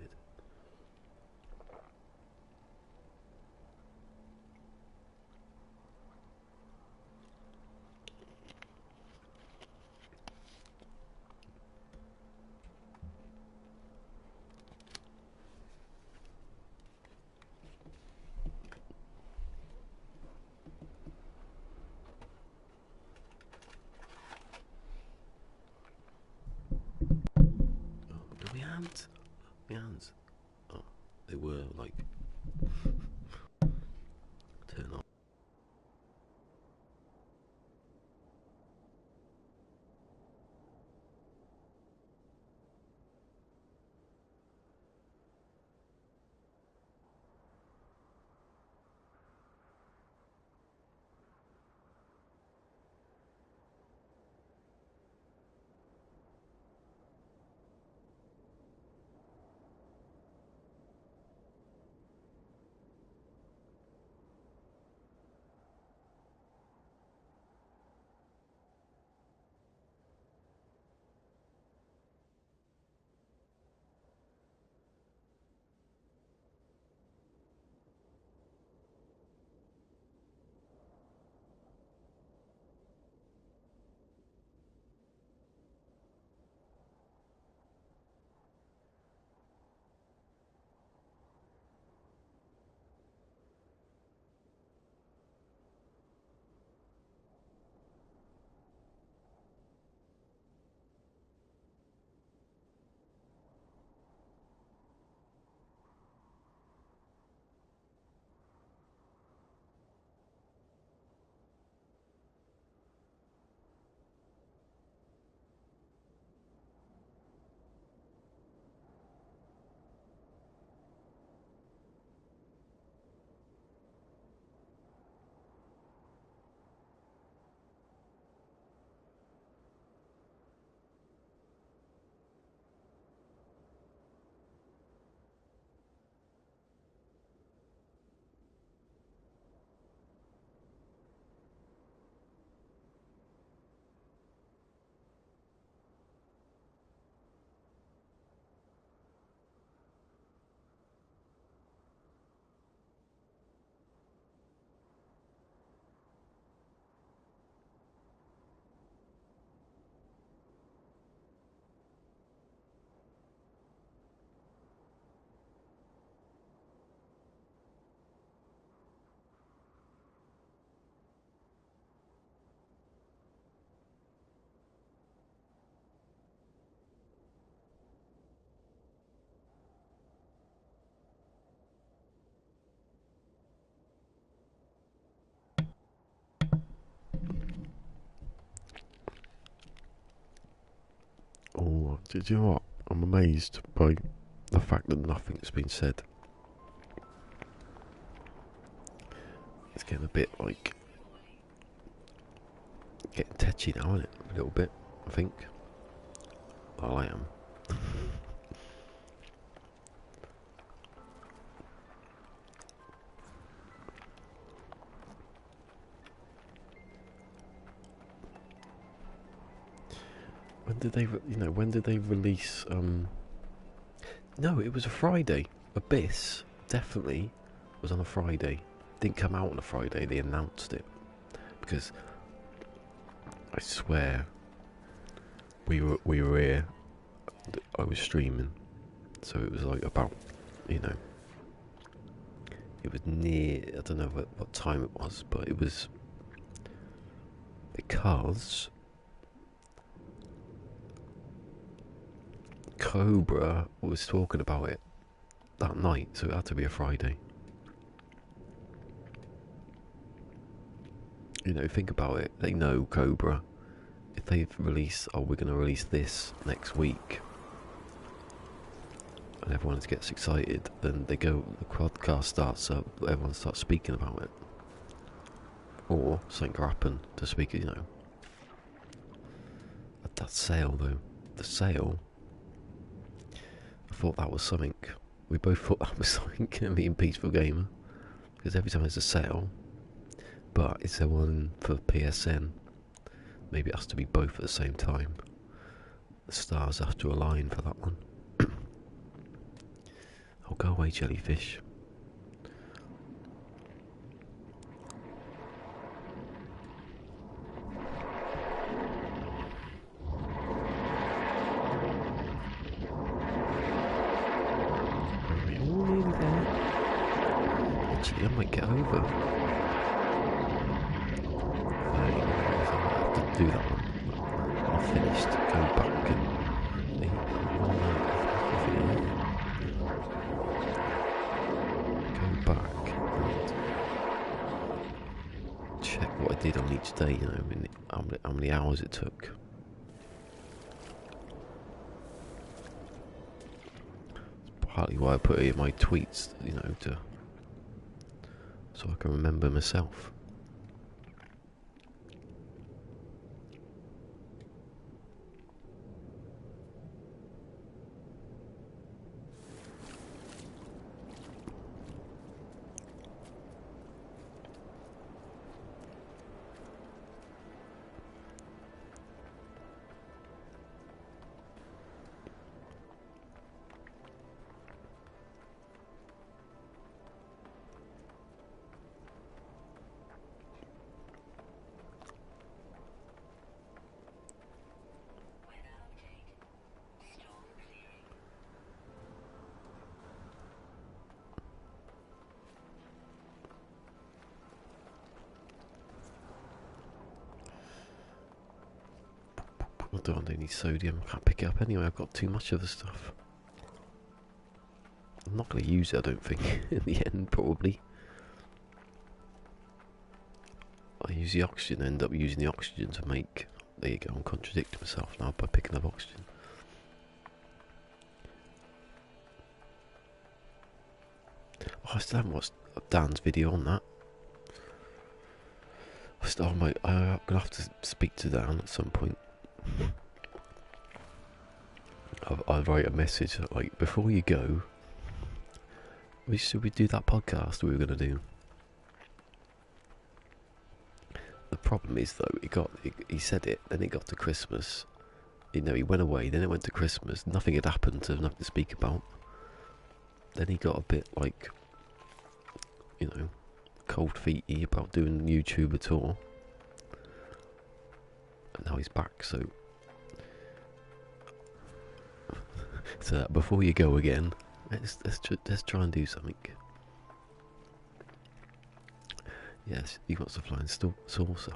My hands. Oh, they were like turn off. Oh, do you know what? I'm amazed by the fact that nothing's been said. It's getting a bit like getting tetchy now, isn't it? A little bit, I think. Well, I am. When did they, when did they release, no, it was a Friday. Abyss, definitely, was on a Friday. Didn't come out on a Friday, they announced it. Because, I swear, we were here, I was streaming. So it was like about, it was near, I don't know what time it was, but it was, because Cobra was talking about it that night, so it had to be a Friday. Think about it. They know Cobra. If they've released, we're going to release this next week, and everyone gets excited, then the podcast starts up, everyone starts speaking about it. Or something will happen to speak, That sale, though. The sale, I thought that was something. We both thought that was something, me and Peaceful Gamer. Because every time there's a sale, but is there one for PSN? Maybe it has to be both at the same time. The stars have to align for that one. Oh, go away, jellyfish. We're all nearly there. Actually, I might get over. Do that one. I'm finished. Go back and go back and check what I did on each day. How many hours it took. It's partly why I put it in my tweets, so I can remember myself. I don't need sodium. I can't pick it up anyway. I've got too much of the stuff. I'm not going to use it, I don't think, in the end, probably. I use the oxygen, end up using the oxygen to make... There you go, I'm contradicting myself now by picking up oxygen. Oh, I still haven't watched Dan's video on that. I'm going to have to speak to Dan at some point. I'll write a message like, before you go, should we do that podcast we were going to do? The problem is though, he said it, then it got to Christmas. He went away, then it went to Christmas, nothing had happened, so nothing to speak about. Then he got a bit like, cold feety about doing YouTube at all. And now he's back, so... So before you go again, let's try and do something. Yes, he wants to fly in saucer.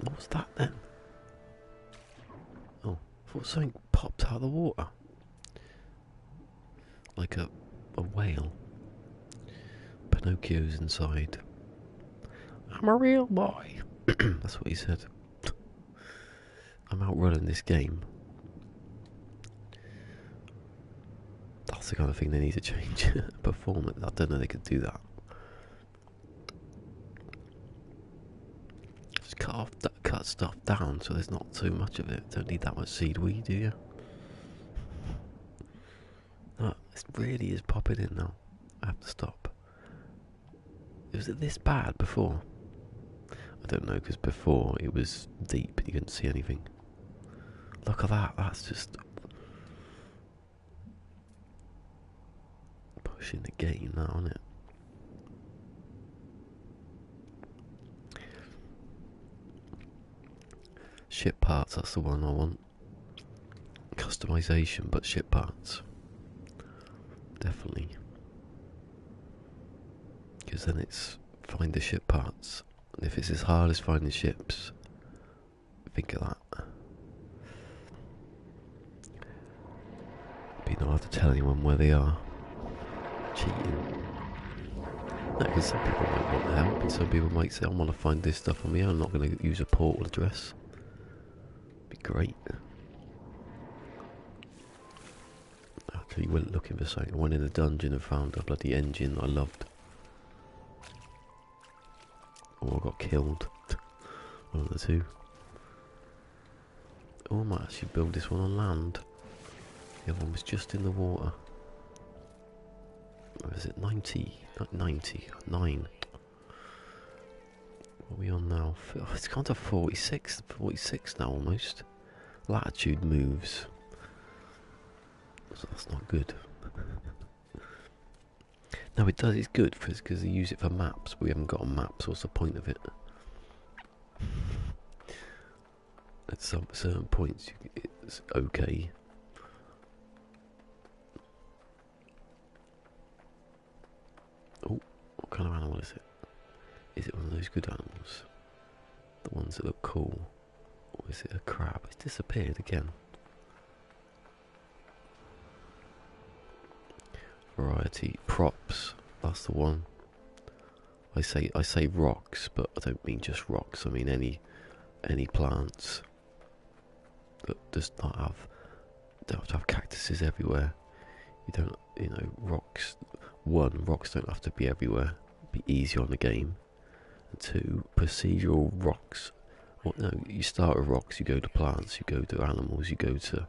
What was that then? Oh, I thought something popped out of the water. Like a whale. Pinocchio's inside. I'm a real boy. That's what he said. I'm outrunning this game. That's the kind of thing they need to change. Performance. I don't know they could do that. Just cut stuff down so there's not too much of it. Don't need that much seedweed, do you? No, it really is popping in now. I have to stop. Was it this bad before? I don't know, because before it was deep, you couldn't see anything. Look at that, that's just pushing the game now, isn't it? Ship parts, that's the one I want. Customization, but ship parts. Definitely. Because then it's find the ship parts. And if it's as hard as finding ships, think of that. Be not hard to tell anyone where they are. Cheating. No, because some people might want help, and some people might say, I want to find this stuff on me, I'm not going to use a portal address. Be great. Actually went looking for something. I went in a dungeon and found a bloody engine I loved. Or I got killed. One of the two. Oh, I might actually build this one on land. The other one was just in the water. Or is it 90? Not 90. 9. What are we on now? Oh, it's gone to 46. 46 now almost. Latitude moves. So that's not good. No, it does. It's good because they use it for maps. But we haven't got a map, so what's the point of it? At some certain points, it's okay. Oh, what kind of animal is it? Is it one of those good animals? The ones that look cool? Or is it a crab? It's disappeared again. Variety props, that's the one. I say rocks, but I don't mean just rocks. I mean any plants that does not have, don't have to have cactuses everywhere. Rocks. One, rocks don't have to be everywhere. Be easy on the game. And two, procedural rocks. Well, no, you start with rocks, you go to plants, you go to animals, you go to,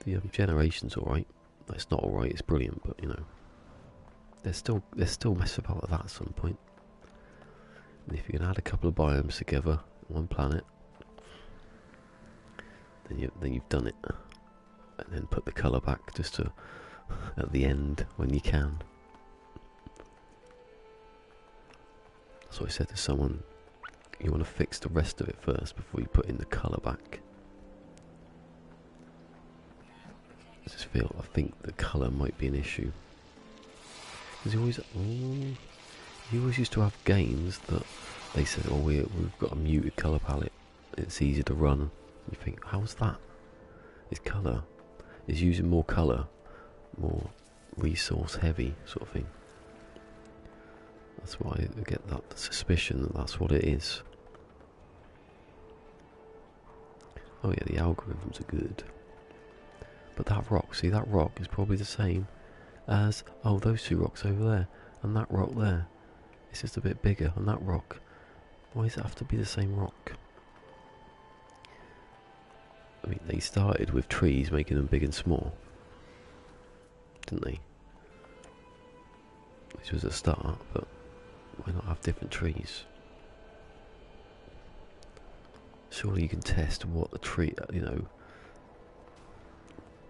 the generation's alright. It's not alright, it's brilliant, but they're still messing about with that at some point. And if you can add a couple of biomes together on one planet, then you've done it. And then put the colour back just to at the end when you can. That's what I said to someone. You want to fix the rest of it first before you put in the colour back. I think the colour might be an issue. Because you always used to have games that they said, oh, we've got a muted colour palette, it's easier to run. You think, how's that? It's colour. It's using more colour, more resource heavy sort of thing. That's why I get that suspicion that that's what it is. Oh yeah, the algorithms are good. But that rock, see, that rock is probably the same as, oh, those two rocks over there, and that rock there. It's just a bit bigger, and that rock. Why does it have to be the same rock? I mean, they started with trees, making them big and small. Didn't they? Which was a start, but why not have different trees? Surely you can test what the tree,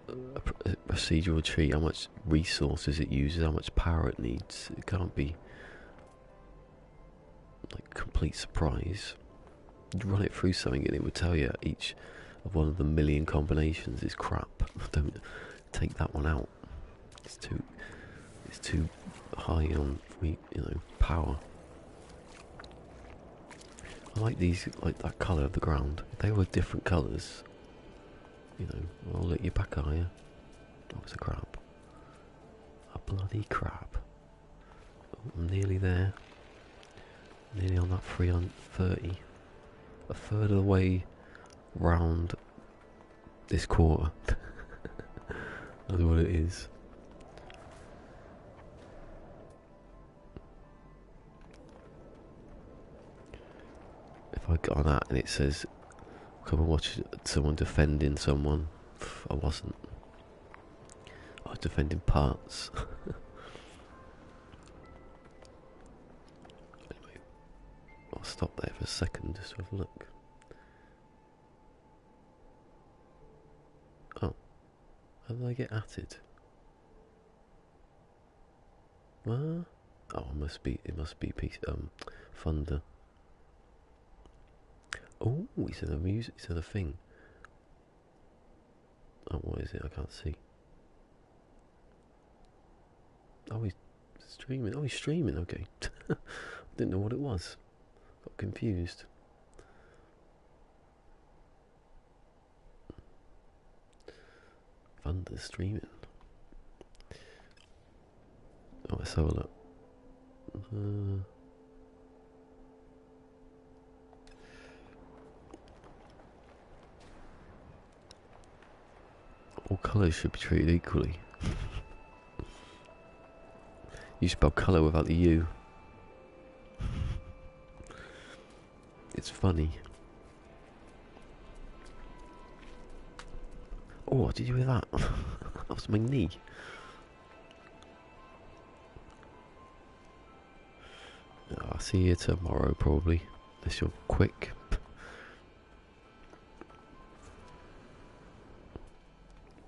a procedural tree, how much resources it uses, how much power it needs. It can't be like complete surprise. You'd run it through something and it would tell you each of one of the million combinations is crap. Don't take that one out. It's too high on power. I like these, like that colour of the ground. If they were different colours, I'll let you back higher. Oh, it's a crab. A bloody crab. Oh, I'm nearly there. Nearly on that 330. a third of the way round this quarter. That's what it is. If I got on that and it says, come and watch someone defending someone, I wasn't. I was defending parts. Anyway, I'll stop there for a second just to have a look. Oh, how did I get at it? What? Oh, it must be Thunder. Oh, he said a music, he said a thing. Oh, what is it? I can't see. Oh, he's streaming. Oh, he's streaming, okay. Didn't know what it was. Got confused. Thunder streaming. Oh, let's have a look. All colours should be treated equally. You spell colour without the U. It's funny. Oh, what did you hear that? That was my knee. I'll see you tomorrow probably. Unless you're quick.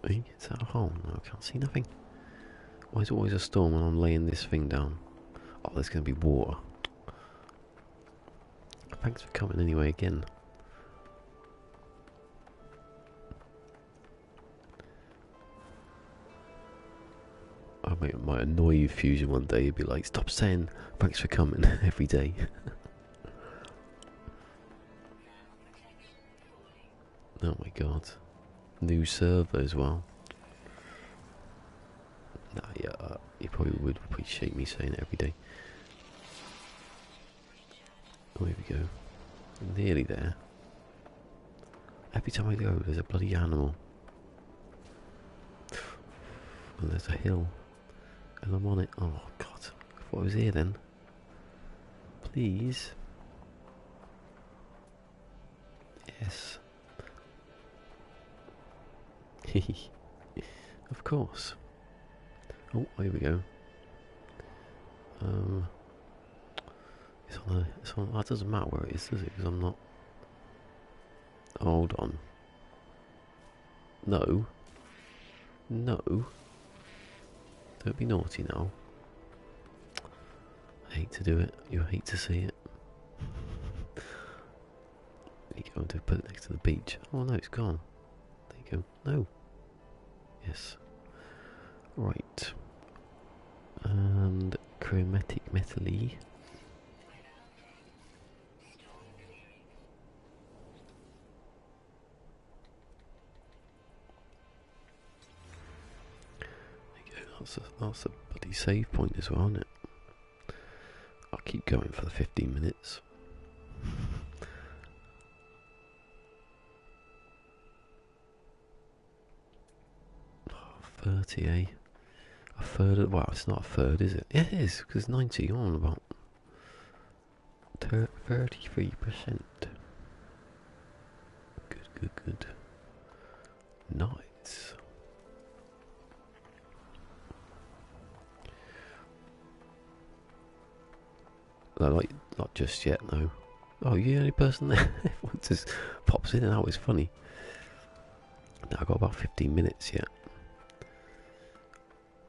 Is that a hole? No, I can't see nothing. Why is it always a storm when I'm laying this thing down? Oh, there's going to be water. Thanks for coming anyway again. I might annoy you, Fusion, one day. You'd be like, stop saying thanks for coming every day. Oh my god. New server as well. Nah, yeah, you probably would appreciate me saying it every day. Oh, here we go. Nearly there. Every time I go, there's a bloody animal. And there's a hill. And I'm on it. Oh, God. I thought I was here then. Please. Yes. Of course. Oh, here we go. It's on. Oh, it doesn't matter where it is, does it? Because I'm not. Hold on. No. No. Don't be naughty now. I hate to do it. You hate to see it. There you go. To put it next to the beach. Oh no, it's gone. There you go. No. Yes. Right. And chromatic metally. That's a bloody save point as well, isn't it? I'll keep going for the 15 minutes. Oh, 30, eh? A third of, well, it's not a third, is it? Yeah, it is, because it's 90 on about 33%. Good. Nice. No, not just yet, no. Oh, you're the only person there? Everyone just pops in and out, it's funny. Now I've got about 15 minutes yet.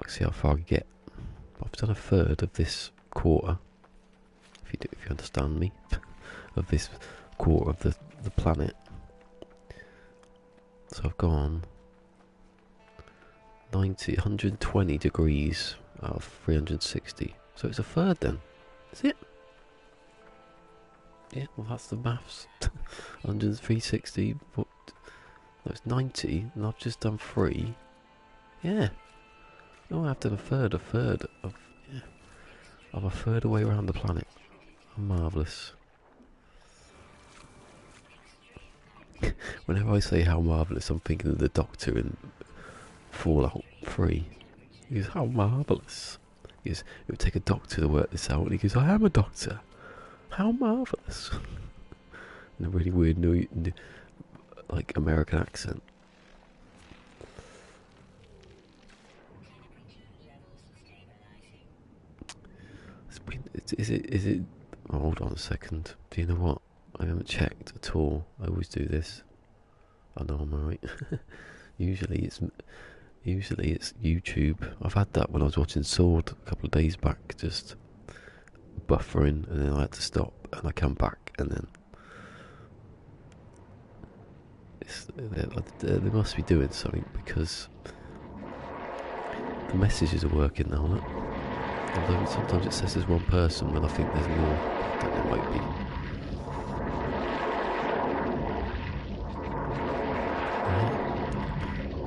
Let's see how far I get. I've done a third of this quarter, if you understand me, of this quarter of the planet. So I've gone 120 degrees out of 360. So it's a third then, is it? Yeah, well that's the maths. 10360, but no, it's 90, and I've just done 3. Yeah. Oh, I've done a third of a third away around the planet. Marvellous. Whenever I say how marvellous, I'm thinking of the Doctor in Fallout 3. He goes, how marvellous. He goes, it would take a doctor to work this out. And he goes, I am a doctor. How marvellous. In a really weird, like, American accent. Is it... Oh, hold on a second. Do you know what? I haven't checked at all. I always do this. I know I'm alright. Usually it's YouTube. I've had that when I was watching Sword a couple of days back, just buffering, and then I had to stop, and I come back, and then they must be doing something, because the messages are working now, look. Although sometimes it says there's one person when I think there's more. I don't know, it might be.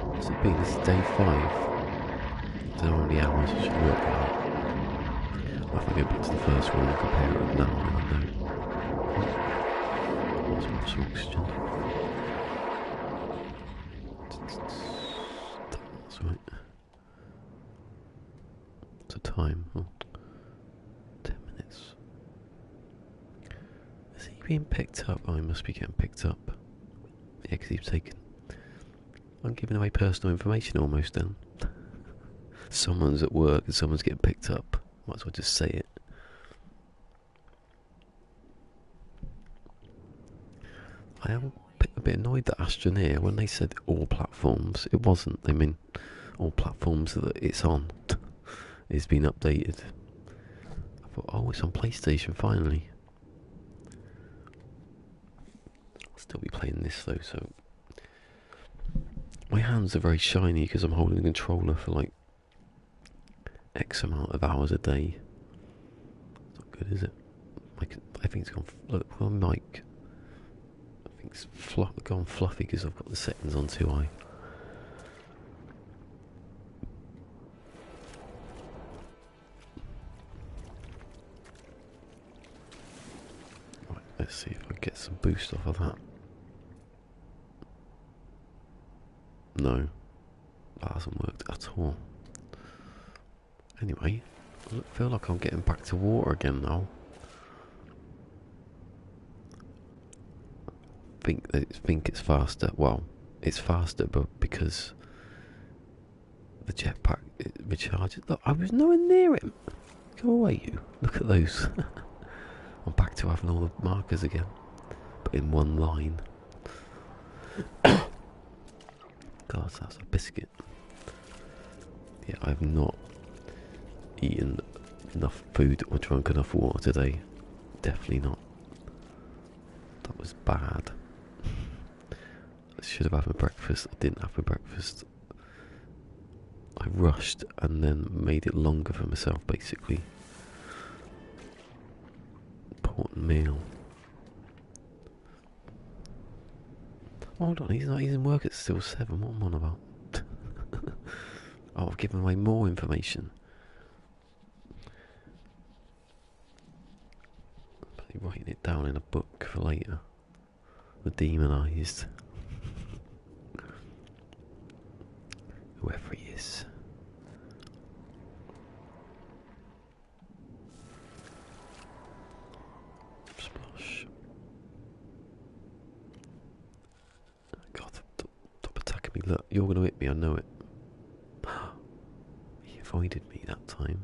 What's it been? This is day 5. I don't know how many hours I should work out. If I go back to the first one and compare it with now, then I know. What's oxygen? That's right. What's the time? Oh, 10 minutes. Is he being picked up? Oh, he must be getting picked up. Yeah, because he's taken... I'm giving away personal information almost then. Someone's at work and someone's getting picked up. Might as well just say it. I am a bit annoyed that Astroneer, when they said all platforms, it wasn't. They mean all platforms that it's on. It's been updated. I thought, oh, it's on PlayStation finally. I'll still be playing this though, so... My hands are very shiny because I'm holding the controller for like X amount of hours a day. It's not good, is it? I think it's gone... Look, my mic... I think it's gone fluffy because I've got the settings on too high. Right, let's see if I get some boost off of that. No, that hasn't worked at all. Anyway, I feel like I'm getting back to water again now. I think it's faster. Well, it's faster, but because the jetpack recharges. Look, I was nowhere near him. Go away, you. Look at those. I'm back to having all the markers again, but in one line. God, that's a biscuit. Yeah, I've not eaten enough food or drunk enough water today. Definitely not. That was bad. I should have had my breakfast. I didn't have my breakfast. I rushed and then made it longer for myself, basically. Important meal. Hold on, he's in work at still 7. What am I on about? Oh, I've given away more information. Writing it down in a book for later. The demonised. Whoever he is. Splosh. God, stop attacking me. Look, you're going to hit me, I know it. He avoided me that time.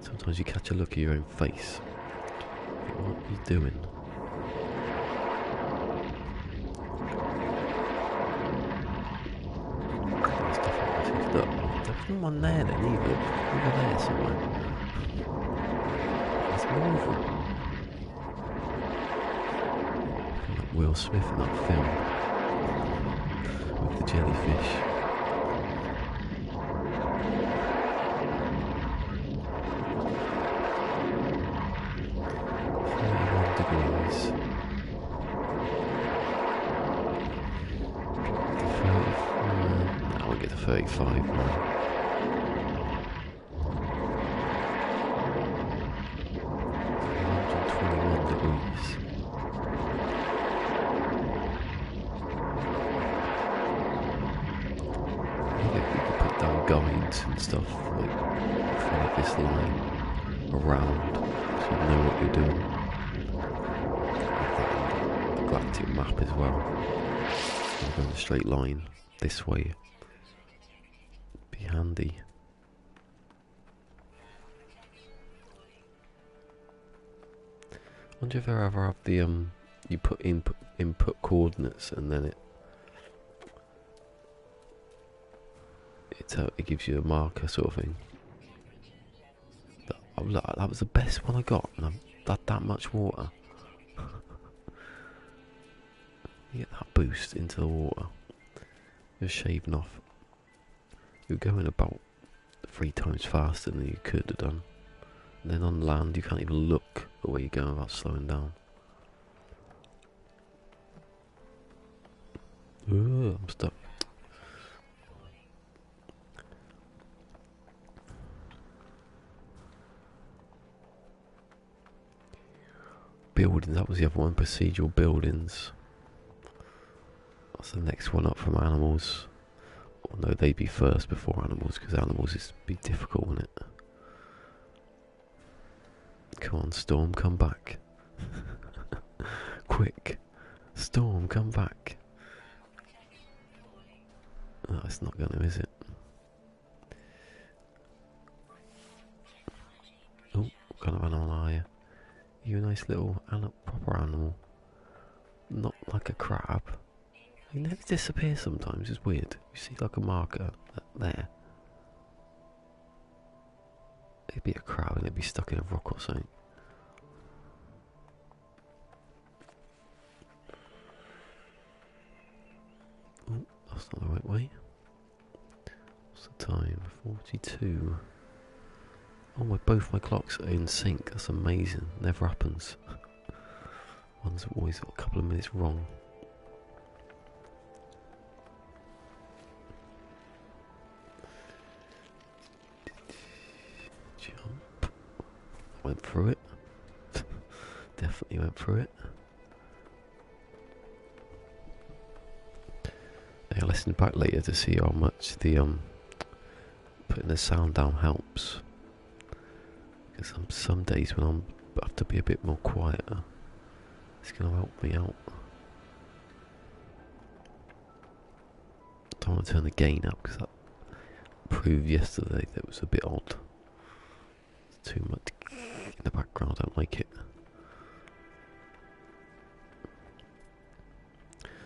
Sometimes you catch a look at your own face. What are you doing? There's no one there then either. Over there somewhere. There's more of them. Like Will Smith in that film. With the jellyfish. 41 degrees. Now we get to 35 now. 21 degrees. Maybe if we could put down guides and stuff like follow this line around so you know what you're doing. The galactic map as well. So we're going a straight line this way. Be handy. I wonder if I ever have the you put input coordinates and then it gives you a marker sort of thing. That was the best one I got, and I've had that much water. You get that boost into the water. You're shaving off. You're going about 3 times faster than you could have done. And then on land, you can't even look at where you're going without slowing down. Ooh, I'm stuck. Buildings, that was the other one, procedural buildings. That's the next one up from animals. Or no, they'd be first before animals, because animals is be difficult, wouldn't it? Come on, Storm, come back. Quick. Storm, come back. Oh, it's not going to, is it? Oh, what kind of animal are you? You a nice little proper animal. Not like a crab. They never disappear sometimes, it's weird. You see like a marker there. It'd be a crab and it'd be stuck in a rock or something. Oh, that's not the right way. What's the time? 42. Oh, both my clocks are in sync. That's amazing. Never happens. One's always got a couple of minutes wrong. Jump. Went through it. Definitely went through it. I'll listen back later to see how much the putting the sound down helps. Because some days when I have to be a bit more quieter, it's going to help me out. I don't want to turn the gain up because that proved yesterday that it was a bit odd. It's too much in the background, I don't like it.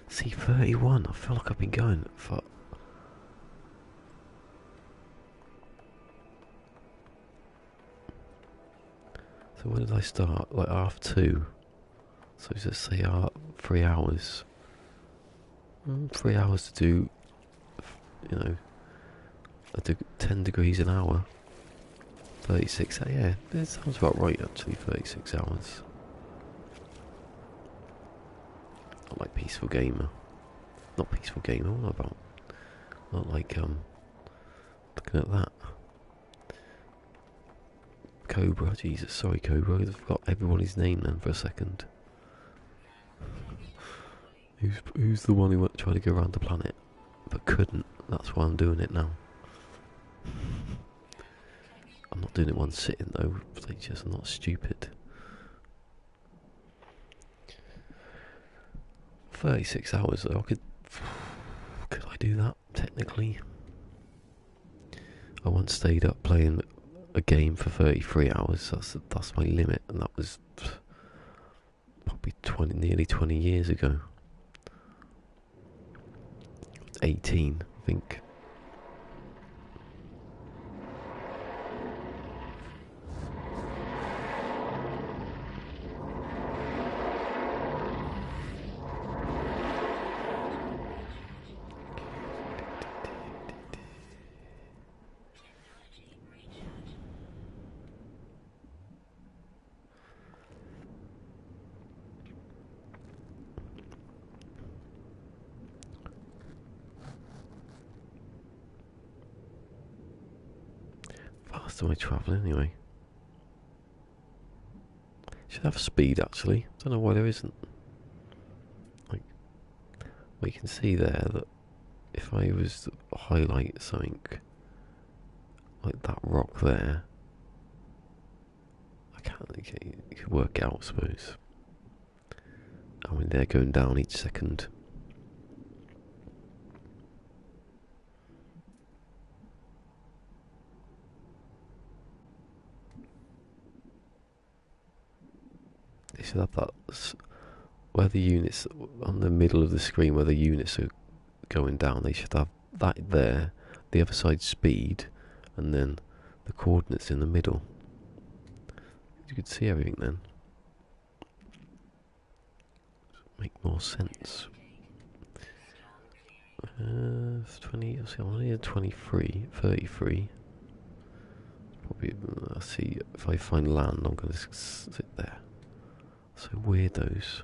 See, 31, I feel like I've been going for... So when did I start? Like half 2. So let's say 3 hours. 3 hours to do, you know, I do 10 degrees an hour. 36, yeah, it sounds about right actually, 36 hours. Not like Peaceful Gamer. Not Peaceful Gamer, what about? Not like, looking at that. Cobra, Jesus, sorry Cobra, I forgot everybody's name then for a second. Who's the one who tried to go around the planet but couldn't? That's why I'm doing it now. I'm not doing it one sitting though, I'm not stupid. 36 hours though, could I do that technically? I once stayed up playing a game for 33 hours, that's my limit, and that was probably nearly 20 years ago. 18, I think. Fast am I travelling anyway? Should have speed actually. Don't know why there isn't. Like, well, you can see there that if I was to highlight something like that rock there, I can't. You can work it out, I suppose. I mean, they're going down each second. They should have that where the units on the middle of the screen, where the units are going down. They should have that there, the other side speed, and then the coordinates in the middle. You could see everything then. Make more sense. 20. See, I'm only at 23, 33. Probably. I'll see if I find land. I'm going to sit there. So weirdos.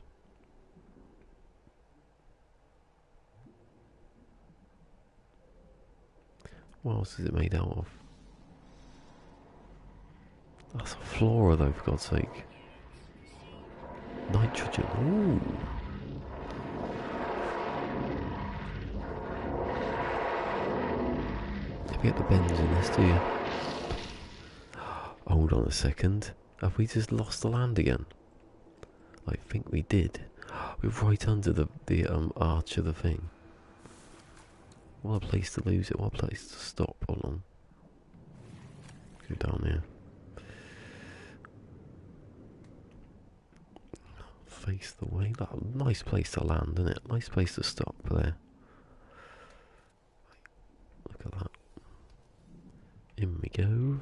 What else is it made out of? That's a flora though, for God's sake. Nitrogen. Ooh. You get the bends in this, do you? Hold on a second. Have we just lost the land again? I think we did. We're right under the arch of the thing. What a place to lose it. What a place to stop. Hold on. Go down here. Face the way. That nice place to land, isn't it? Nice place to stop there. Look at that. In we go.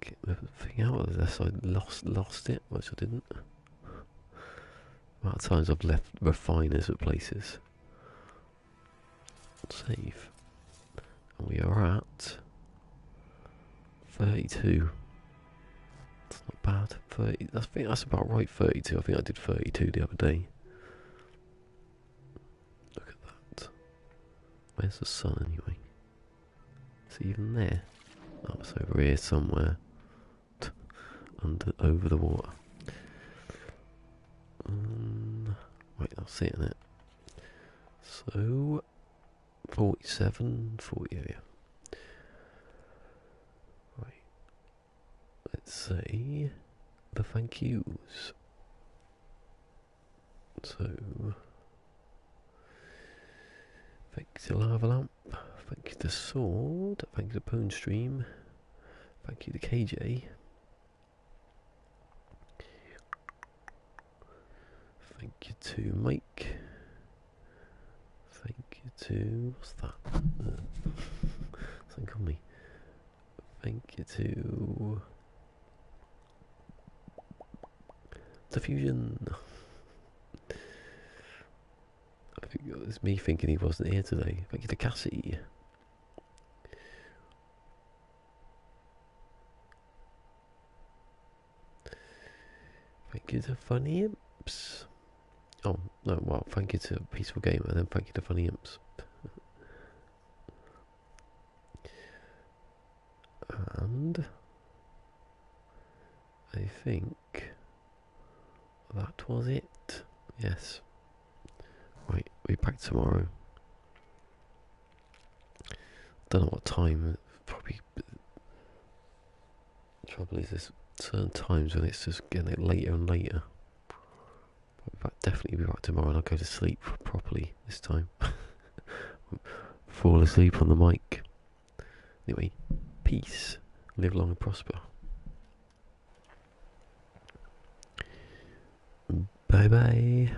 Get the thing out of this. I lost it, which I didn't. Amount of times I've left refiners at places. Save. And we are at 32. That's not bad. 30. I think that's about right. 32. I think I did 32 the other day. Look at that. Where's the sun anyway? Is it even there? Oh, it's over here somewhere. Over the water. Right, that's it, isn't it? So 47, 40, yeah. Right. Let's say the thank yous. So, thank you to Lava Lamp, thank you to Sword, thank you to Pone Stream, thank you to KJ. Thank you to Mike. Thank you to... what's that? Something on me. Thank you to... Diffusion. I think it was me thinking he wasn't here today. Thank you to Cassie. Thank you to Funny Imps. Oh, no, well, thank you to Peaceful Gamer, and then thank you to Funny Imps. And I think that was it. Yes. Right, we'll be back tomorrow. Don't know what time. Probably. Trouble is, there's certain times when it's just getting later and later. But definitely be back tomorrow, and I'll go to sleep properly this time. Fall asleep on the mic. Anyway, peace. Live long and prosper. Bye bye.